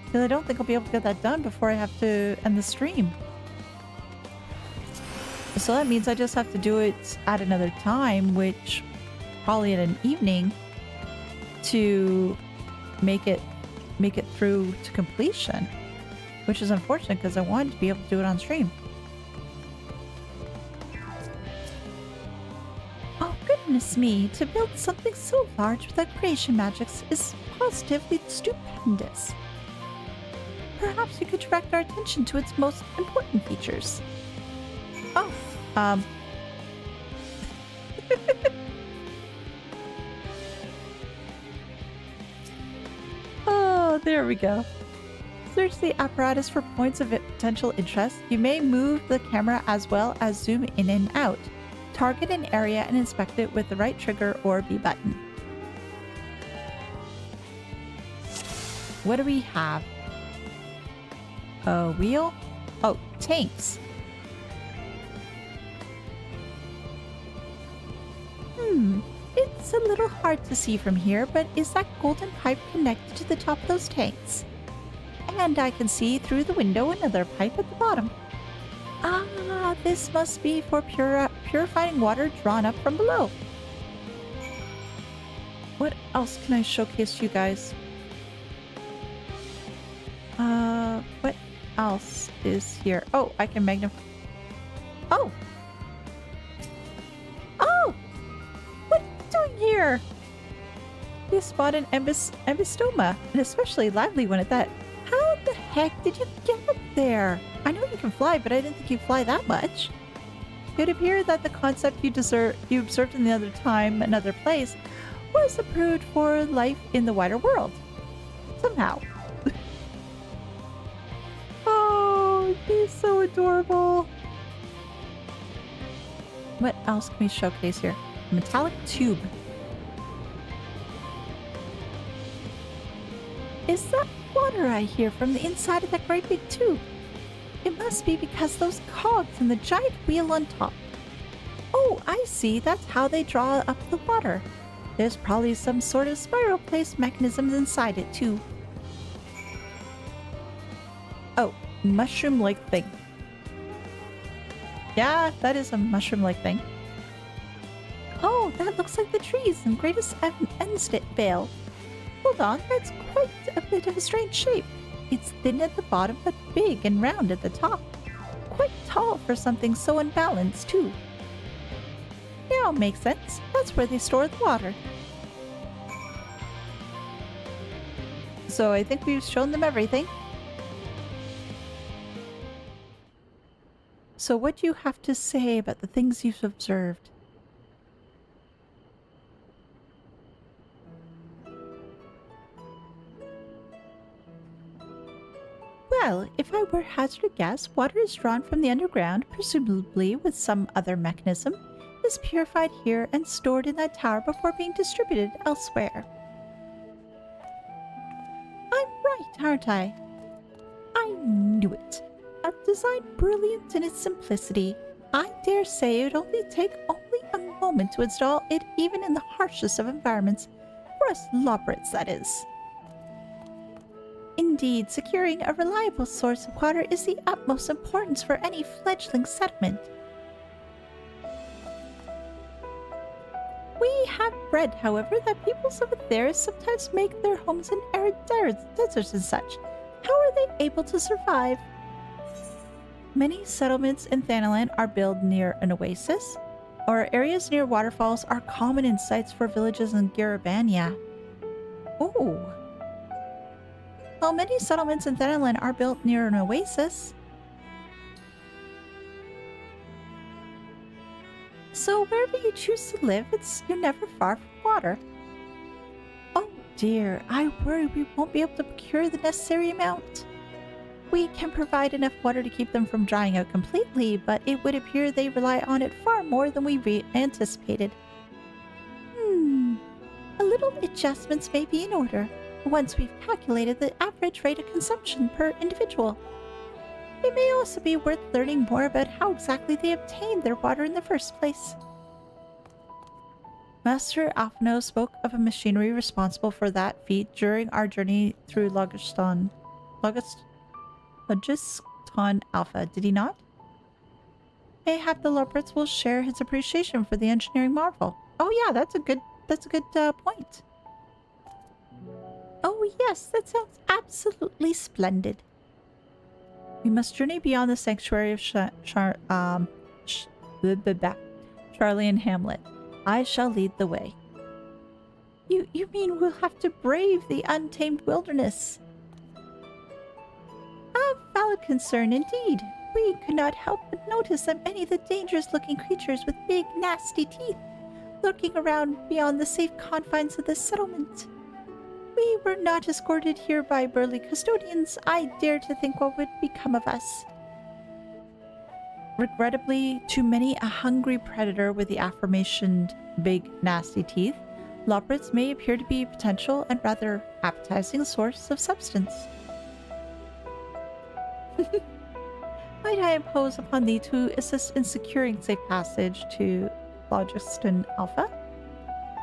Because I don't think I'll be able to get that done before I have to end the stream. So that means I just have to do it at another time, which probably at an evening, to make it through to completion. Which is unfortunate because I wanted to be able to do it on stream. Oh goodness me, to build something so large without creation magics is positively stupendous. Perhaps we could direct our attention to its most important features. Oh, there we go. Search the apparatus for points of potential interest. You may move the camera as well as zoom in and out. Target an area and inspect it with the right trigger or B button. What do we have? A wheel? Oh, tanks. It's a little hard to see from here, but is that golden pipe connected to the top of those tanks? And I can see through the window another pipe at the bottom. Ah, this must be for purifying water drawn up from below. What else can I showcase to you guys? What else is here? Oh, I can magnify. Oh! Oh! What are you doing here? You spot an embystoma, an especially lively one at that. How the heck did you get up there? I know you can fly, but I didn't think you'd fly that much. It would appear that the concept you observed in the other time, another place, was approved for life in the wider world. Somehow. Oh, he's so adorable. What else can we showcase here? A metallic tube. Is that water I hear from the inside of that great big tube? It must be because those cogs and the giant wheel on top. Oh, I see. That's how they draw up the water. There's probably some sort of spiral place mechanisms inside it too. Oh, mushroom-like thing. Yeah, that is a mushroom-like thing. Oh, that looks like the trees in Greatest Endstead Vale. Hold on, that's quite a bit of a strange shape. It's thin at the bottom, but big and round at the top. Quite tall for something so unbalanced, too. Now makes sense. That's where they store the water. So I think we've shown them everything. So what do you have to say about the things you've observed? Well, if I were hazard a guess, water is drawn from the underground, presumably with some other mechanism, is purified here and stored in that tower before being distributed elsewhere. I'm right, aren't I? I knew it. A design brilliant in its simplicity. I dare say it would only take a moment to install it even in the harshest of environments. For us Loporrits, that is. Indeed, securing a reliable source of water is the utmost importance for any fledgling settlement. We have read, however, that peoples of Etheirys sometimes make their homes in arid deserts and such. How are they able to survive? Many settlements in Thanalan are built near an oasis, or areas near waterfalls are common in sites for villages in Garabania. Ooh. While many settlements in Thanalan are built near an oasis. So wherever you choose to live, you're never far from water. Oh dear, I worry we won't be able to procure the necessary amount. We can provide enough water to keep them from drying out completely, but it would appear they rely on it far more than we anticipated. A little adjustments may be in order, once we've calculated the average rate of consumption per individual. It may also be worth learning more about how exactly they obtained their water in the first place. Master Alphino spoke of a machinery responsible for that feat during our journey through Logiston Alpha, did he not? Mayhap the Loporrits will share his appreciation for the engineering marvel. Oh yeah, that's a good point. Oh yes, that sounds absolutely splendid. We must journey beyond the sanctuary of Sharlayan Hamlet. I shall lead the way. You mean we'll have to brave the untamed wilderness? A valid concern indeed. We could not help but notice that many of the dangerous-looking creatures with big, nasty teeth lurking around beyond the safe confines of this settlement. we were not escorted here by burly custodians, I dare to think what would become of us. Regrettably, to many a hungry predator with the aforementioned big, nasty teeth, Loporrits may appear to be a potential and rather appetizing source of substance. Might I impose upon thee to assist in securing safe passage to Logiston Alpha?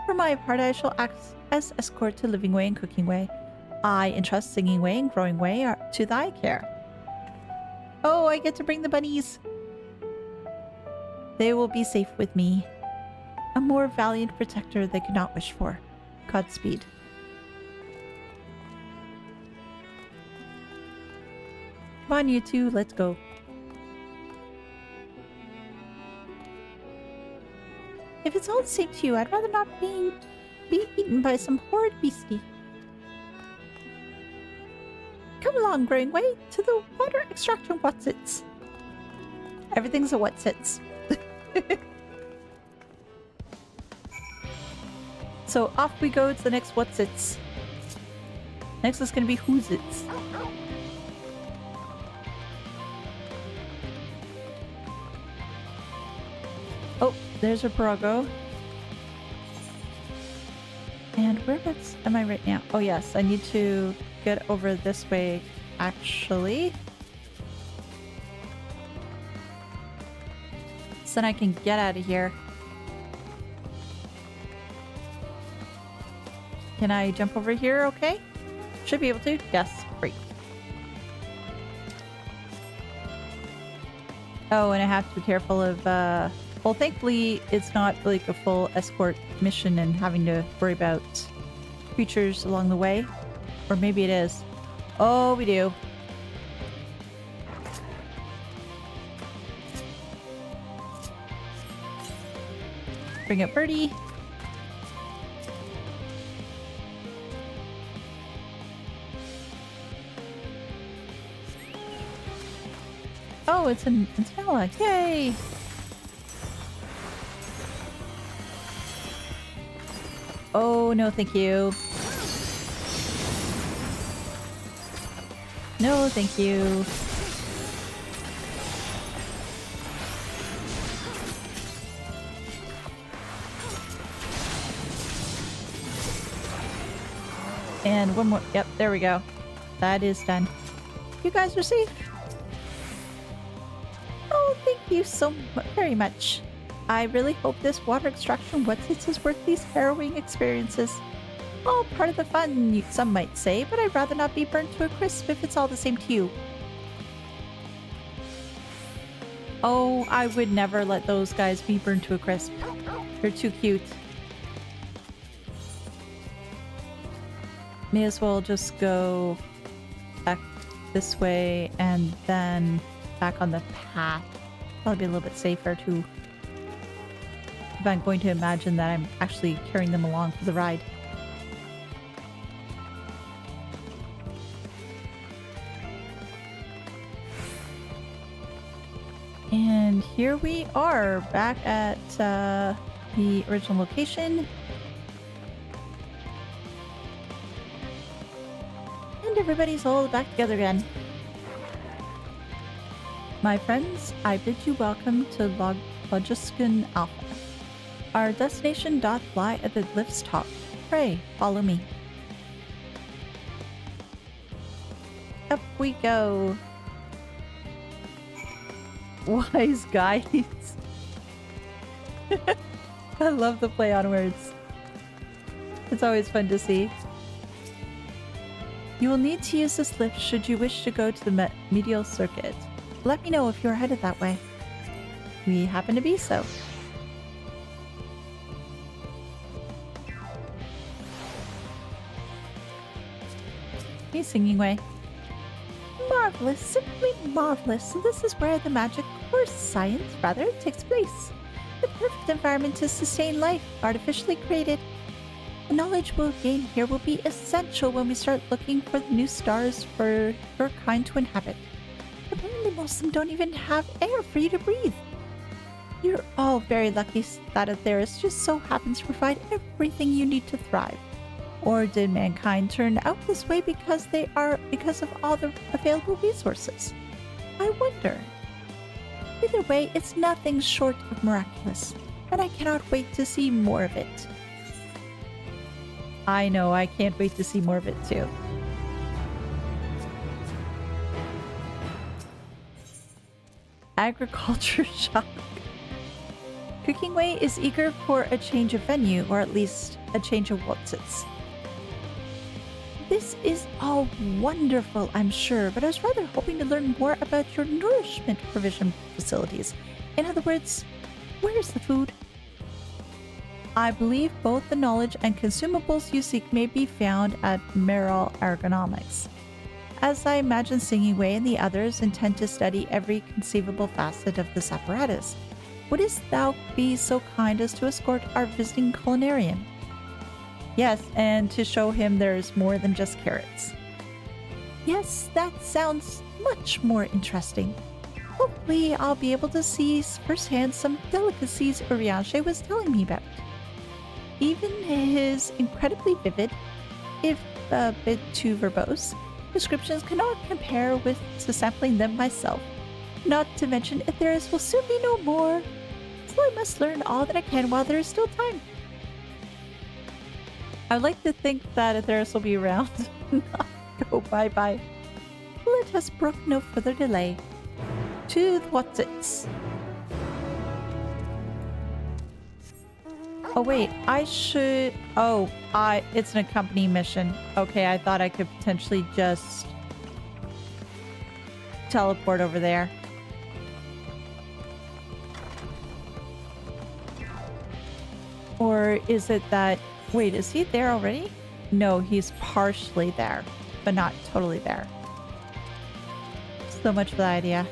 For my part, I shall act as escort to Living Way and Cooking Way. I entrust Singing Way and Growing Way to thy care. Oh, I get to bring the bunnies! They will be safe with me. A more valiant protector they could not wish for. Godspeed. Come on, you two, let's go. If it's all the same to you, I'd rather not be eaten by some horrid beastie. Come along, Growing Way, to the water extraction whatsits. Everything's a whatsits. So off we go to the next whatsits. Next is gonna be who'sits. Oh, there's a Parago. And whereabouts am I right now? Oh yes, I need to get over this way, actually. So then I can get out of here. Can I jump over here okay? Should be able to. Yes, great. Oh, and I have to be careful of, well, thankfully, it's not like a full escort mission and having to worry about creatures along the way. Or maybe it is. Oh, we do. Bring up Birdie. Oh, it's an Antenna. Yay! Oh, no, thank you. No, thank you. And one more. Yep, there we go. That is done. You guys are safe. Oh, thank you so very much. I really hope this water extraction whatsits is worth these harrowing experiences. All part of the fun, some might say, but I'd rather not be burnt to a crisp if it's all the same to you. Oh, I would never let those guys be burnt to a crisp. They're too cute. May as well just go back this way and then back on the path. Probably be a little bit safer too. If I'm going to imagine that I'm actually carrying them along for the ride. And here we are back at the original location. And everybody's all back together again. My friends, I bid you welcome to Logiston Alpha. Our destination doth lie at the lift's top. Pray, follow me. Up we go. Wise guys. I love the play on words. It's always fun to see. You will need to use this lift should you wish to go to the medial circuit. Let me know if you're headed that way. We happen to be so. Hey, Singing Way. Marvelous, simply marvelous. So this is where the magic, or science rather, takes place. The perfect environment to sustain life, artificially created. The knowledge we'll gain here will be essential when we start looking for the new stars for your kind to inhabit. Apparently most of them don't even have air for you to breathe. You're all very lucky that Etheirys just so happens to provide everything you need to thrive. Or did mankind turn out this way because of all the available resources? I wonder. Either way, it's nothing short of miraculous, and I cannot wait to see more of it. I know, I can't wait to see more of it too. Agriculture shock. Cooking Way is eager for a change of venue, or at least a change of Wotsits. This is all wonderful, I'm sure, but I was rather hoping to learn more about your nourishment provision facilities. In other words, where's the food? I believe both the knowledge and consumables you seek may be found at Meral Ergonomics. As I imagine Singing Way and the others intend to study every conceivable facet of this apparatus, wouldst thou be so kind as to escort our visiting culinarian? Yes, and to show him there's more than just carrots. Yes, that sounds much more interesting. Hopefully I'll be able to see firsthand some delicacies Urianger was telling me about. Even his incredibly vivid, if a bit too verbose, descriptions cannot compare with sampling them myself. Not to mention Etheirys will soon be no more, so I must learn all that I can while there is still time. I'd like to think that Etheirys will be around, not go bye-bye. Let us brook no further delay. To the Wotsits. Oh wait, I should... Oh, it's an accompanying mission. Okay, I thought I could potentially just teleport over there. Or is it that... Wait, is he there already? No, he's partially there, but not totally there. So much for the idea.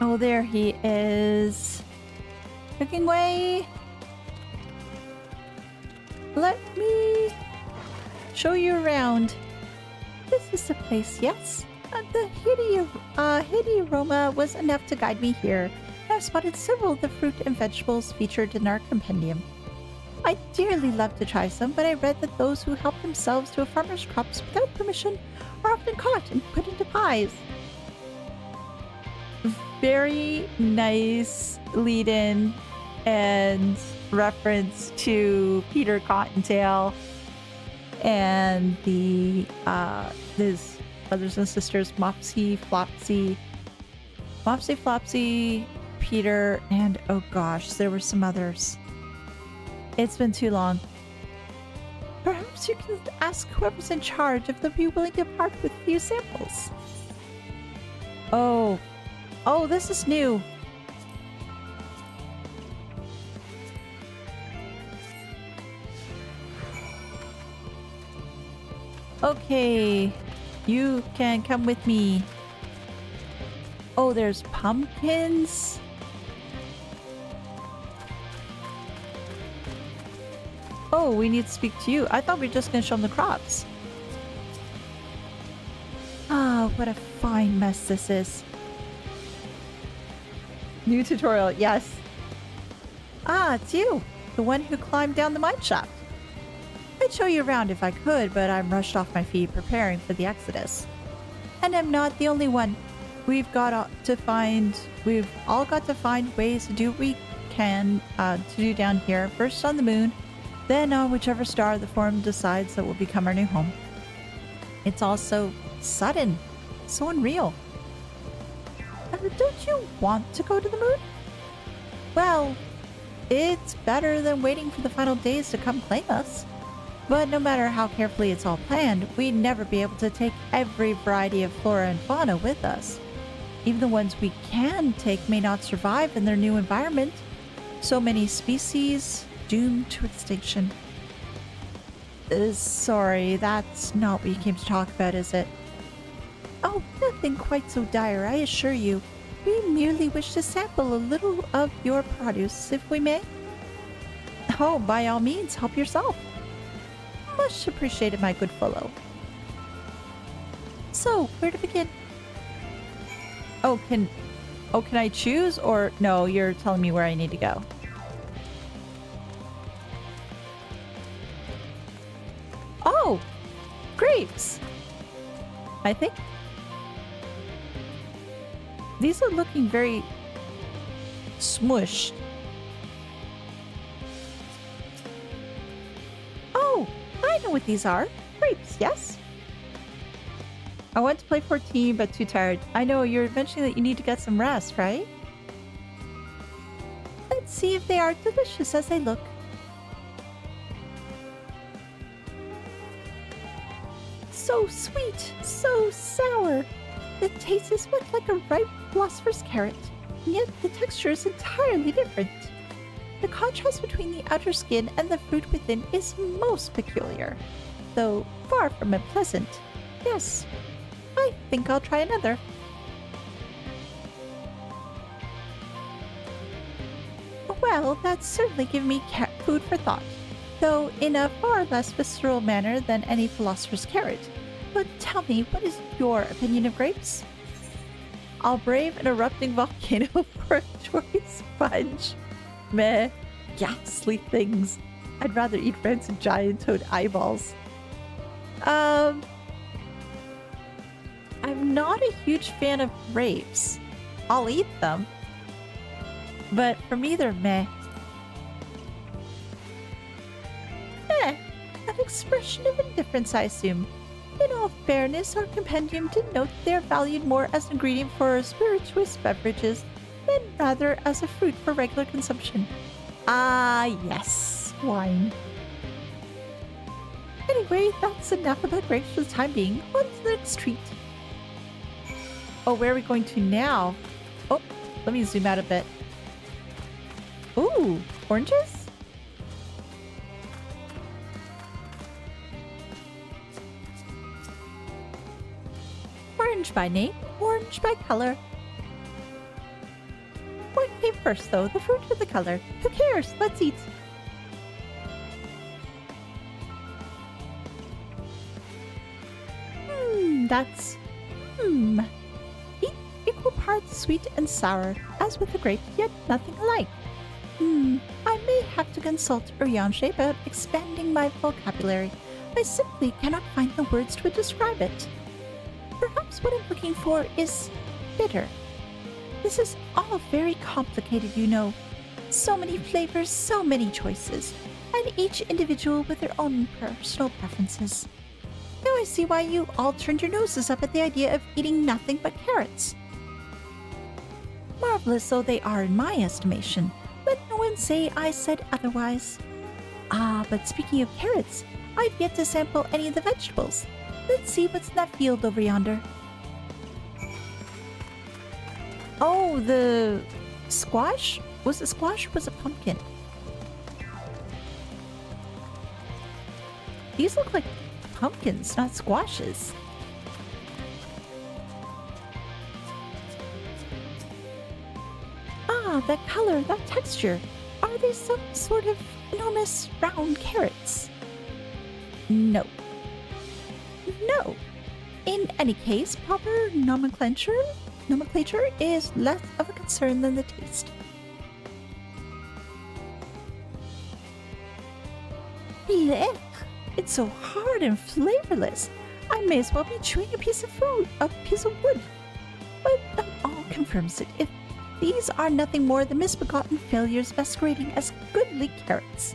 Oh, there he is. Cooking Way. Let me show you around. This is the place, yes? The heady aroma was enough to guide me here. I've spotted several of the fruit and vegetables featured in our compendium. I'd dearly love to try some, but I read that those who help themselves to a farmer's crops without permission are often caught and put into pies. Very nice lead-in and reference to Peter Cottontail and the his brothers and sisters Mopsy, Flopsy, Peter, and oh gosh, there were some others. It's been too long. Perhaps you can ask whoever's in charge if they'll be willing to part with a few samples. Oh, this is new. Okay, you can come with me. Oh, there's pumpkins. Oh, we need to speak to you. I thought we were just going to show them the crops. Ah, what a fine mess this is. New tutorial, yes. Ah, it's you. The one who climbed down the mine shaft. I'd show you around if I could, but I'm rushed off my feet preparing for the exodus. And I'm not the only one. We've all got to find ways to do what we can to do down here. First on the moon, then on whichever star the Forum decides that will become our new home. It's all so sudden, so unreal. Don't you want to go to the moon? Well, it's better than waiting for the final days to come claim us. But no matter how carefully it's all planned, we'd never be able to take every variety of flora and fauna with us. Even the ones we can take may not survive in their new environment. So many species doomed to extinction. Sorry, that's not what you came to talk about, is it? Oh, nothing quite so dire, I assure you. We merely wish to sample a little of your produce, if we may. Oh, by all means, help yourself. Much appreciated, my good fellow. So, where to begin? Oh, can I choose? Or no, you're telling me where I need to go. Oh, grapes. I think these are looking very smushed. Oh, I know what these are. Grapes, yes? I want to play 14, but too tired. I know, you're mentioning that you need to get some rest, right? Let's see if they are delicious as they look. So sweet, so sour. The taste is much like a ripe philosopher's carrot, and yet the texture is entirely different. The contrast between the outer skin and the fruit within is most peculiar, though far from unpleasant. Yes, I think I'll try another. Well, that's certainly given me food for thought, though in a far less visceral manner than any philosopher's carrot. But tell me, what is your opinion of grapes? I'll brave an erupting volcano for a choice sponge. Meh. Ghastly things. I'd rather eat rancid giant toad eyeballs. I'm not a huge fan of grapes. I'll eat them. But for me, they're meh. An expression of indifference, I assume. In all fairness, our compendium did note they are valued more as an ingredient for spirituous beverages than rather as a fruit for regular consumption. Ah, yes, wine. Anyway, that's enough about grapes for the time being. On to the next treat. Oh, where are we going to now? Oh, let me zoom out a bit. Ooh, oranges? Orange by name, orange by color. What came first, though, the fruit or the color? Who cares? Let's eat. That's... Equal parts sweet and sour, as with the grape, yet nothing alike. I may have to consult Urianger about expanding my vocabulary. I simply cannot find the words to describe it. Perhaps what I'm looking for is bitter. This is all very complicated, you know. So many flavors, so many choices, and each individual with their own personal preferences. Now I see why you all turned your noses up at the idea of eating nothing but carrots. Marvelous though they are in my estimation, let no one say I said otherwise. Ah, but speaking of carrots, I've yet to sample any of the vegetables. Let's see what's in that field over yonder. Oh, the squash? Was it squash or was it pumpkin? These look like pumpkins, not squashes. Ah, that color, that texture. Are they some sort of enormous round carrots? No. No. In any case, proper nomenclature is less of a concern than the taste. Blech! It's so hard and flavorless. I may as well be chewing a piece of wood. But that all confirms it. If these are nothing more than misbegotten failures masquerading as goodly carrots.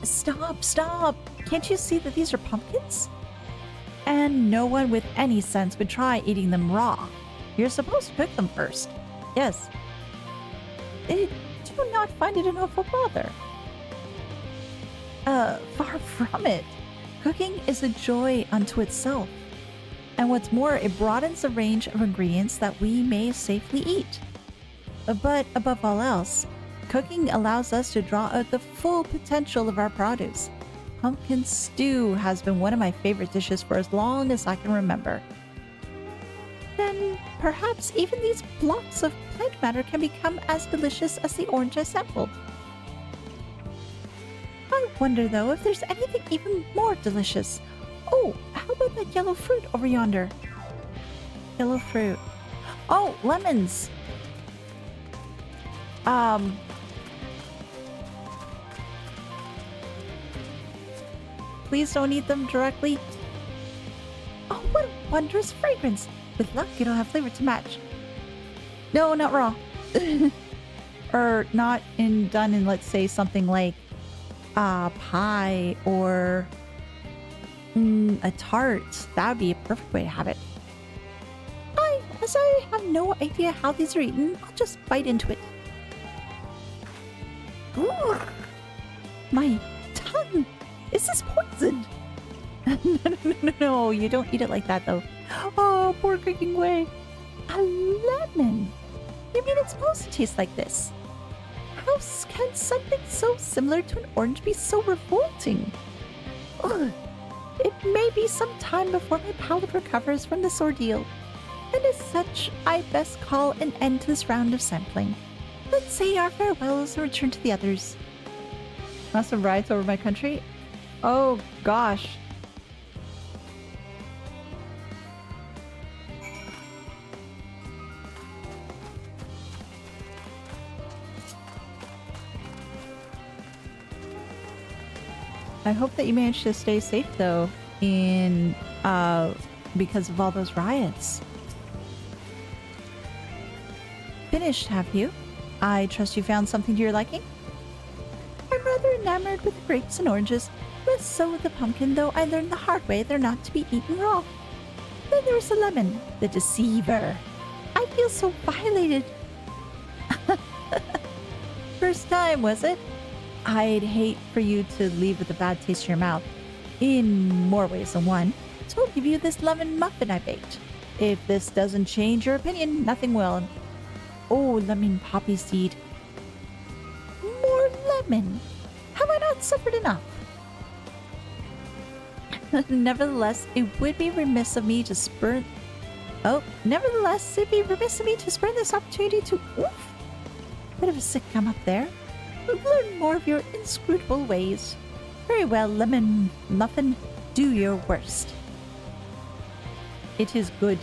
Stop! Can't you see that these are pumpkins? And no one with any sense would try eating them raw. You're supposed to cook them first. Yes. I do not find it an awful bother. Far from it. Cooking is a joy unto itself. And what's more, it broadens the range of ingredients that we may safely eat. But above all else, cooking allows us to draw out the full potential of our produce. Pumpkin stew has been one of my favorite dishes for as long as I can remember. Then perhaps even these blocks of plant matter can become as delicious as the orange I sampled. I wonder, though, if there's anything even more delicious. Oh, how about that yellow fruit over yonder? Yellow fruit. Oh, lemons! Please don't eat them directly. Oh, what a wondrous fragrance! With luck, it'll have flavor to match. No, not raw. Or not done in, let's say, something like pie or a tart. That would be a perfect way to have it. As I have no idea how these are eaten, I'll just bite into it. Ooh, my tongue! Is this poisoned? No, you don't eat it like that, though. Oh, poor creaking way. A lemon! You mean it's supposed to taste like this? How can something so similar to an orange be so revolting? Ugh. It may be some time before my palate recovers from this ordeal. And as such, I best call an end to this round of sampling. Let's say our farewells and return to the others. Want some rides over my country? Oh, gosh. I hope that you managed to stay safe, though, because of all those riots. Finished, have you? I trust you found something to your liking? I'm rather enamored with the grapes and oranges, less so with the pumpkin, though I learned the hard way they're not to be eaten raw. Then there's the lemon, the deceiver. I feel so violated. First time, was it? I'd hate for you to leave with a bad taste in your mouth, in more ways than one, so I'll give you this lemon muffin I baked. If this doesn't change your opinion, nothing will. Oh, lemon poppy seed. More lemon. Have I not suffered enough? Nevertheless, it would be remiss of me to spurn... Nevertheless, it'd be remiss of me to spurn this opportunity to... Oof! Bit of a sick come up there. Learn more of your inscrutable ways. Very well, lemon muffin. Do your worst. It is good.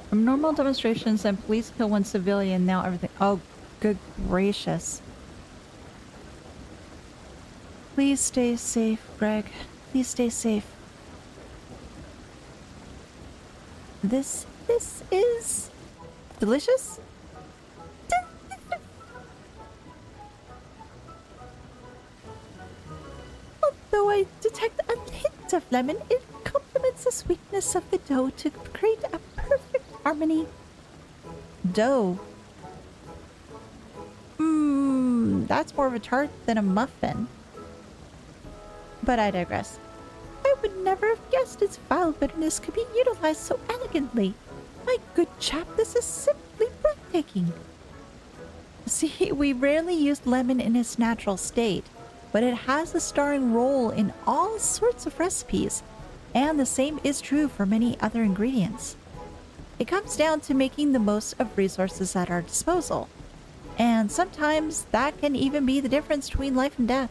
From normal demonstrations and police kill one civilian, now everything... Oh, good gracious. Please stay safe, Greg. Please stay safe. This is... delicious? Although I detect a hint of lemon, it complements the sweetness of the dough to create a perfect harmony. Dough. That's more of a tart than a muffin. But I digress. I would never have guessed its vile bitterness could be utilized so elegantly. My good chap, this is simply breathtaking. See, we rarely use lemon in its natural state, but it has a starring role in all sorts of recipes, and the same is true for many other ingredients. It comes down to making the most of resources at our disposal, and sometimes that can even be the difference between life and death.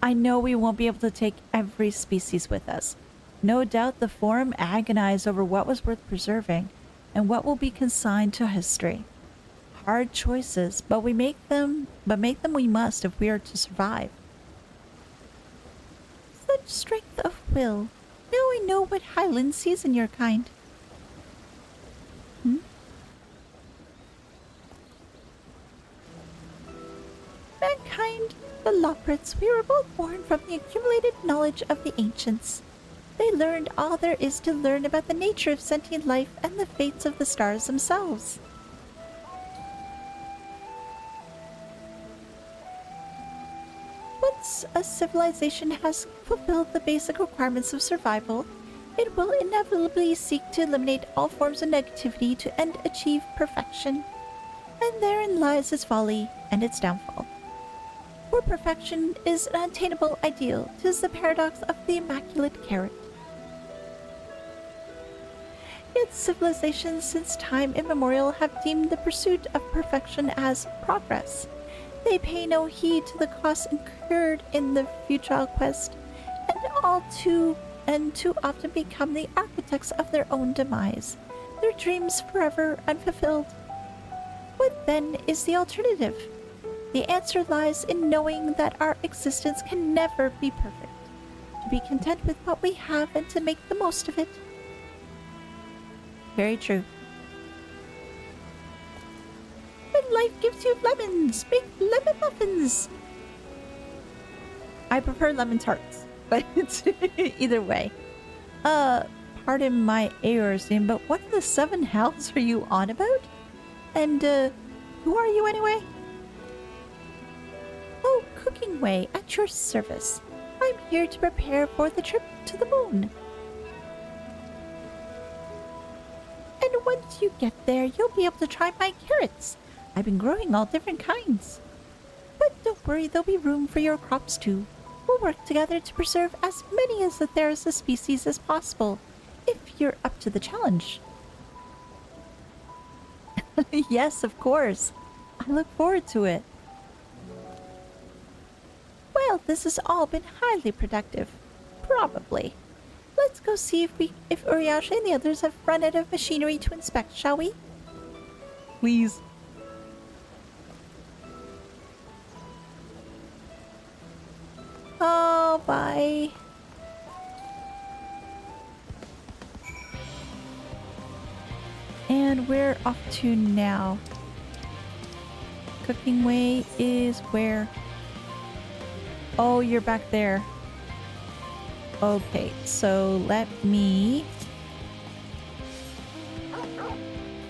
I know we won't be able to take every species with us. No doubt the Forum agonize over what was worth preserving and what will be consigned to history. Hard choices, but make them we must if we are to survive. Such strength of will. Now I know what Highland sees in your kind. Mankind, the Loporrits, we were both born from the accumulated knowledge of the ancients. They learned all there is to learn about the nature of sentient life and the fates of the stars themselves. Once a civilization has fulfilled the basic requirements of survival, it will inevitably seek to eliminate all forms of negativity to achieve perfection. And therein lies its folly and its downfall. For perfection is an unattainable ideal. 'Tis the paradox of the immaculate carrot. Yet civilizations since time immemorial have deemed the pursuit of perfection as progress. They pay no heed to the costs incurred in the futile quest, and too often become the architects of their own demise, their dreams forever unfulfilled. What then is the alternative? The answer lies in knowing that our existence can never be perfect, to be content with what we have and to make the most of it. Very true. When life gives you lemons, make lemon muffins! I prefer lemon tarts, but it's either way. Pardon my Eeyore, but what in the 7 hells are you on about? And, who are you anyway? Oh, Cooking Way, at your service. I'm here to prepare for the trip to the moon. And once you get there, you'll be able to try my carrots. I've been growing all different kinds. But don't worry, there'll be room for your crops too. We'll work together to preserve as many of Etheirys' species as possible, if you're up to the challenge. Yes, of course. I look forward to it. Well, this has all been highly productive. Probably. Let's go see if Urianger and the others have run out of machinery to inspect, shall we? Please. Oh, bye. And we're off to now. Cooking Way is where? Oh, you're back there. Okay, so let me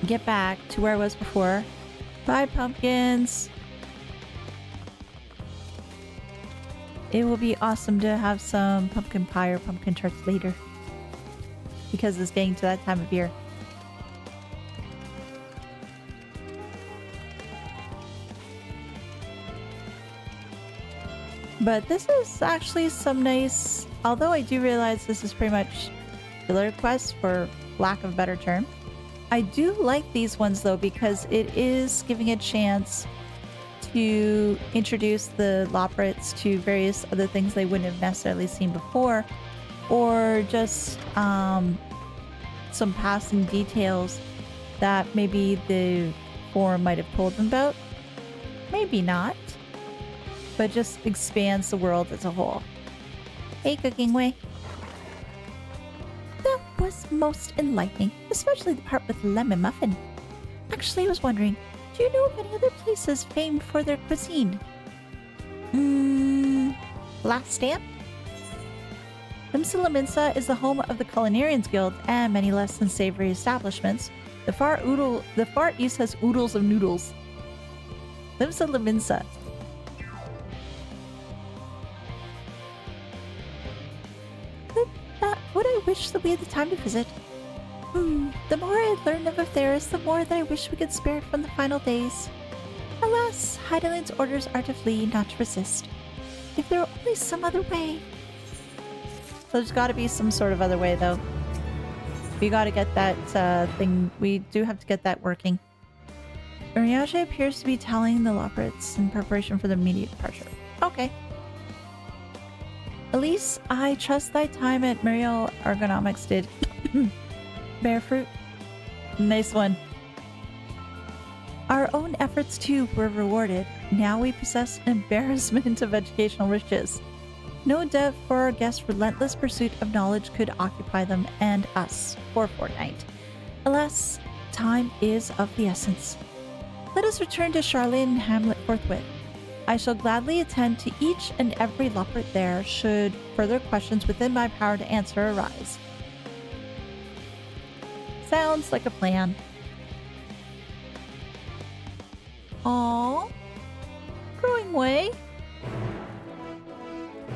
get back to where I was before. Bye, pumpkins. It will be awesome to have some pumpkin pie or pumpkin tarts later, because it's getting to that time of year. But this is actually some nice, although I do realize this is pretty much filler quests for lack of a better term. I do like these ones though, because it is giving a chance to introduce the Loporrits to various other things they wouldn't have necessarily seen before, or just some passing details that maybe the forum might have told them about. Maybe not. But just expands the world as a whole. Hey, Cooking Way. That was most enlightening, especially the part with lemon muffin. Actually, I was wondering, do you know of any other places famed for their cuisine? Last stamp? Limsa is the home of the Culinarians Guild and many less than savory establishments. The far east has oodles of noodles. Limsa. Would I wish that we had the time to visit? The more I learn of Etheirys, the more that I wish we could spare it from the final days. Alas, Hydaelyn's orders are to flee, not to resist. If there were only some other way. So there's gotta be some sort of other way, though. We gotta get that thing. We do have to get that working. Urianger appears to be telling the Loporrits in preparation for the immediate departure. Okay. Elise, I trust thy time at Muriel Ergonomics did. Bear fruit. Nice one. Our own efforts too were rewarded. Now we possess an embarrassment of educational riches. No doubt for our guests' relentless pursuit of knowledge could occupy them and us for a fortnight. Alas, time is of the essence. Let us return to Sharlayan Hamlet forthwith. I shall gladly attend to each and every Loporrit there should further questions within my power to answer arise. Sounds like a plan. Aww. Growing Way?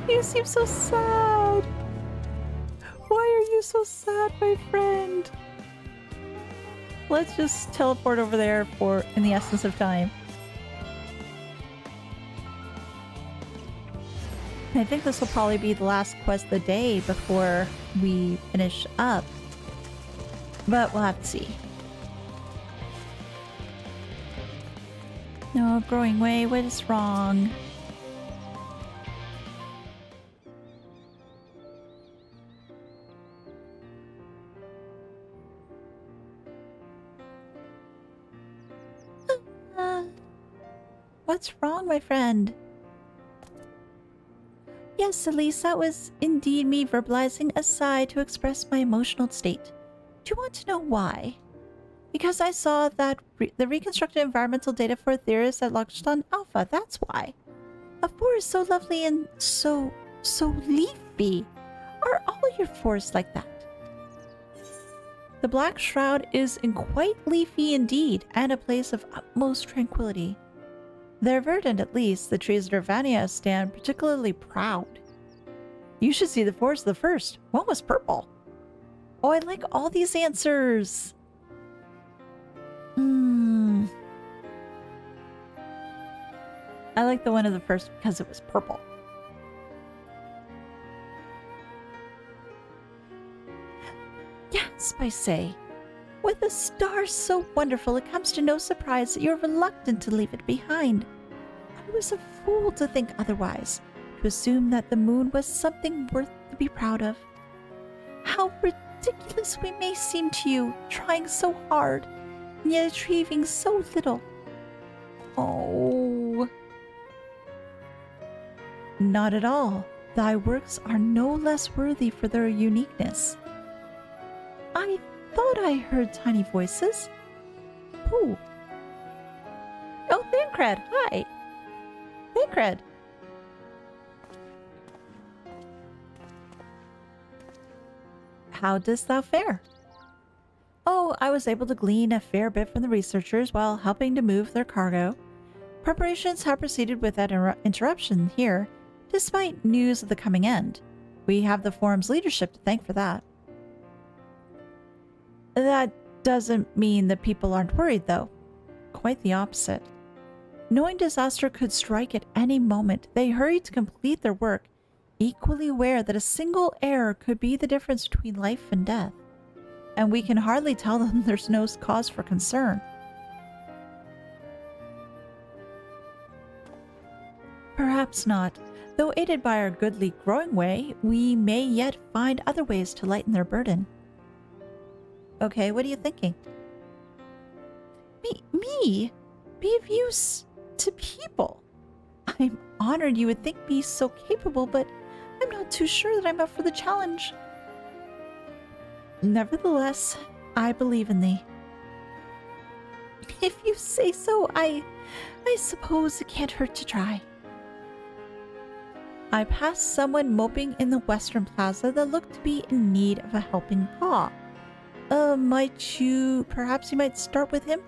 You seem so sad. Why are you so sad, my friend? Let's just teleport over there in the essence of time. I think this will probably be the last quest of the day before we finish up. But we'll have to see. No, growing way, what is wrong? What's wrong, my friend? Yes, Elise, that was indeed me verbalizing a sigh to express my emotional state. Do you want to know why? Because I saw that the reconstructed environmental data for Etheirys at Lochston Alpha, that's why. A forest so lovely and so leafy. Are all your forests like that? The Black Shroud is quite leafy indeed, and a place of utmost tranquility. They're verdant at least. The trees at Urbania stand particularly proud. You should see the forest the first. One was purple. Oh, I like all these answers. I like the one of the first because it was purple. Yes, I say. With a star so wonderful, it comes to no surprise that you're reluctant to leave it behind. I was a fool to think otherwise, to assume that the moon was something worth to be proud of. How ridiculous we may seem to you, trying so hard, and yet achieving so little. Oh. Not at all. Thy works are no less worthy for their uniqueness. I thought I heard tiny voices. Who? Oh, Thancred, hi. Thancred. How dost thou fare? Oh, I was able to glean a fair bit from the researchers while helping to move their cargo. Preparations have proceeded without interruption here, despite news of the coming end. We have the forum's leadership to thank for that. That doesn't mean that people aren't worried, though. Quite the opposite. Knowing disaster could strike at any moment, they hurry to complete their work, equally aware that a single error could be the difference between life and death. And we can hardly tell them there's no cause for concern. Perhaps not. Though aided by our goodly growing way, we may yet find other ways to lighten their burden. Okay, what are you thinking? Me? Be of use to people? I'm honored you would think me so capable, but I'm not too sure that I'm up for the challenge. Nevertheless, I believe in thee. If you say so, I suppose it can't hurt to try. I passed someone moping in the western plaza that looked to be in need of a helping paw. Perhaps you might start with him?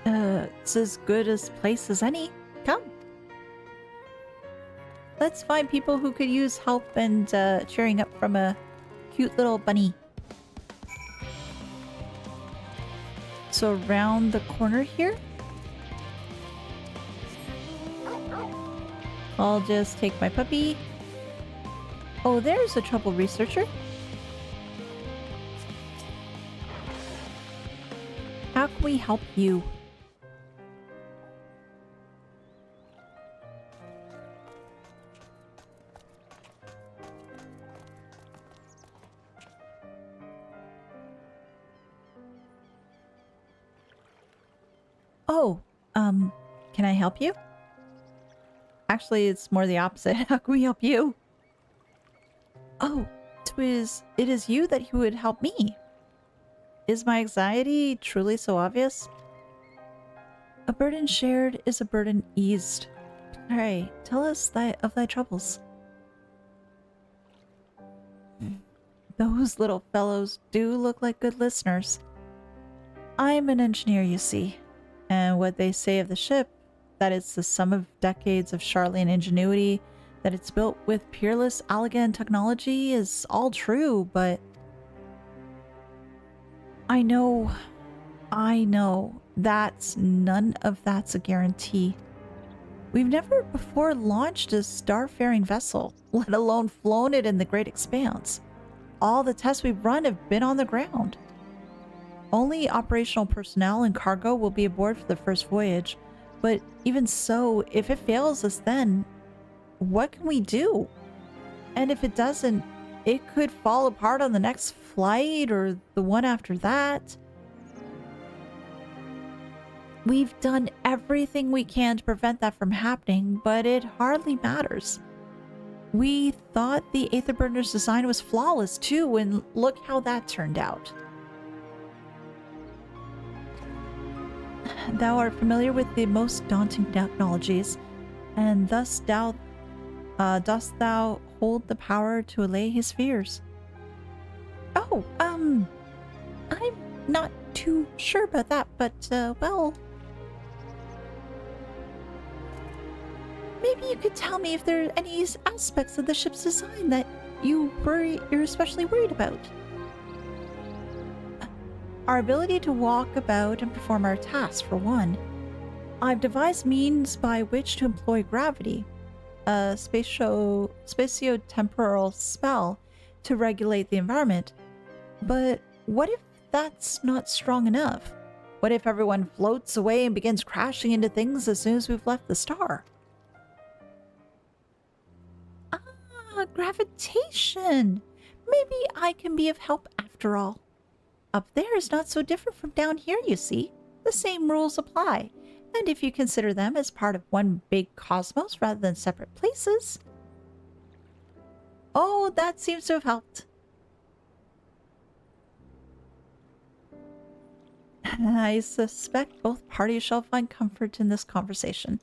It's as good a place as any. Come. Let's find people who could use help and cheering up from a cute little bunny. So around the corner here? I'll just take my puppy. Oh, there's a trouble researcher. How can we help you? Oh, can I help you? Actually, it's more the opposite. How can we help you? Oh, it is you that would help me. Is my anxiety truly so obvious? A burden shared is a burden eased. Pray, tell us of thy troubles. Those little fellows do look like good listeners. I'm an engineer, you see, and what they say of the ship, that it's the sum of decades of Sharlayan ingenuity, that it's built with peerless Allagan technology is all true, but I know, none of that's a guarantee. We've never before launched a starfaring vessel, let alone flown it in the great expanse. All the tests we've run have been on the ground. Only operational personnel and cargo will be aboard for the first voyage, but even so, if it fails us then, what can we do? And if it doesn't, it could fall apart on the next flight or the one after that. We've done everything we can to prevent that from happening, but it hardly matters. We thought the Aetherburner's design was flawless too, and look how that turned out. Thou art familiar with the most daunting technologies, and thus dost thou hold the power to allay his fears. Oh, I'm not too sure about that, but, well... Maybe you could tell me if there are any aspects of the ship's design that you're especially worried about. Our ability to walk about and perform our tasks, for one. I've devised means by which to employ gravity, a spatio-temporal spell to regulate the environment. But what if that's not strong enough? What if everyone floats away and begins crashing into things as soon as we've left the star? Gravitation! Maybe I can be of help after all. Up there is not so different from down here, you see. The same rules apply, and if you consider them as part of one big cosmos rather than separate places... Oh, that seems to have helped. I suspect both parties shall find comfort in this conversation.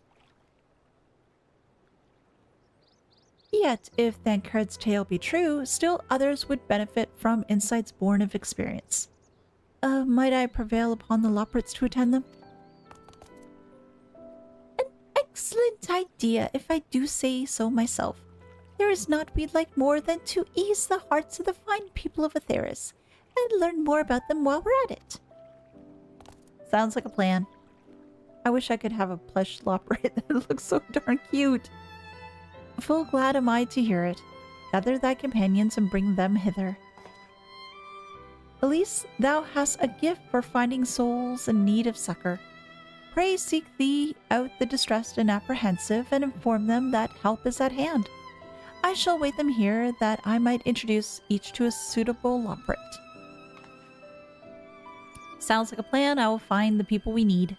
Yet, if Thancred's tale be true, still others would benefit from insights born of experience. Might I prevail upon the Loporrits to attend them? An excellent idea, if I do say so myself. There is naught we'd like more than to ease the hearts of the fine people of Etheirys, and learn more about them while we're at it. Sounds like a plan. I wish I could have a plush Loporrit that looks so darn cute. Full glad am I to hear it. Gather thy companions and bring them hither. Elise, thou hast a gift for finding souls in need of succor. Pray seek thee out the distressed and apprehensive, and inform them that help is at hand. I shall wait them here, that I might introduce each to a suitable Loporrit. Sounds like a plan. I will find the people we need.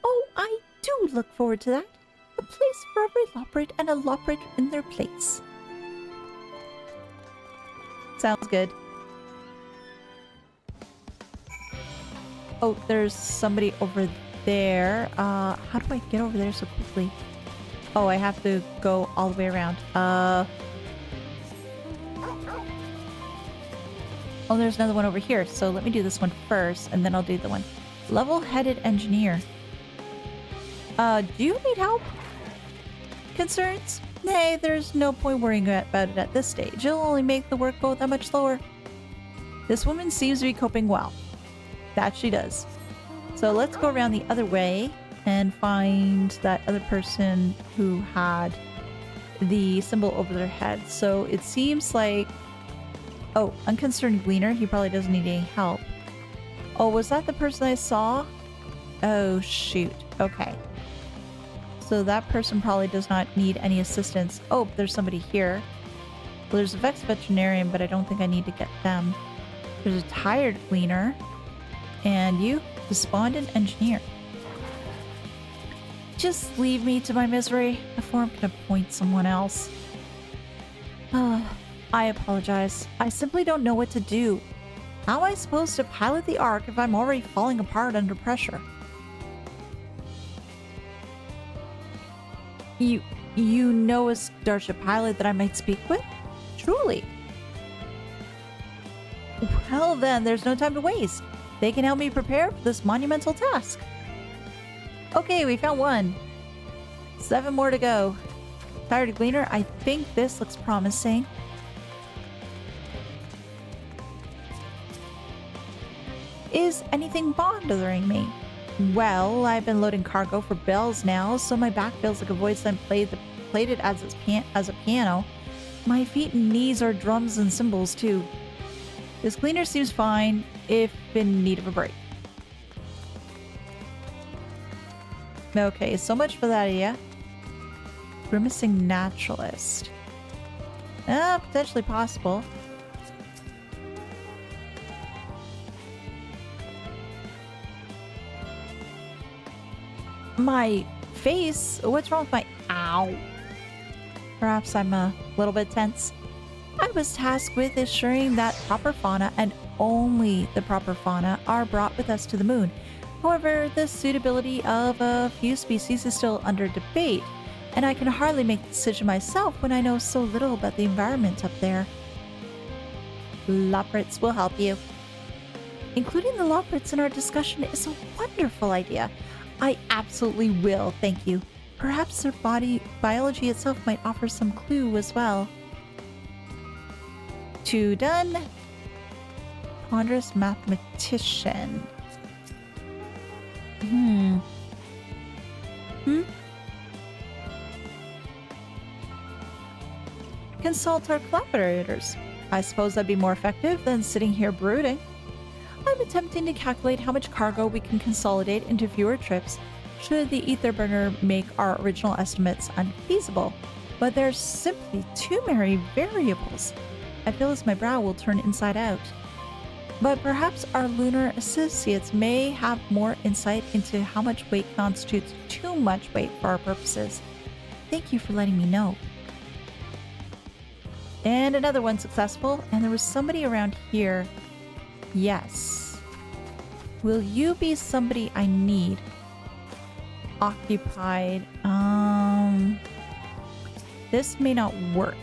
Oh, I do look forward to that. A place for every Loporrit and a Loporrit in their place. Sounds good. Oh, there's somebody over there. How do I get over there so quickly? Oh, I have to go all the way around. Oh, there's another one over here. So let me do this one first, and then I'll do the one. Level-headed engineer. Do you need help? Concerns? Nay, there's no point worrying about it at this stage. It'll only make the work go that much slower. This woman seems to be coping well. That she does. So let's go around the other way and find that other person who had the symbol over their head. So it seems like... Oh, unconcerned gleaner. He probably doesn't need any help. Oh, was that the person I saw? Oh, shoot. Okay. So that person probably does not need any assistance. Oh, there's somebody here. Well, there's a Vex veterinarian, but I don't think I need to get them. There's a tired gleaner. And you, despondent engineer. Just leave me to my misery before I'm gonna appoint someone else. I apologize. I simply don't know what to do. How am I supposed to pilot the Ark if I'm already falling apart under pressure? You know a starship pilot that I might speak with? Truly. Well then, there's no time to waste. They can help me prepare for this monumental task. Okay, we found one. 7 more to go. Tired gleaner, I think this looks promising. Is anything bothering me? Well, I've been loading cargo for bells now, so my back feels like a voice then played it as a piano. My feet and knees are drums and cymbals too. This cleaner seems fine if in need of a break. Okay, so much for that idea. Grimacing naturalist. Potentially possible. My face? What's wrong with my... Ow. Perhaps I'm a little bit tense. I was tasked with ensuring that proper fauna, and only the proper fauna, are brought with us to the moon. However, the suitability of a few species is still under debate, and I can hardly make the decision myself when I know so little about the environment up there. Loporrits will help you. Including the Loporrits in our discussion is a wonderful idea. I absolutely will, thank you. Perhaps their biology itself might offer some clue as well. 2 done. Ponderous mathematician. Consult our collaborators. I suppose that'd be more effective than sitting here brooding. I'm attempting to calculate how much cargo we can consolidate into fewer trips should the ether burner make our original estimates unfeasible. But there's simply too many variables. I feel as my brow will turn inside out. But perhaps our lunar associates may have more insight into how much weight constitutes too much weight for our purposes. Thank you for letting me know. And another one successful, and there was somebody around here. Yes. Will you be somebody I need? Occupied. This may not work.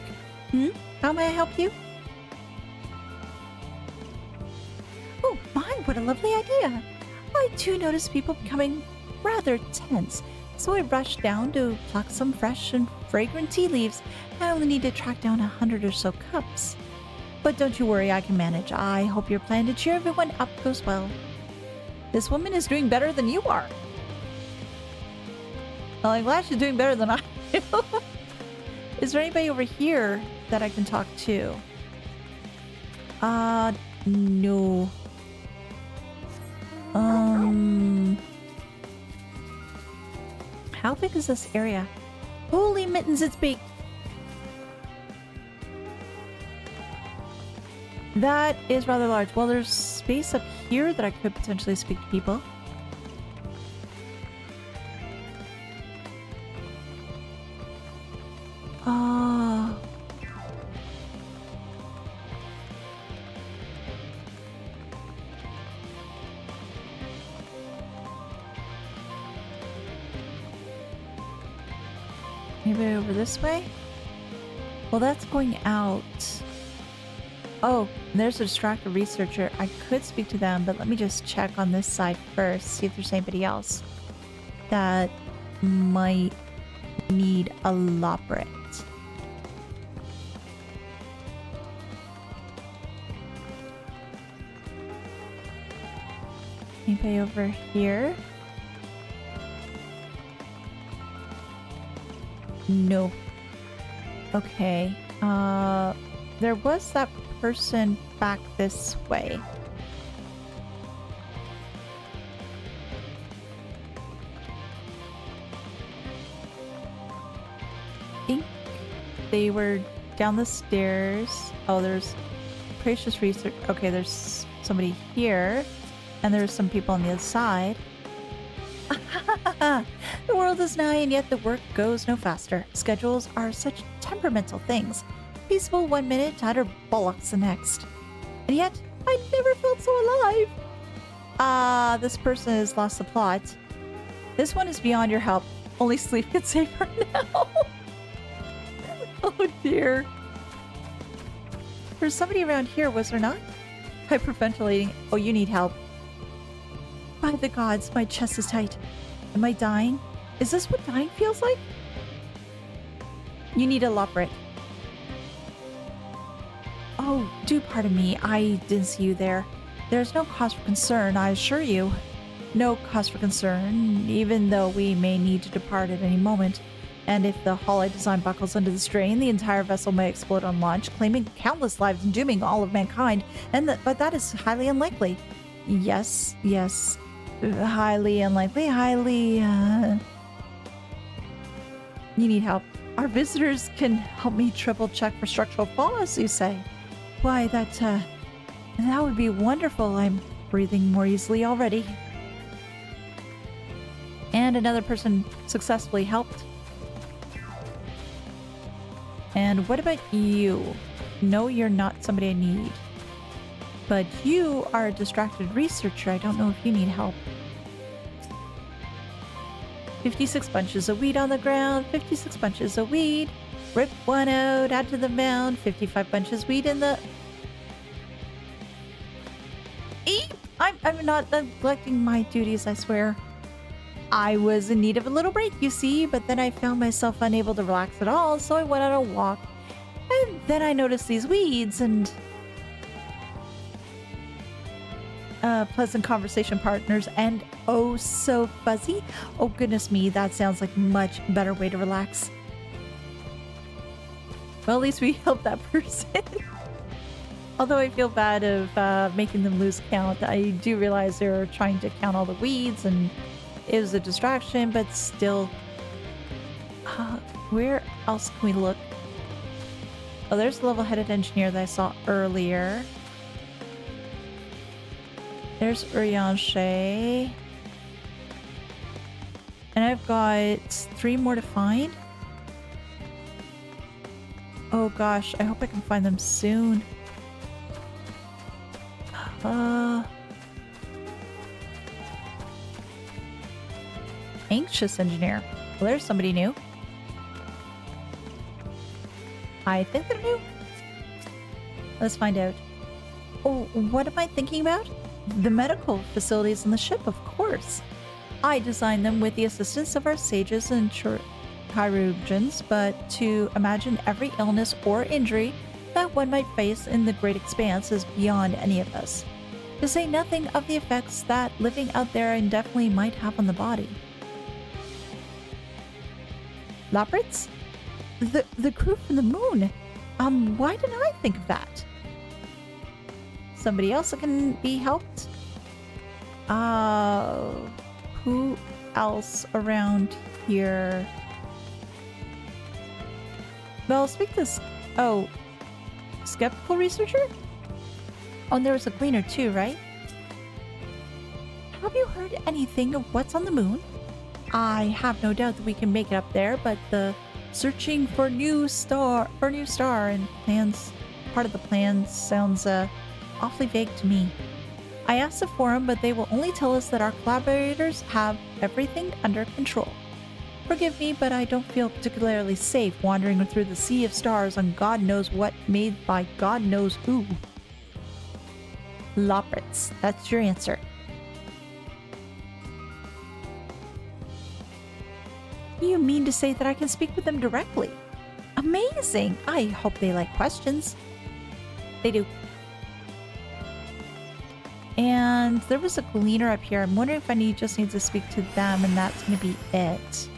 How may I help you? Oh my, what a lovely idea. I too noticed people becoming rather tense, so I rushed down to pluck some fresh and fragrant tea leaves. I only need to track down 100 or so cups. But don't you worry, I can manage. I hope your plan to cheer everyone up goes well. This woman is doing better than you are. Well, I'm glad she's doing better than I do. Is there anybody over here that I can talk to? No. How big is this area? Holy mittens, it's big. That is rather large. Well, there's space up here that I could potentially speak to people. Maybe over this way? Well, that's going out. Oh, there's a distracted researcher. I could speak to them, but let me just check on this side first, see if there's anybody else that might need a Loporrit. Anybody over here? No. Okay. There was that person back this way. I think they were down the stairs. Oh, there's precious research. Okay, there's somebody here. And there's some people on the other side. The world is nigh, and yet the work goes no faster. Schedules are such temperamental things. Peaceful 1 minute, utter bollocks the next. And yet, I never felt so alive. This person has lost the plot. This one is beyond your help. Only sleep can save her now. Oh dear. There's somebody around here, was there not? Hyperventilating. Oh, you need help. By the gods, my chest is tight. Am I dying? Is this what dying feels like? You need a Loporrit. Oh, do pardon me. I didn't see you there. There's no cause for concern, I assure you. no cause for concern, even though we may need to depart at any moment. And if the hull I designed buckles under the strain, the entire vessel may explode on launch, claiming countless lives and dooming all of mankind. But that is highly unlikely. Yes, highly unlikely, you need help. Our visitors can help me triple check for structural flaws, you say? Why, that would be wonderful. I'm breathing more easily already. And another person successfully helped. And what about you? No, you're not somebody I need. But you are a distracted researcher. I don't know if you need help. 56 bunches of weed on the ground. 56 bunches of weed. Rip one out, add to the mound. 55 bunches of weed in the... Eep! I'm not neglecting my duties, I swear. I was in need of a little break, you see, but then I found myself unable to relax at all, so I went on a walk. And then I noticed these weeds and... pleasant conversation partners and oh so fuzzy. Oh goodness me, that sounds like a much better way to relax. Well, at least we helped that person. Although I feel bad of making them lose count. I do realize they're trying to count all the weeds and it was a distraction, but still. Where else can we look? Oh, there's the level-headed engineer that I saw earlier. There's Urianger. And I've got 3 more to find. Oh gosh, I hope I can find them soon. Anxious engineer. Well, there's somebody new. I think they're new. Let's find out. Oh, what am I thinking about? The medical facilities on the ship, of course. I designed them with the assistance of our sages and chirurgeons, but to imagine every illness or injury that one might face in the great expanse is beyond any of us. To say nothing of the effects that living out there indefinitely might have on the body. Loporrits? The crew from the moon. Why didn't I think of that? Somebody else that can be helped? Who else around here? Well, speak this. Oh, skeptical researcher? Oh, and there was a cleaner too, right? Have you heard anything of what's on the moon? I have no doubt that we can make it up there, but the searching for new star and plans, part of the plan sounds awfully vague to me. I asked the forum, but they will only tell us that our collaborators have everything under control. Forgive me, but I don't feel particularly safe wandering through the sea of stars on God knows what made by God knows who. Loporrits, that's your answer. You mean to say that I can speak with them directly? Amazing! I hope they like questions. They do. And there was a gleaner up here. I'm wondering if I just need to speak to them and that's going to be it.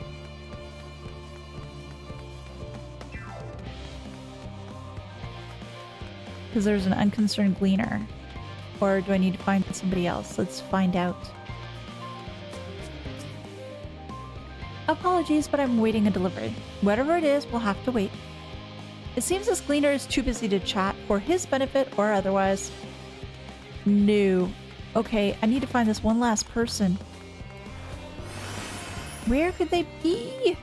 Because there's an unconcerned gleaner. Or do I need to find somebody else? Let's find out. Apologies, but I'm waiting a delivery. Whatever it is, we'll have to wait. It seems this gleaner is too busy to chat for his benefit or otherwise. No. Okay, I need to find this one last person. Where could they be?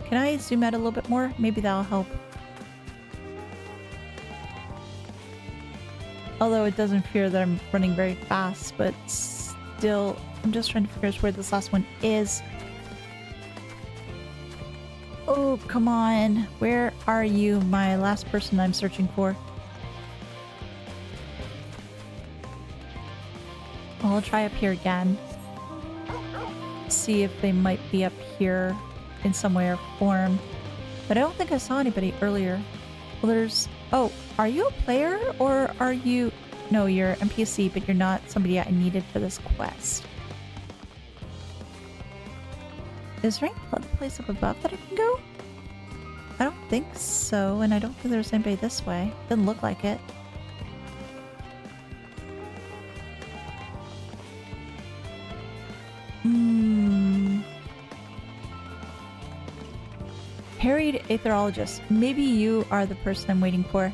Can I zoom out a little bit more? Maybe that'll help. Although it doesn't appear that I'm running very fast, but still, I'm just trying to figure out where this last one is. Oh, come on. Where are you, my last person I'm searching for? Well, I'll try up here again. See if they might be up here in some way or form. But I don't think I saw anybody earlier. Well, there's... Oh, are you a player or are you... No, you're NPC, but you're not somebody I needed for this quest. Is there any place up above that I can go? I don't think so, and I don't think there's anybody this way. Didn't look like it. Harried Aetherologist. Maybe you are the person I'm waiting for.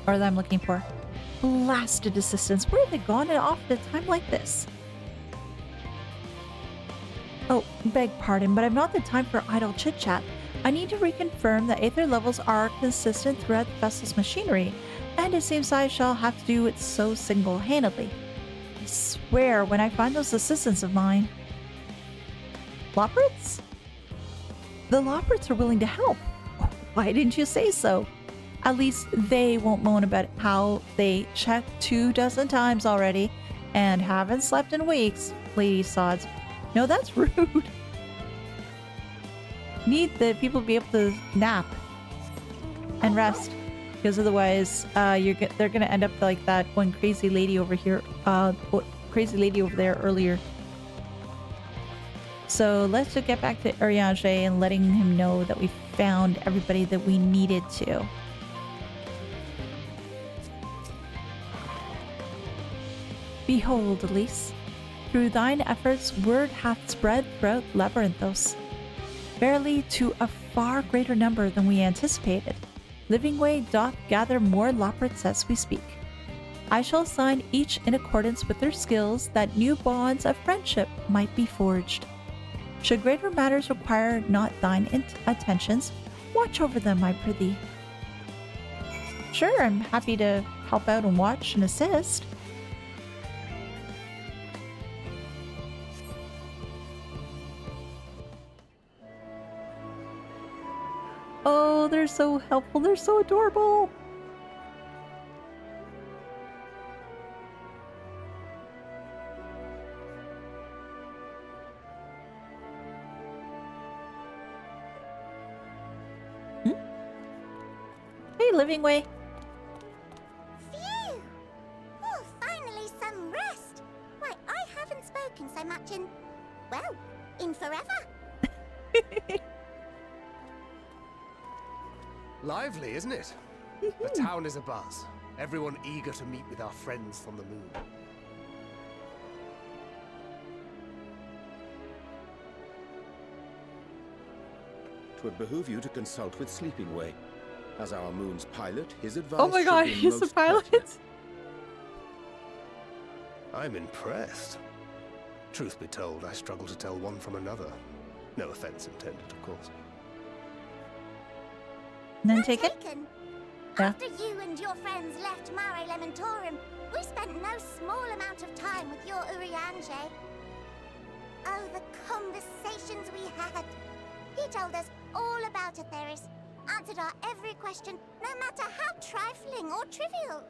Or that I'm looking for. Blasted assistants. Where have they gone off at a time like this? Oh, beg pardon, but I've not the time for idle chit-chat. I need to reconfirm that Aether levels are consistent throughout the vessel's machinery, and it seems I shall have to do it so single-handedly. I swear, when I find those assistants of mine... Loporrits? The Loporrits are willing to help. Why didn't you say so? At least they won't moan about how they checked 24 times already and haven't slept in weeks, Lady Sods. No, that's rude. Need the people to be able to nap and rest, because otherwise they're gonna end up like that one crazy lady over here, crazy lady over there earlier. So let's just get back to Urianger and letting him know that we found everybody that we needed to. Behold, Elise, through thine efforts word hath spread throughout Labyrinthos, verily to a far greater number than we anticipated. Livingway doth gather more Loporrits as we speak. I shall assign each in accordance with their skills, that new bonds of friendship might be forged. Should greater matters require not thine attentions, watch over them, I prithee. Sure, I'm happy to help out and watch and assist. Oh, they're so helpful. They're so adorable. Hey, Livingway. Phew! Oh, finally some rest. Why, I haven't spoken so much in, well, in forever. Lively, isn't it? The town is abuzz. Everyone eager to meet with our friends from the moon. Twould behoove you to consult with Sleepingway. As our moon's pilot, his advice Oh my god, should be he's the most pilot? pertinent. I'm impressed. Truth be told, I struggle to tell one from another. No offense intended, of course. And then take it? Yeah. After you and your friends left Mare Elementorum, we spent no small amount of time with your Urianger. Oh, the conversations we had. He told us all about Etheirys, answered our every question, no matter how trifling or trivial.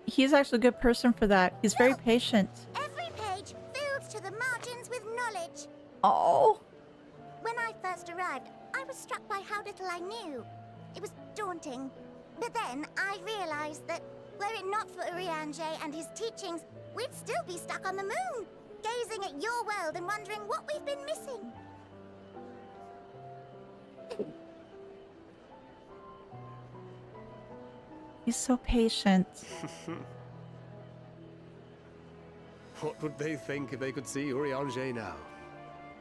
He's actually a good person for that. He's very patient. Every page filled to the margins with knowledge. Oh. When I first arrived, I was struck by how little I knew. It was daunting. But then I realized that were it not for Urianger and his teachings, we'd still be stuck on the moon, gazing at your world and wondering what we've been missing. He's so patient. What would they think if they could see Urianger now?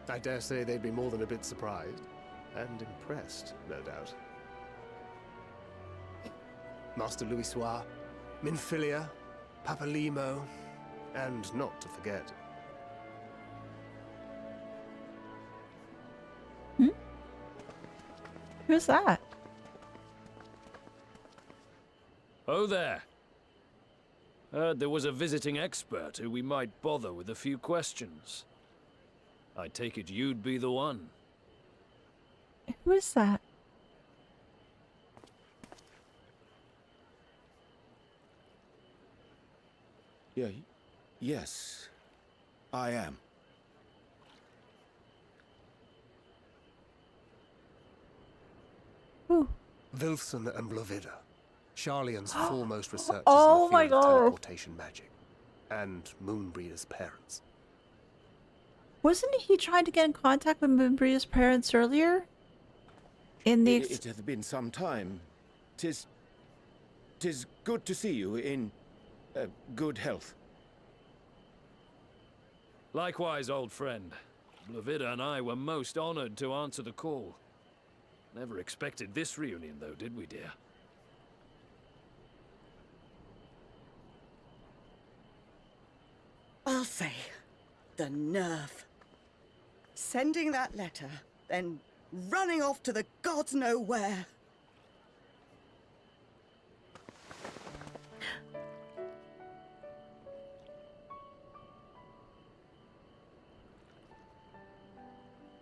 I dare say they'd be more than a bit surprised. And impressed, no doubt. Master Louisoix, Minfilia, Papalimo, and not to forget... Who's that? Oh there. Heard there was a visiting expert who we might bother with a few questions. I take it you'd be the one. Who is that? Yes, I am. Who? Wilson and Blovida. Sharlayan's foremost researchers Oh in the my field of God. teleportation magic, and Moonbreeder's parents. Wasn't he trying to get in contact with Moonbreeder's parents earlier? In the It hath been some time. Tis good to see you in good health. Likewise, old friend. Blavida and I were most honored to answer the call. Never expected this reunion, though, did we, dear? I'll say, the nerve. Sending that letter, then running off to the gods know where.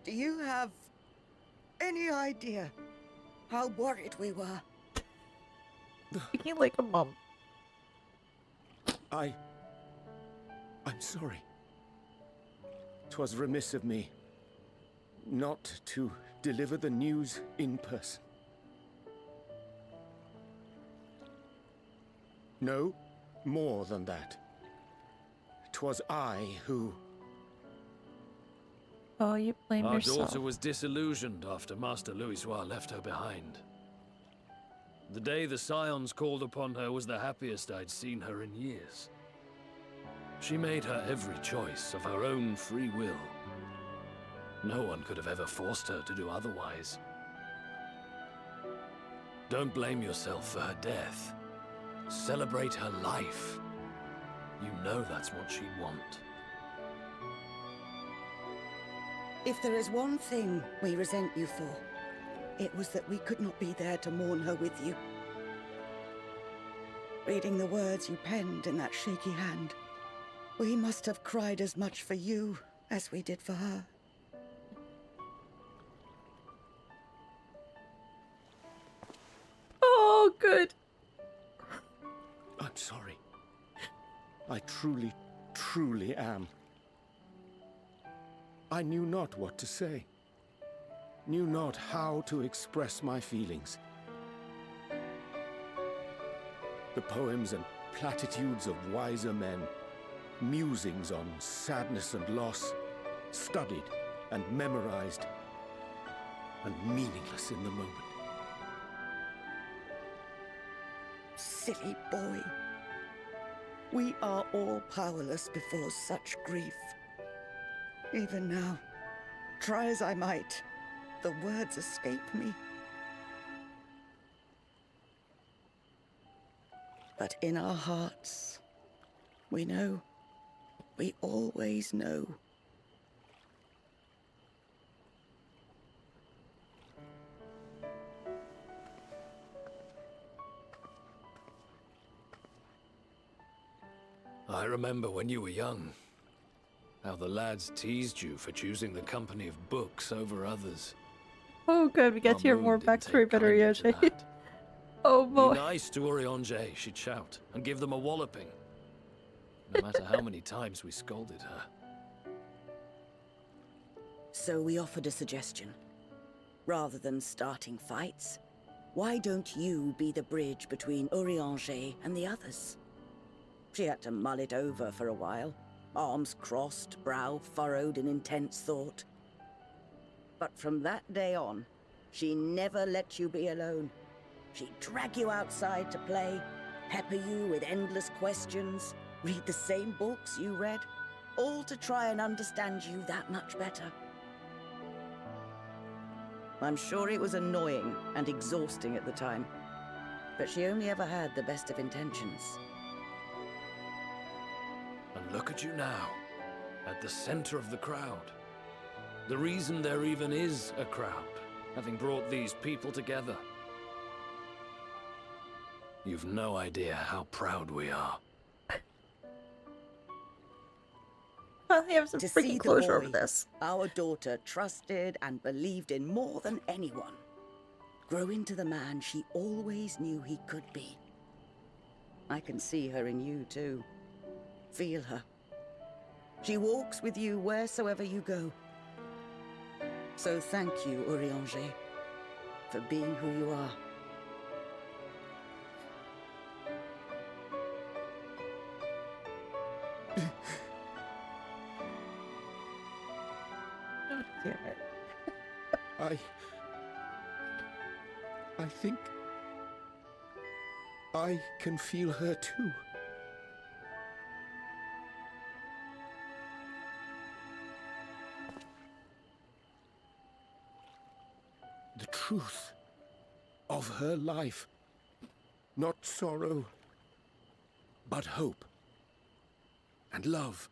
Do you have any idea how worried we were? Speaking like a mom. I'm sorry. 'Twas remiss of me not to deliver the news in person. No, more than that. 'Twas I who... Oh, you blame Our yourself. daughter was disillusioned after Master Louisoix left her behind. The day the Scions called upon her was the happiest I'd seen her in years. She made her every choice of her own free will. No one could have ever forced her to do otherwise. Don't blame yourself for her death. Celebrate her life. You know that's what she'd want. If there is one thing we resent you for, it was that we could not be there to mourn her with you. Reading the words you penned in that shaky hand, we must have cried as much for you as we did for her. Oh, good. I'm sorry. I truly, truly am. I knew not what to say. Knew not how to express my feelings. The poems and platitudes of wiser men, musings on sadness and loss, studied and memorized, and meaningless in the moment. Silly boy. We are all powerless before such grief. Even now, try as I might, the words escape me. But in our hearts, we know. We always know. I remember when you were young, how the lads teased you for choosing the company of books over others. Oh, good. We get to hear more backstory about Urianger. Oh boy. Be nice to Urianger, she'd shout, and give them a walloping. No matter how many times we scolded her. So we offered a suggestion. Rather than starting fights, why don't you be the bridge between Urianger and the others? She had to mull it over for a while, arms crossed, brow furrowed in intense thought. But from that day on, she never let you be alone. She'd drag you outside to play, pepper you with endless questions, read the same books you read, all to try and understand you that much better. I'm sure it was annoying and exhausting at the time, but she only ever had the best of intentions. And look at you now, at the center of the crowd. The reason there even is a crowd, having brought these people together. You've no idea how proud we are. Finally have some To freaking see the closure boy over this. our daughter trusted and believed in more than anyone, grow into the man she always knew he could be. I can see her in you too. Feel her. She walks with you wheresoever you go. So thank you, Urianger, for being who you are. Oh, damn it. I think I can feel her too. The truth of her life. Not sorrow, but hope and love.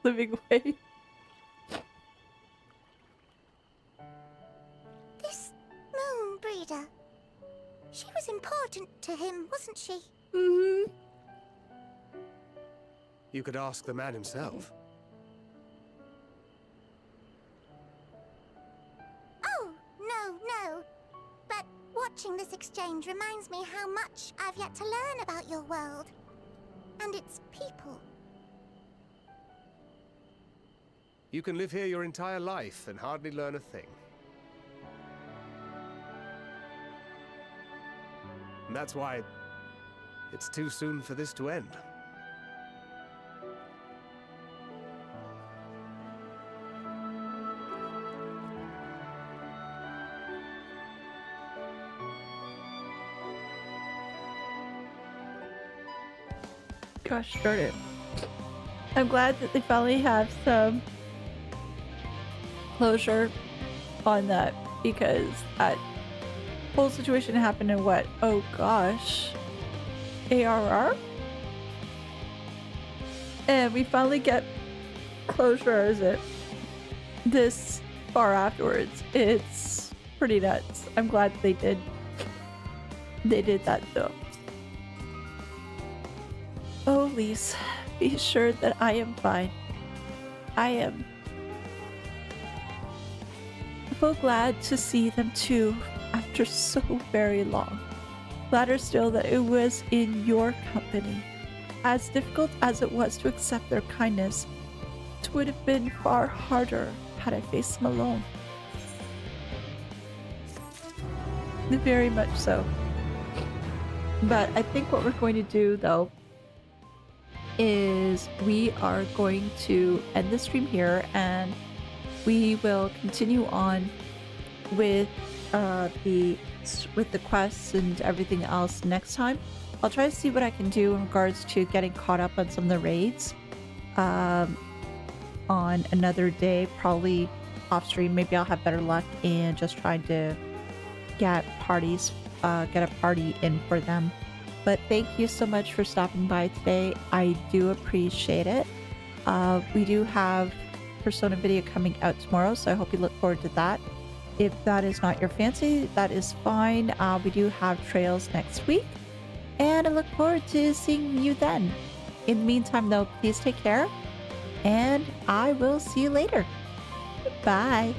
Living away. This moon breeder. She was important to him, wasn't she? Mm-hmm. You could ask the man himself. Oh, no. But watching this exchange reminds me how much I've yet to learn about your world. And its people. You can live here your entire life and hardly learn a thing. And that's why it's too soon for this to end. Gosh darn it. I'm glad that they finally have some closure on that, because that whole situation happened in what? Oh gosh. ARR? And we finally get closure, is it? This far afterwards. It's pretty nuts. I'm glad they did that though. Oh, Elise, be sure that I am fine. I am so glad to see them too after so very long. Gladder still that it was in your company. As difficult as it was to accept their kindness, it would have been far harder had I faced them alone. Very much so. But I think what we're going to do though is we are going to end the stream here, and we will continue on with the quests and everything else next time. I'll try to see what I can do in regards to getting caught up on some of the raids on another day, probably off stream. Maybe I'll have better luck in just trying to get a party in for them. But thank you so much for stopping by today. I do appreciate it. We do have Persona video coming out tomorrow, so I hope you look forward to that. If that is not your fancy, that is fine. We do have trails next week, and I look forward to seeing you then. In the meantime though, please take care, and I will see you later. Bye.